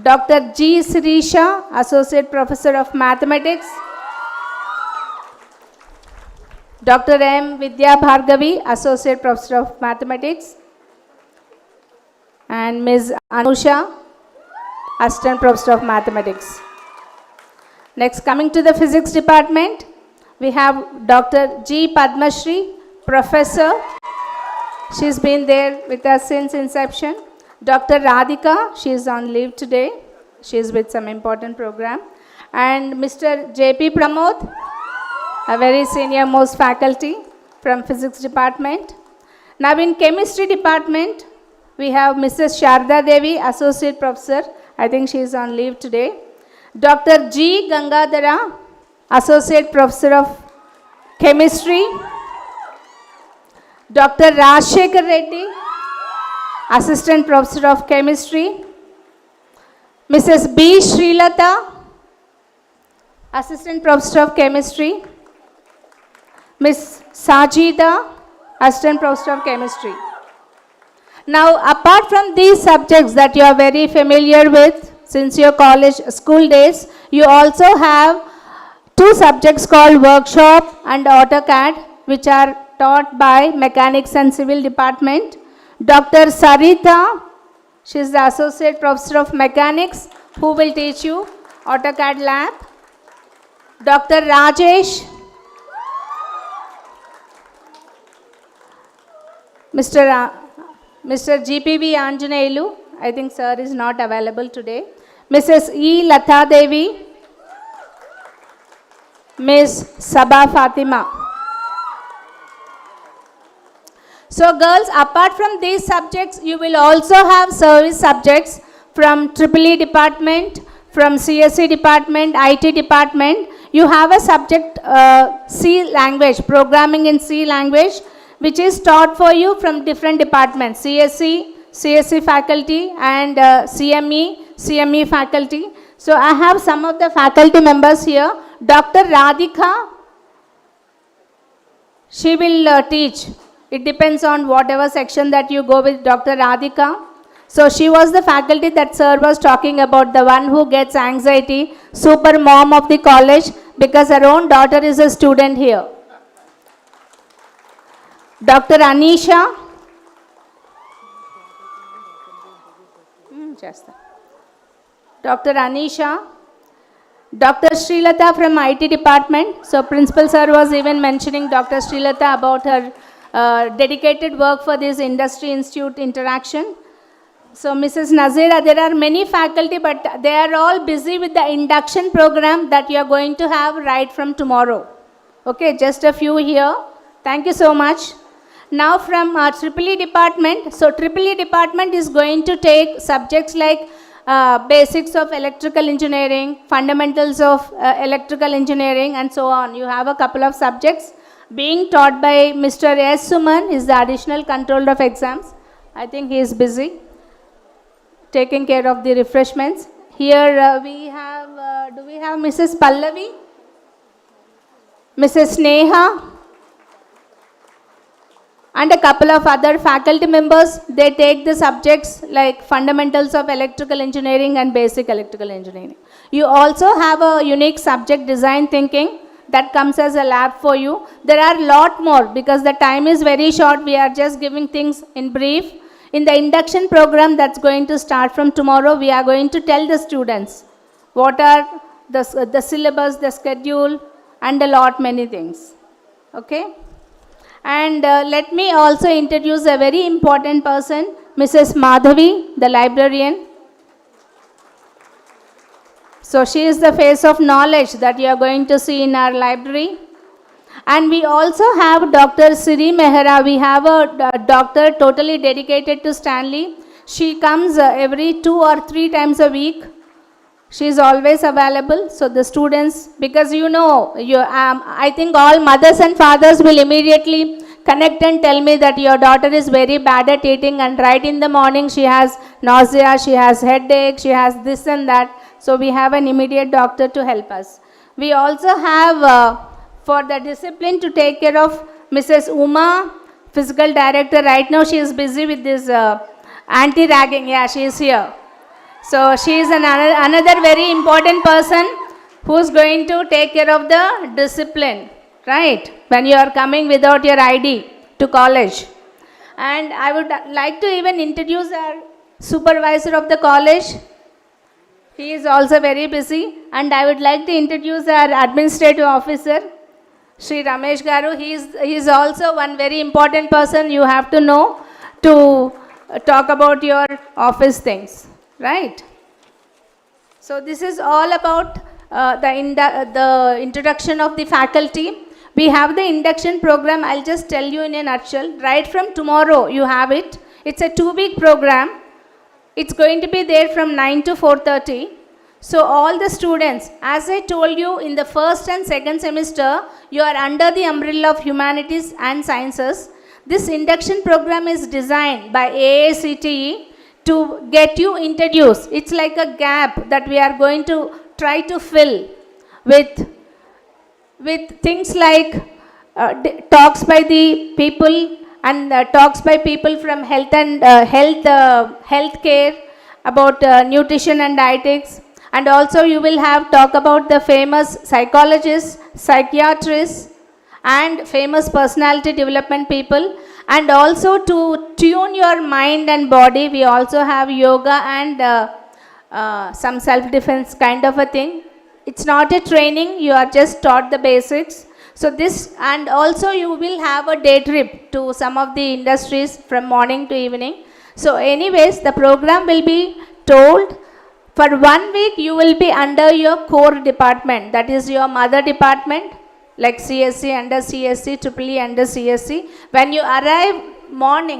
Dr. G. Sirisha, associate professor of mathematics. Dr. M. Vidya Bhargavi, associate professor of mathematics. And Ms. Anusha, assistant professor of mathematics. Next, coming to the physics department, we have Dr. G. Padmashri, professor. She's been there with us since inception. Dr. Radhika, she is on leave today. She is with some important program. And Mr. J.P. Pramod, a very senior most faculty from physics department. Now in chemistry department, we have Mrs. Sharda Devi, associate professor. I think she is on leave today. Dr. G. Gangadhara, associate professor of chemistry. Dr. Rajshekhar Reddy, assistant professor of chemistry. Mrs. B. Srilata, assistant professor of chemistry. Ms. Sajida, assistant professor of chemistry. Now, apart from these subjects that you are very familiar with since your college school days, you also have two subjects called workshop and AutoCAD, which are taught by Mechanics and Civil Department. Dr. Sarita, she is the associate professor of mechanics, who will teach you AutoCAD lab. Dr. Rajesh, Mr. GPV Anjaneyulu, I think sir is not available today. Mrs. E. Latha Devi, Ms. Sabah Fatima. So girls, apart from these subjects, you will also have service subjects from EEE department, from CSE department, IT department. You have a subject C language, programming in C language, which is taught for you from different departments, CSE faculty and CME faculty. So I have some of the faculty members here. Dr. Radhika, she will teach. It depends on whatever section that you go with Dr. Radhika. So she was the faculty that sir was talking about, the one who gets anxiety, super mom of the college, because her own daughter is a student here. Dr. Anisha, Dr. Anisha, Dr. Srilata from IT department. So principal sir was even mentioning Dr. Srilata about her dedicated work for this industry institute interaction. So Mrs. Nazira, there are many faculty, but they are all busy with the induction program that you are going to have right from tomorrow. Okay, just a few here. Thank you so much. Now from Triple E department, so Triple E department is going to take subjects like basics of electrical engineering, fundamentals of electrical engineering, and so on. You have a couple of subjects being taught by Mr. S. Suman, is the additional controller of exams. I think he is busy taking care of the refreshments. Here we have, do we have Mrs. Pallavi? Mrs. Sneha? And a couple of other faculty members, they take the subjects like fundamentals of electrical engineering and basic electrical engineering. You also have a unique subject, design thinking, that comes as a lab for you. There are a lot more because the time is very short. We are just giving things in brief. In the induction program that's going to start from tomorrow, we are going to tell the students what are the syllabus, the schedule, and a lot many things. Okay? And let me also introduce a very important person, Mrs. Madhavi, the librarian. So she is the face of knowledge that you are going to see in our library. And we also have Dr. Siri Mehra. We have a doctor totally dedicated to Stanley. She comes every 2 or 3 times a week. She is always available. So the students, because I think all mothers and fathers will immediately connect and tell me that your daughter is very bad at eating, and right in the morning she has nausea, she has headache, she has this and that. So we have an immediate doctor to help us. We also have for the discipline to take care of Mrs. Uma, physical director. Right now she is busy with this anti-ragging. Yeah, she is here. So she is another very important person who is going to take care of the discipline, right? When you are coming without your ID to college. And I would like to even introduce our supervisor of the college. He is also very busy. And I would like to introduce our administrative officer, Sri Ramesh Garu. He is also one very important person you have to know to talk about your office things, right? So this is all about the introduction of the faculty. We have the induction program. I'll just tell you in a nutshell. Right from tomorrow you have it. It's a 2-week program. It's going to be there from 9 to 4:30. So all the students, as I told you, in the first and second semester, you are under the umbrella of humanities and sciences. This induction program is designed by AICTE to get you introduced. It's like a gap that we are going to try to fill with things like talks by the people and talks by people from health and healthcare about nutrition and dietetics. And also you will have talk about the famous psychologists, psychiatrists, and famous personality development people. And also to tune your mind and body, we also have yoga and some self-defense kind of a thing. It's not a training, you are just taught the basics. So this, and also you will have a day trip to some of the industries from morning to evening. So anyways, the program will be told. For 1 week, you will be under your core department, that is your mother department, like CSC under CSC, Triple E under CSC. When you arrive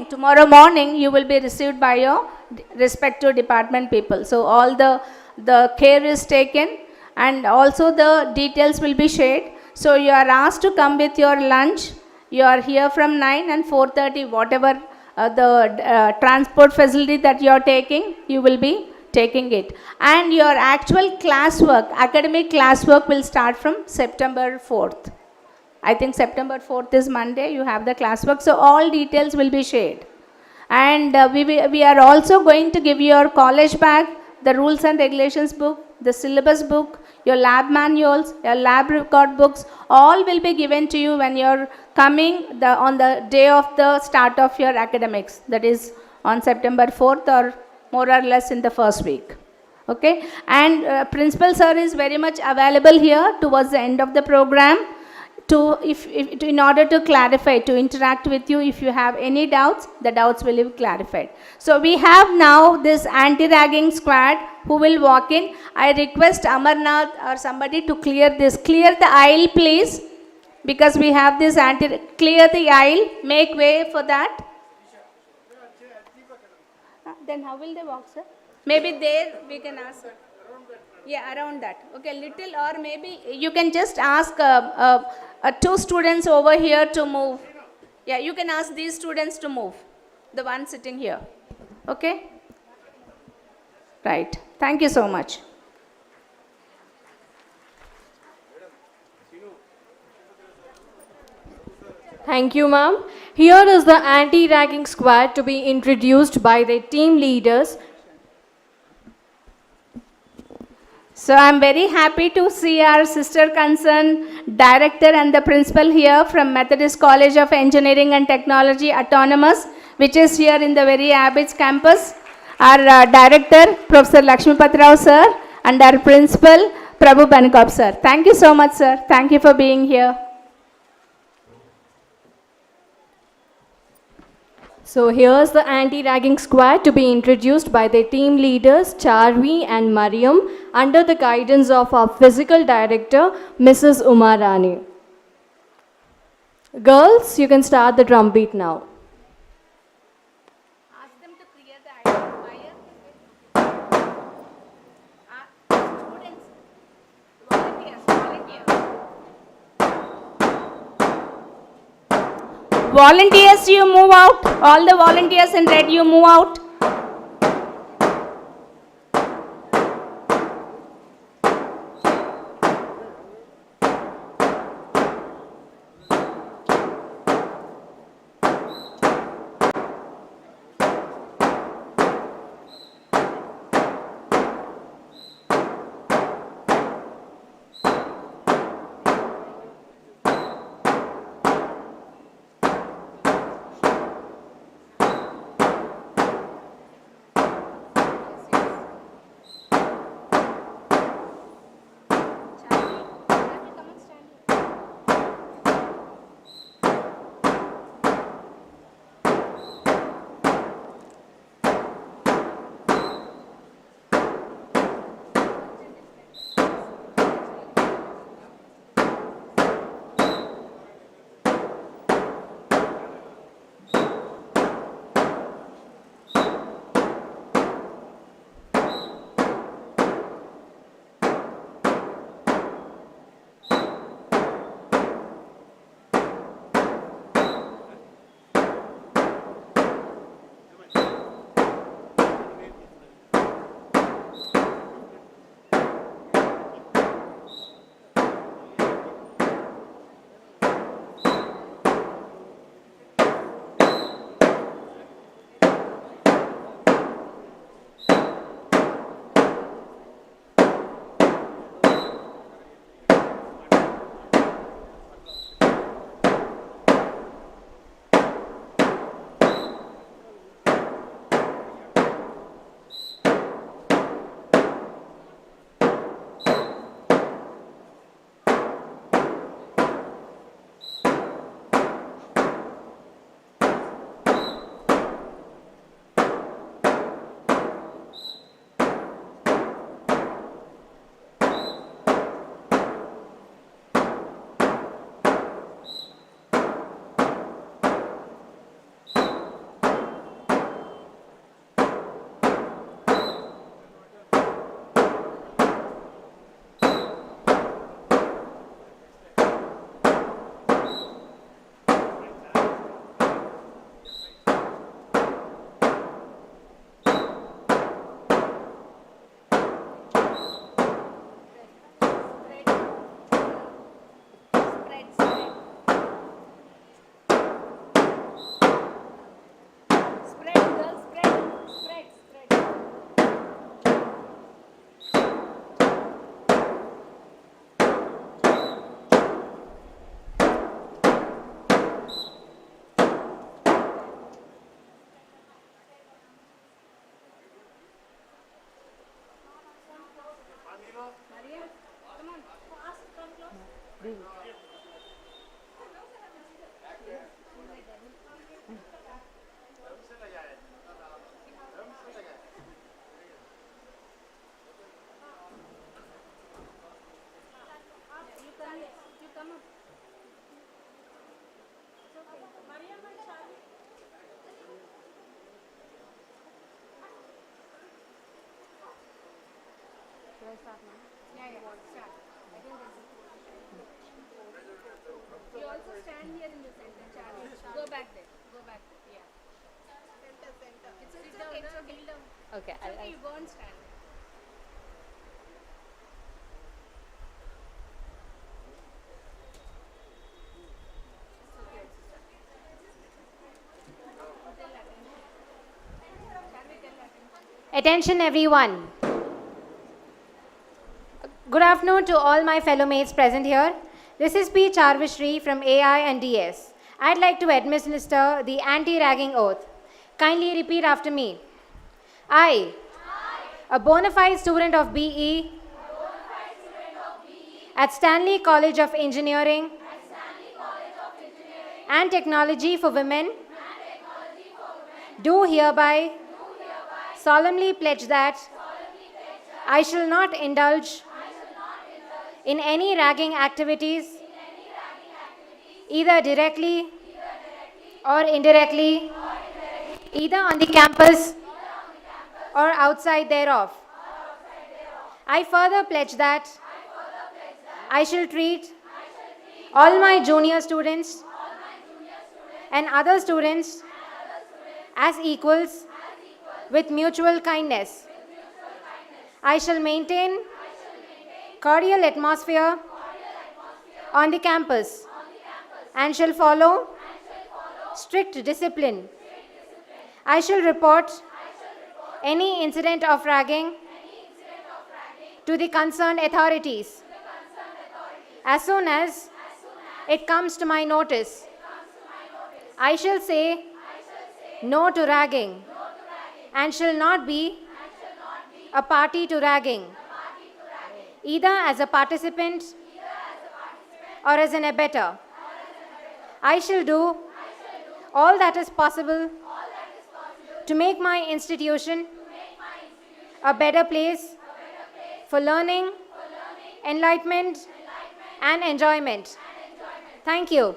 tomorrow morning, you will be received by your respective department people. So all the care is taken, and also the details will be shared. So you are asked to come with your lunch. You are here from 9 and 4:30, whatever the transport facility that you are taking, you will be taking it. And your actual classwork, academic classwork, will start from September 4th. I think September 4th is Monday, you have the classwork. So all details will be shared. And we are also going to give you your college bag, the rules and regulations book, the syllabus book, your lab manuals, your lab record books, all will be given to you when you're coming on the day of the start of your academics, that is on September 4th or more or less in the first week. Okay, and Principal Sir is very much available here towards the end of the program. in order to clarify, to interact with you. If you have any doubts, the doubts will be clarified. So we have now this anti-ragging squad who will walk in. I request Amarnath or somebody to clear the aisle, please, because we have this clear the aisle, make way for that. Then how will they walk, sir? Maybe there we can ask. Yeah, around that. Okay, little, or maybe you can just ask 2 students over here to move. Yeah, you can ask these students to move. The one sitting here. Okay? Right. Thank you so much. Thank you, ma'am. Here is the anti-ragging squad to be introduced by the team leaders. So I'm very happy to see our sister concern director and the principal here from Methodist College of Engineering and Technology Autonomous, which is here in the very Abbotts campus. Our director, Professor Lakshmipat Rao sir, and our principal, Prabhu Banikop sir. Thank you so much, sir. Thank you for being here. So here's the anti-ragging squad to be introduced by the team leaders Charvi and Mariam under the guidance of our physical director, Mrs. Umarani. Girls, you can start the drum beat now. Volunteers, you move out. All the volunteers in red, you move out. You also stand here in the center, Charlie. Go back there. Go back there. Yeah. Center. It's okay. It's okay. Okay, It's okay. You go and stand. Attention everyone. Good afternoon to all my fellow mates present here. This is P. Charvishri from AI and DS. I'd like to administer the anti-ragging oath. Kindly repeat after me. I, a bona fide student of BE at Stanley College of Engineering and Technology for Women, do hereby solemnly pledge that I shall not indulge in any ragging activities, either directly or indirectly, either on the campus or outside thereof. I further pledge that I shall treat all my junior students and other students as equals with mutual kindness. I shall maintain cordial atmosphere on the campus and shall follow strict discipline. I shall report any incident of ragging to the concerned authorities as soon as it comes to my notice. I shall say no to ragging and shall not be a party to ragging, either as a participant or as an abettor. I shall do all that is possible to make my institution a better place for learning, enlightenment, and enjoyment. Thank you.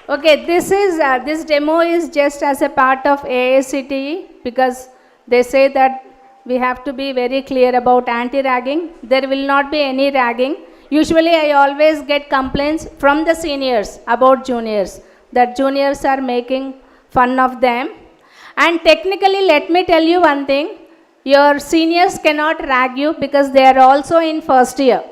Okay, this demo is just as a part of AICTE because they say that we have to be very clear about anti-ragging. There will not be any ragging. Usually I always get complaints from the seniors about juniors, that juniors are making fun of them. And technically, let me tell you one thing, your seniors cannot rag you because they are also in first year.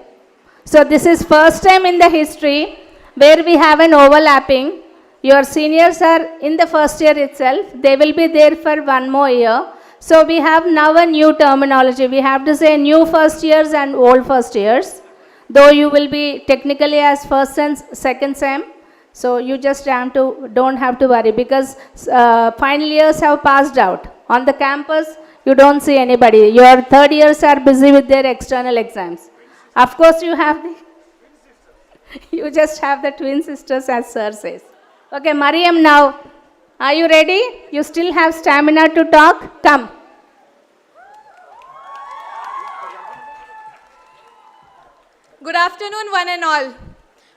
So this is first time in the history where we have an overlapping. Your seniors are in the first year itself. They will be there for one more year. So we have now a new terminology. We have to say new first years and old first years. Though you will be technically as first and second sem. So you just don't have to worry because final years have passed out. On the campus, you don't see anybody. Your third years are busy with their external exams. Of course, you just have the twin sisters, as sir says. Okay, Mariam, now, are you ready? You still have stamina to talk? Come. Good afternoon, one and all.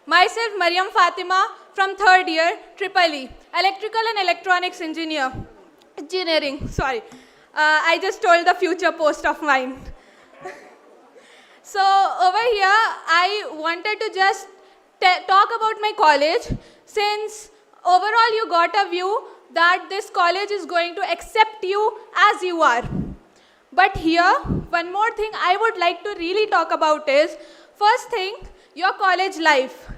Myself, Mariam Fatima, from third year, Triple E, Electrical and Electronics Engineering. Sorry, I just told the future post of mine. So over here, I wanted to just talk about my college, since overall you got a view that this college is going to accept you as you are. But here, one more thing I would like to really talk about is, first thing, your college life.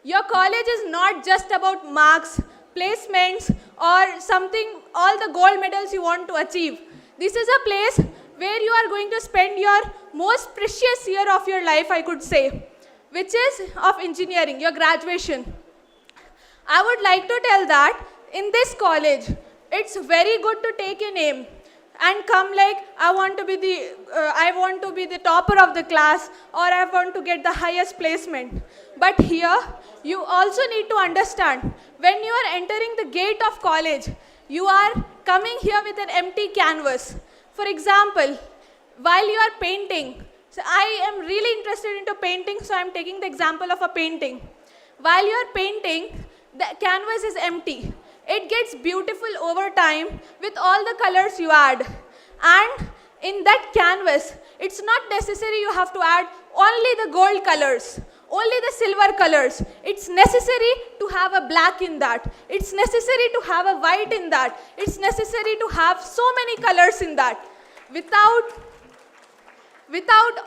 Your college is not just about marks, placements, or something, all the gold medals you want to achieve. This is a place where you are going to spend your most precious year of your life, I could say, which is of engineering, your graduation. I would like to tell that in this college, it's very good to take a name and come like, I want to be the topper of the class, or I want to get the highest placement. But here, you also need to understand, when you are entering the gate of college, you are coming here with an empty canvas. For example, while you are painting, so I am really interested into painting, so I am taking the example of a painting. While you are painting, the canvas is empty. It gets beautiful over time with all the colors you add. And in that canvas, it's not necessary you have to add only the gold colors, only the silver colors. It's necessary to have a black in that. It's necessary to have a white in that. It's necessary to have so many colors in that. Without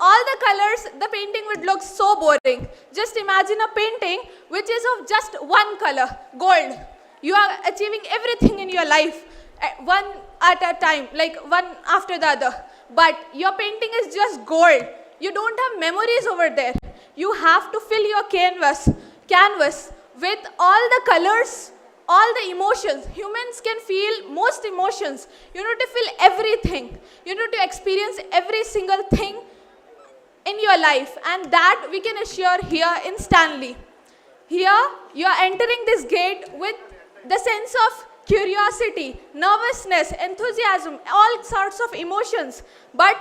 all the colors, the painting would look so boring. Just imagine a painting which is of just one color, gold. You are achieving everything in your life, one at a time, like one after the other. But your painting is just gold. You don't have memories over there. You have to fill your canvas with all the colors, all the emotions. Humans can feel most emotions. You need to feel everything. You need to experience every single thing in your life, and that we can assure here in Stanley. Here, you are entering this gate with the sense of curiosity, nervousness, enthusiasm, all sorts of emotions. But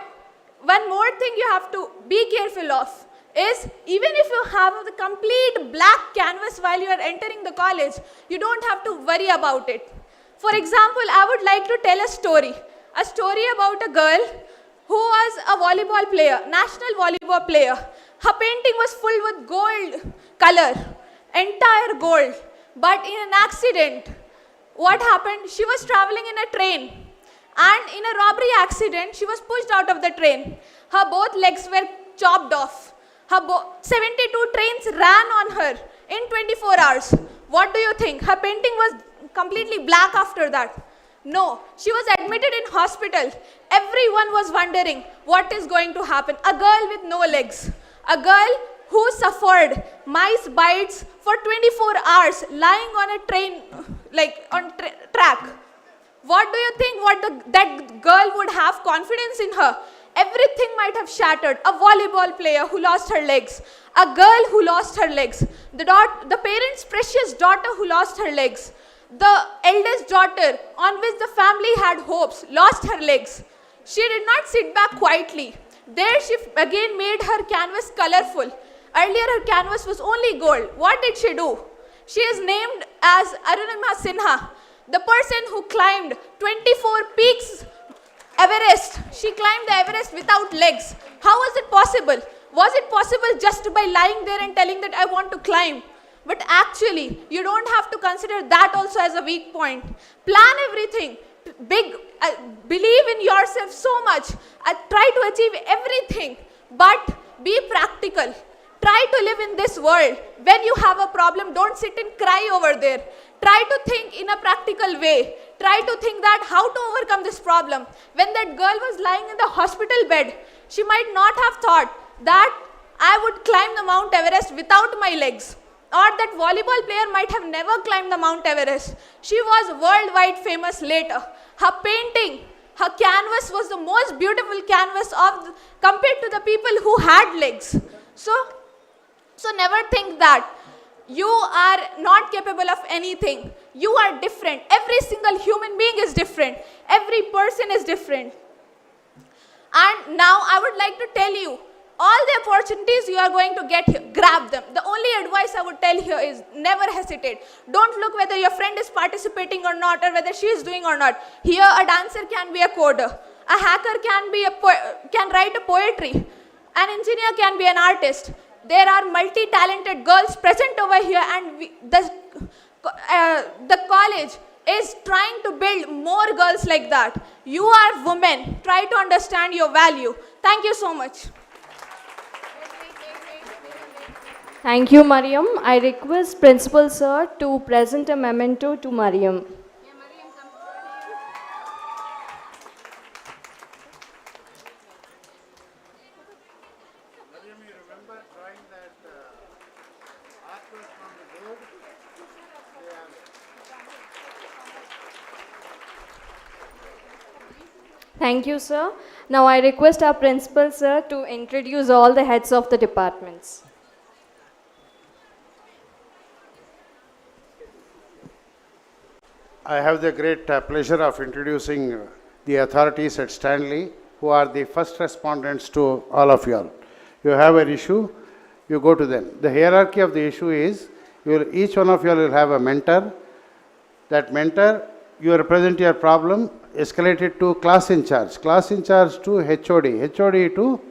one more thing you have to be careful of is, even if you have the complete black canvas while you are entering the college, you don't have to worry about it. For example, I would like to tell a story about a girl who was a volleyball player, national volleyball player. Her painting was full with gold color, entire gold. But in an accident, what happened? She was traveling in a train, and in a robbery accident, she was pushed out of the train. Her both legs were chopped off. 72 trains ran on her in 24 hours. What do you think? Her painting was completely black after that. No, she was admitted in hospital. Everyone was wondering what is going to happen. A girl with no legs. A girl who suffered mice bites for 24 hours lying on a train, like on track. What do you think that girl would have confidence in her? Everything might have shattered. A volleyball player who lost her legs. A girl who lost her legs. The parents' precious daughter who lost her legs. The eldest daughter on which the family had hopes lost her legs. She did not sit back quietly. There she again made her canvas colorful. Earlier her canvas was only gold. What did she do? She is named as Alumna Sinha, the person who climbed 24 peaks Everest. She climbed the Everest without legs. How was it possible? Was it possible just by lying there and telling that I want to climb? But actually, you don't have to consider that also as a weak point. Plan everything. Believe in yourself so much. Try to achieve everything. But be practical. Try to live in this world. When you have a problem, don't sit and cry over there. Try to think in a practical way. Try to think that how to overcome this problem. When that girl was lying in the hospital bed, she might not have thought that I would climb the Mount Everest without my legs. Or that volleyball player might have never climbed the Mount Everest. She was worldwide famous later. Her painting, her canvas was the most beautiful canvas compared to the people who had legs. So never think that you are not capable of anything. You are different. Every single human being is different. Every person is different. And now I would like to tell you, all the opportunities you are going to get here, grab them. The only advice I would tell here is never hesitate. Don't look whether your friend is participating or not, or whether she is doing or not. Here a dancer can be a coder. A hacker can write a poetry. An engineer can be an artist. There are multi-talented girls present over here, and the college is trying to build more girls like that. You are women. Try to understand your value. Thank you so much. Thank you, Mariam. I request Principal Sir to present a memento to Mariam. Thank you, sir. Now I request our Principal Sir to introduce all the heads of the departments. I have the great pleasure of introducing the authorities at Stanley, who are the first respondents to all of you all. You have an issue, you go to them. The hierarchy of the issue is, each one of you all will have a mentor. That mentor, you represent your problem, escalate it to class in charge to HOD, HOD to,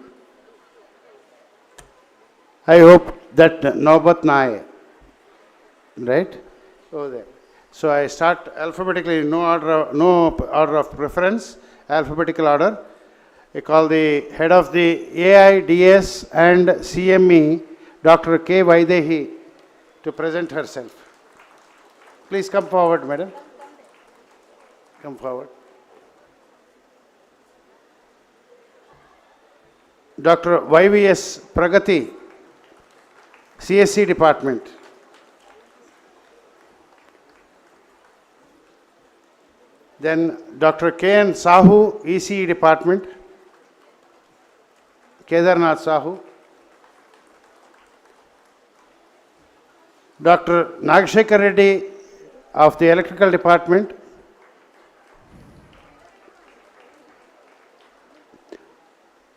I hope that Naubat Nai, right? Over there. So I start alphabetically, no order of preference, alphabetical order. I call the head of the AIDS and CME, Dr. K. Vaidehi, to present herself. Please come forward, madam. Come forward. Dr. YVS Pragati, CSC department. Then Dr. K.N. Sahu, ECE department. Kedarnath Sahu. Dr. Nagashekar Reddy of the electrical department.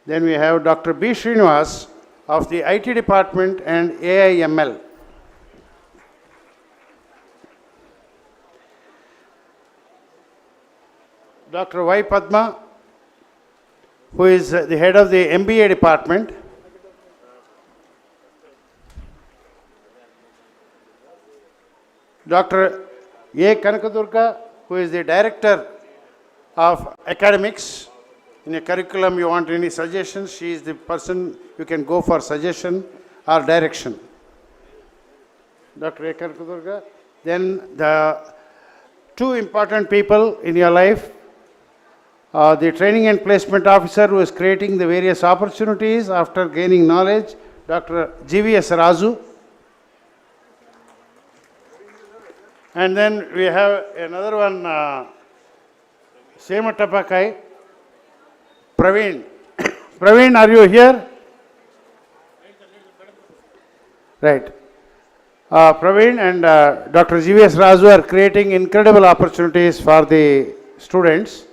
Then we have Dr. B. Srinivas of the IT department and AIML. Dr. Y. Padma, who is the head of the MBA department. Dr. A. Kanakadurga, who is the director of academics. In a curriculum you want any suggestions, she is the person you can go for suggestion or direction. Dr. A. Kanakadurga. Then the two important people in your life, the training and placement officer who is creating the various opportunities after gaining knowledge, Dr. GVS Razu. And then we have another one, Sematapakai, Praveen. Praveen, are you here? Right. Praveen and Dr. GVS Razu are creating incredible opportunities for the students.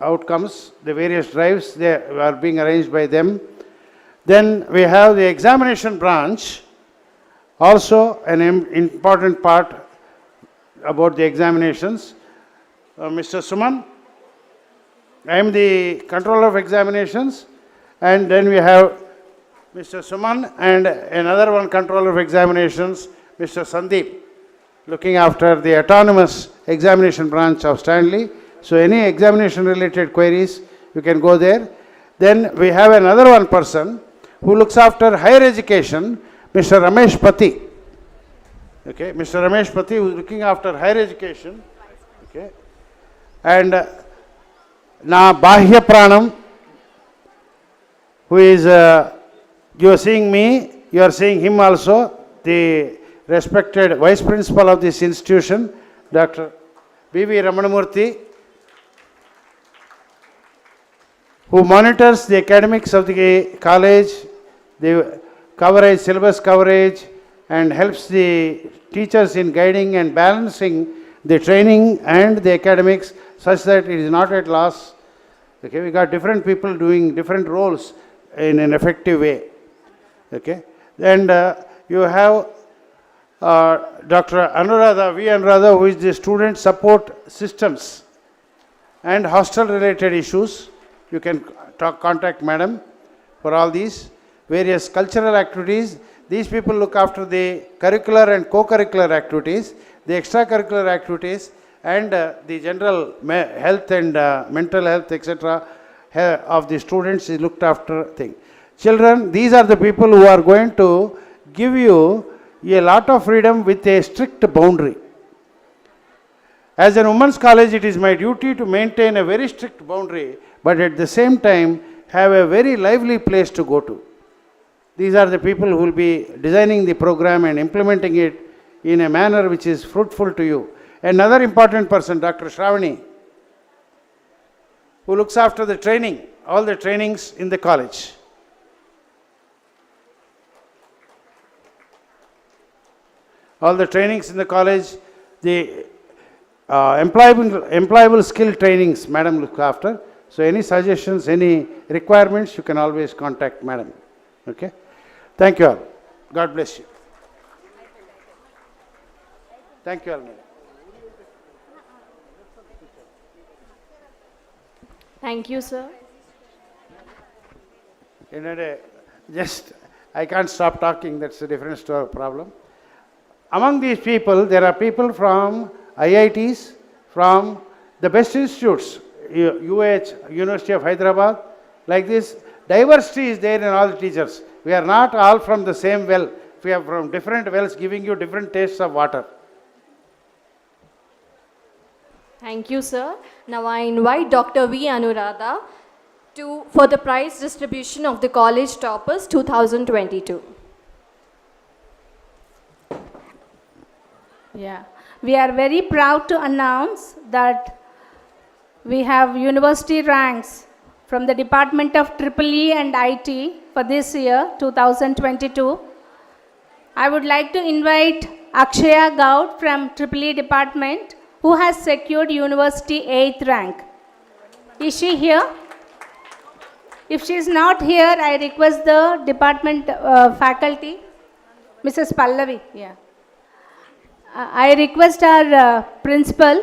Outcomes, the various drives, they are being arranged by them. Then we have the examination branch, also an important part about the examinations. Mr. Suman, I am the controller of examinations, and then we have Mr. Suman and another one controller of examinations, Mr. Sandeep, looking after the autonomous examination branch of Stanley. So any examination related queries, you can go there. Then we have another one person who looks after higher education, Mr. Ramesh Pati. Okay, Mr. Ramesh Pati, who is looking after higher education. Okay, and Na Bahya Pranam, who is, you are seeing me, you are seeing him also, the respected vice principal of this institution, Dr. B.V. Ramanamurthy, who monitors the academics of the college, the coverage, syllabus coverage, and helps the teachers in guiding and balancing the training and the academics such that it is not at loss. Okay, we got different people doing different roles in an effective way. Okay, and you have Dr. Anuradha, V. Anuradha, who is the student support systems and hostel related issues. You can contact madam for all these various cultural activities. These people look after the curricular and co-curricular activities. The extracurricular activities, and the general health and mental health, etc. Of the students is looked after thing. Children, these are the people who are going to give you a lot of freedom with a strict boundary. As a women's college, it is my duty to maintain a very strict boundary, but at the same time have a very lively place to go to. These are the people who will be designing the program and implementing it in a manner which is fruitful to you. Another important person, Dr. Shravani, who looks after the training, all the trainings in the college. All the trainings in the college, the employable skill trainings, madam look after. So any suggestions, any requirements, you can always contact madam. Okay? Thank you all. God bless you. Thank you all, madam. Thank you, sir. Just, I can't stop talking, that's a different problem. Among these people, there are people from IITs, from the best institutes, University of Hyderabad, like this. Diversity is there in all the teachers. We are not all from the same well. We are from different wells giving you different tastes of water. Thank you, sir. Now I invite Dr. V. Anuradha for the prize distribution of the College Toppers 2022. Yeah, we are very proud to announce that we have university ranks from the Department of EEE and IT for this year, 2022. I would like to invite Akshaya Gaud from EEE Department, who has secured university 8th rank. Is she here? If she is not here, I request the department faculty, Mrs. Pallavi. Yeah. I request our principal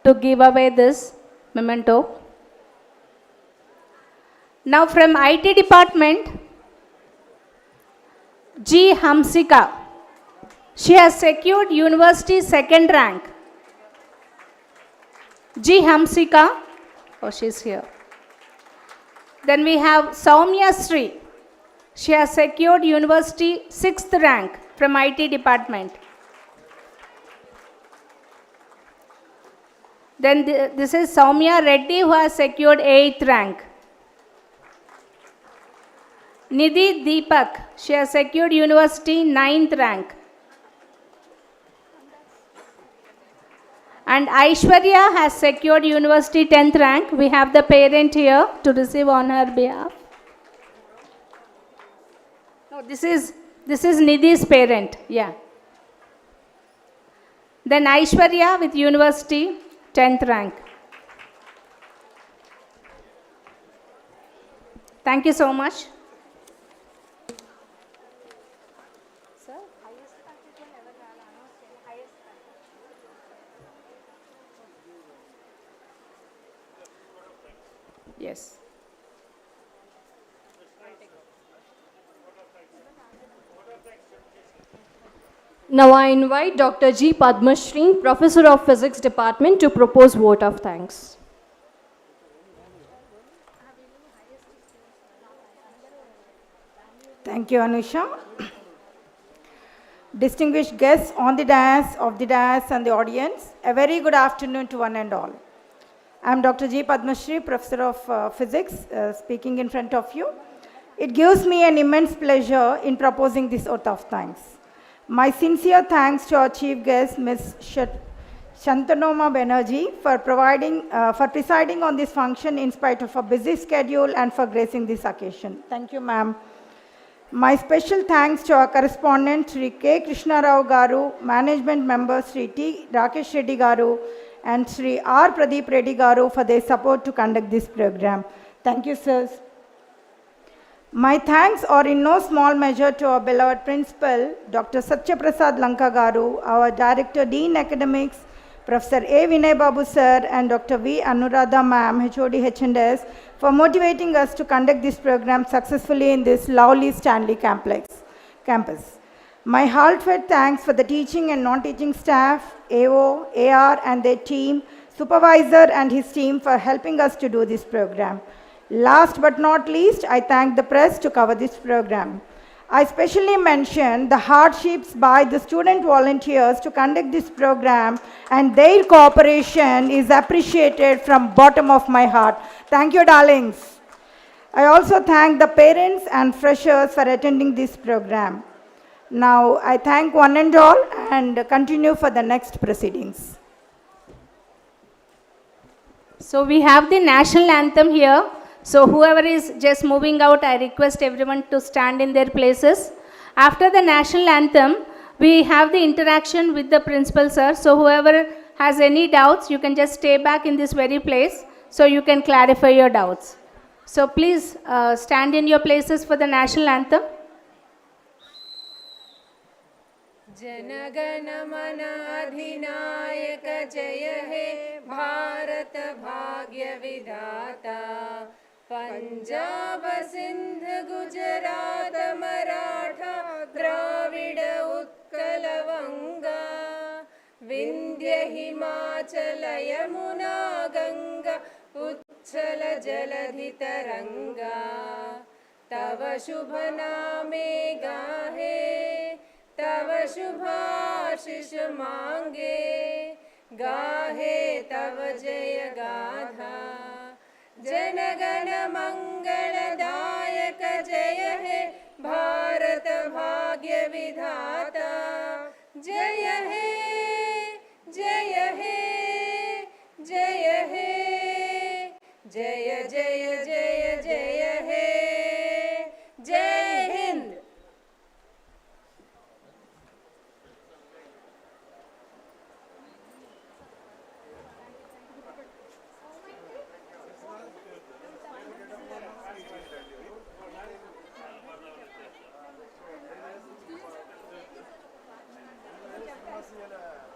to give away this memento. Now from IT department, G. Hamsika. She has secured university 2nd rank. G. Hamsika. Oh, she's here. Then we have Soumya Sri. She has secured university 6th rank from IT department. Then this is Soumya Reddy, who has secured 8th rank. Nidhi Deepak, she has secured university 9th rank. And Aishwarya has secured university 10th rank. We have the parent here to receive on her behalf. No, this is Nidhi's parent, yeah. Then Aishwarya with university 10th rank. Thank you so much. Yes. Now I invite Dr. G. Padmashri, Professor of Physics Department, to propose vote of thanks. Thank you, Anusha. Distinguished guests on the dais, and the audience, a very good afternoon to one and all. I am Dr. G. Padmashri, Professor of Physics, speaking in front of you. It gives me an immense pleasure in proposing this oath of thanks. My sincere thanks to our chief guest, Ms. Shantanoma Banerjee, for presiding on this function in spite of a busy schedule and for gracing this occasion. Thank you, ma'am. My special thanks to our correspondent, Sri K. Krishna Rao Garu, management members, Sri T. Rakesh Reddy Garu, and Sri R. Pradeep Reddy Garu for their support to conduct this program. Thank you, sirs. My thanks are in no small measure to our beloved principal, Dr. Satya Prasad Lanka Garu, our Director, Dean Academics, Professor A. Vinay Babu sir, and Dr. V. Anuradha ma'am, HOD H&S, for motivating us to conduct this program successfully in this lovely Stanley campus. My heartfelt thanks for the teaching and non-teaching staff, AO, AR and their team, supervisor and his team for helping us to do this program. Last but not least, I thank the press to cover this program. I specially mention the hardships by the student volunteers to conduct this program, and their cooperation is appreciated from bottom of my heart. Thank you, darlings. I also thank the parents and freshers for attending this program. Now, I thank one and all and continue for the next proceedings. So we have the national anthem here. So whoever is just moving out, I request everyone to stand in their places. After the national anthem, we have the interaction with the principal, sir. So whoever has any doubts, you can just stay back in this very place so you can clarify your doubts. So please stand in your places for the national anthem. जनगण मन अधिनायक जय हे भारत भाग्य विधाता पंजाब सिंध गुजरात मराठा द्राविड उत्कल वंगा विंध्य हिमाचल यमुना गंगा उच्छल जलधि तरंगा तव शुभ नामे गाहे तव शुभाशिष मांगे गाहे तव जय गाथा जनगण मंगलदायक जय हे भारत भाग्य विधाता जय हे जय हे जय हे जय जय जय जय हे जय हिंद। Gracias.